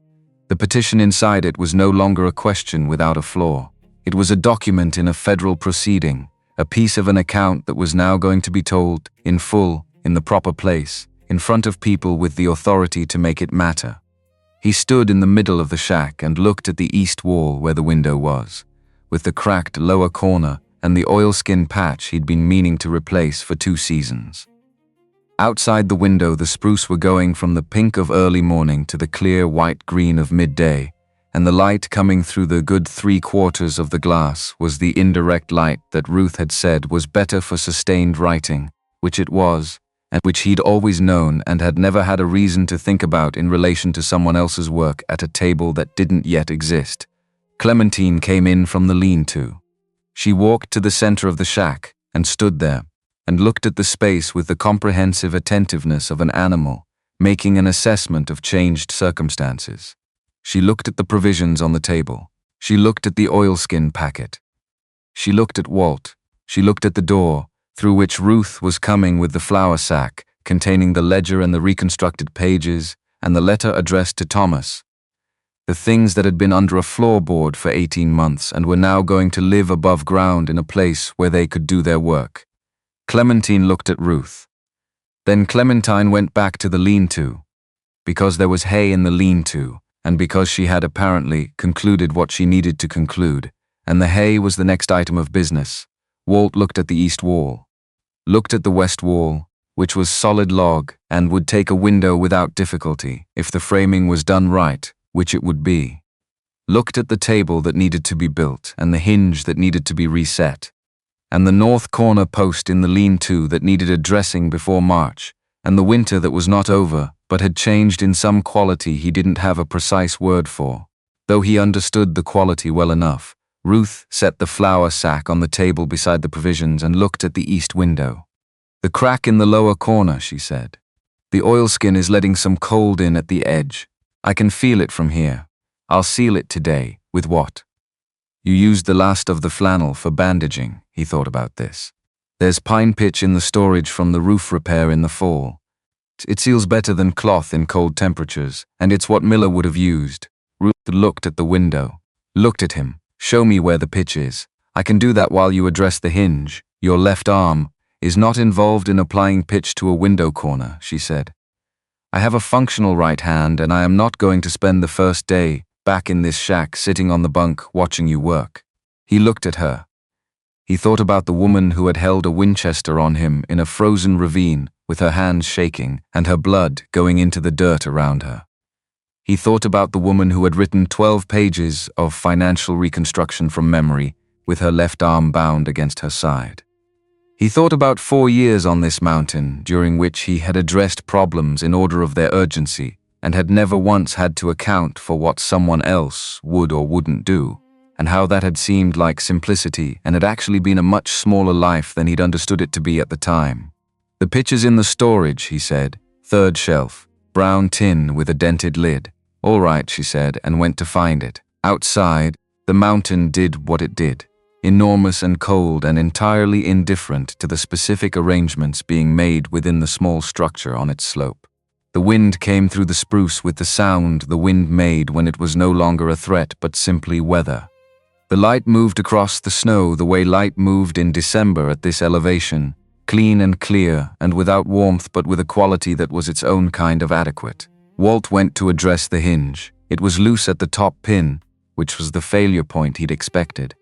The petition inside it was no longer a question without a flaw. It was a document in a federal proceeding, a piece of an account that was now going to be told, in full, in the proper place, in front of people with the authority to make it matter. He stood in the middle of the shack and looked at the east wall where the window was, with the cracked lower corner and the oilskin patch he'd been meaning to replace for 2 seasons. Outside the window, the spruce were going from the pink of early morning to the clear white green of midday, and the light coming through the good 3/4 of the glass was the indirect light that Ruth had said was better for sustained writing, which it was, and which he'd always known and had never had a reason to think about in relation to someone else's work at a table that didn't yet exist. Clementine came in from the lean-to. She walked to the center of the shack and stood there and looked at the space with the comprehensive attentiveness of an animal, making an assessment of changed circumstances. She looked at the provisions on the table. She looked at the oilskin packet. She looked at Walt. She looked at the door, through which Ruth was coming with the flour sack containing the ledger and the reconstructed pages and the letter addressed to Thomas. The things that had been under a floorboard for 18 months and were now going to live above ground in a place where they could do their work. Clementine looked at Ruth. Then Clementine went back to the lean-to, because there was hay in the lean-to, and because she had apparently concluded what she needed to conclude, and the hay was the next item of business. Walt looked at the east wall, looked at the west wall, which was solid log and would take a window without difficulty if the framing was done right, which it would be. Looked at the table that needed to be built and the hinge that needed to be reset, and the north corner post in the lean-to that needed a dressing before March, and the winter that was not over but had changed in some quality he didn't have a precise word for. Though he understood the quality well enough, Ruth set the flour sack on the table beside the provisions and looked at the east window. "The crack in the lower corner," she said. "The oilskin is letting some cold in at the edge. I can feel it from here. I'll seal it today. With what?" "You used the last of the flannel for bandaging," he thought about this. "There's pine pitch in the storage from the roof repair in the fall. It seals better than cloth in cold temperatures, and it's what Miller would have used." Ruth looked at the window, looked at him. "Show me where the pitch is. I can do that while you address the hinge. Your left arm is not involved in applying pitch to a window corner," she said. "I have a functional right hand, and I am not going to spend the first day back in this shack sitting on the bunk watching you work." He looked at her. He thought about the woman who had held a Winchester on him in a frozen ravine with her hands shaking and her blood going into the dirt around her. He thought about the woman who had written 12 pages of financial reconstruction from memory with her left arm bound against her side. He thought about 4 years on this mountain during which he had addressed problems in order of their urgency and had never once had to account for what someone else would or wouldn't do, and how that had seemed like simplicity and had actually been a much smaller life than he'd understood it to be at the time. "The pitch is in the storage," he said. "Third shelf. Brown tin with a dented lid." "All right," she said, and went to find it. Outside, the mountain did what it did, enormous and cold and entirely indifferent to the specific arrangements being made within the small structure on its slope. The wind came through the spruce with the sound the wind made when it was no longer a threat but simply weather. The light moved across the snow the way light moved in December at this elevation, clean and clear and without warmth but with a quality that was its own kind of adequate. Walt went to address the hinge. It was loose at the top pin, which was the failure point he'd expected.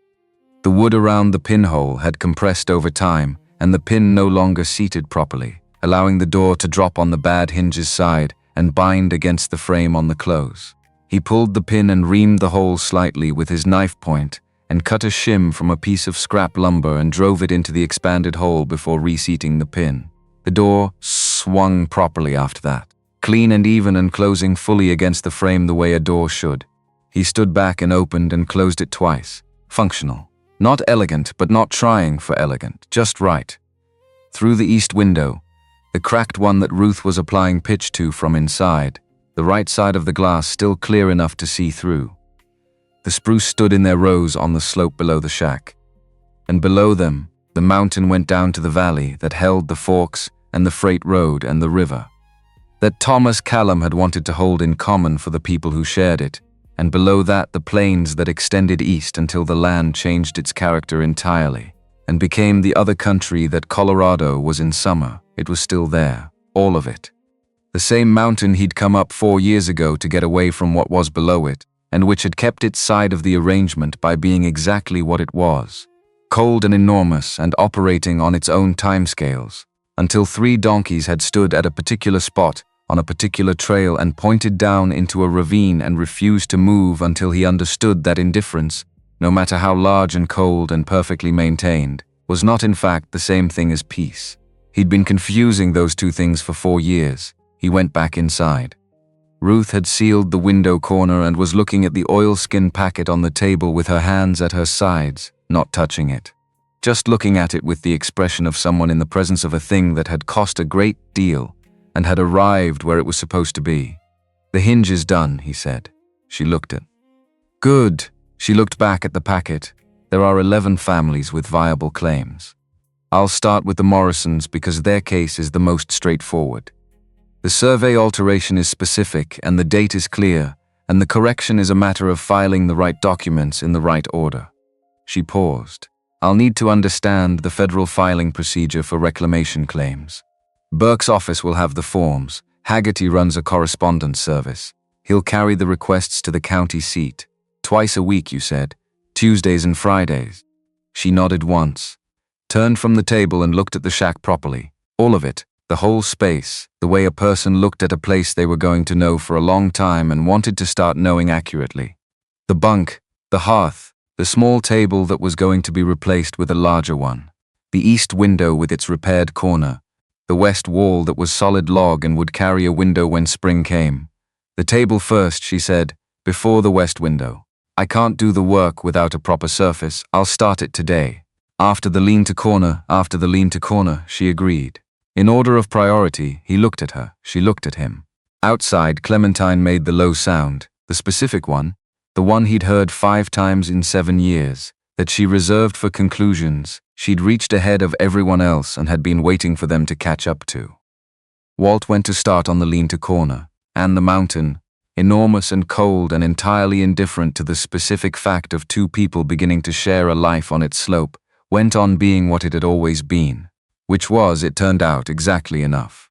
The wood around the pinhole had compressed over time, and the pin no longer seated properly, allowing the door to drop on the bad hinge's side and bind against the frame on the close. He pulled the pin and reamed the hole slightly with his knife point and cut a shim from a piece of scrap lumber and drove it into the expanded hole before reseating the pin. The door swung properly after that, clean and even and closing fully against the frame the way a door should. He stood back and opened and closed it twice. Functional. Not elegant, but not trying for elegant. Just right. Through the east window, the cracked one that Ruth was applying pitch to from inside, the right side of the glass still clear enough to see through. The spruce stood in their rows on the slope below the shack, and below them, the mountain went down to the valley that held the forks and the freight road and the river, that Thomas Callum had wanted to hold in common for the people who shared it, and below that the plains that extended east until the land changed its character entirely, and became the other country that Colorado was in summer. It was still there, all of it. The same mountain he'd come up 4 years ago to get away from what was below it, and which had kept its side of the arrangement by being exactly what it was. Cold and enormous and operating on its own timescales, until 3 donkeys had stood at a particular spot on a particular trail and pointed down into a ravine and refused to move until he understood that indifference, no matter how large and cold and perfectly maintained, was not in fact the same thing as peace. He'd been confusing those two things for 4 years. He went back inside. Ruth had sealed the window corner and was looking at the oilskin packet on the table with her hands at her sides, not touching it. Just looking at it with the expression of someone in the presence of a thing that had cost a great deal and had arrived where it was supposed to be. "The hinge is done," he said. She looked at. "Good." She looked back at the packet. "There are 11 families with viable claims. I'll start with the Morrisons because their case is the most straightforward. The survey alteration is specific and the date is clear, and the correction is a matter of filing the right documents in the right order." She paused. "I'll need to understand the federal filing procedure for reclamation claims. Burke's office will have the forms. Haggerty runs a correspondence service. He'll carry the requests to the county seat. Twice a week, you said. Tuesdays and Fridays." She nodded once, turned from the table and looked at the shack properly. All of it, the whole space, the way a person looked at a place they were going to know for a long time and wanted to start knowing accurately. The bunk, the hearth, the small table that was going to be replaced with a larger one, the east window with its repaired corner, the west wall that was solid log and would carry a window when spring came. "The table first," she said, "before the west window. I can't do the work without a proper surface. I'll start it today. After the lean-to corner, she agreed. In order of priority, he looked at her, she looked at him. Outside, Clementine made the low sound, the specific one, the one he'd heard 5 times in 7 years, that she reserved for conclusions she'd reached ahead of everyone else and had been waiting for them to catch up to. Walt went to start on the lean-to corner, and the mountain, enormous and cold and entirely indifferent to the specific fact of 2 people beginning to share a life on its slope, went on being what it had always been, which was, it turned out, exactly enough.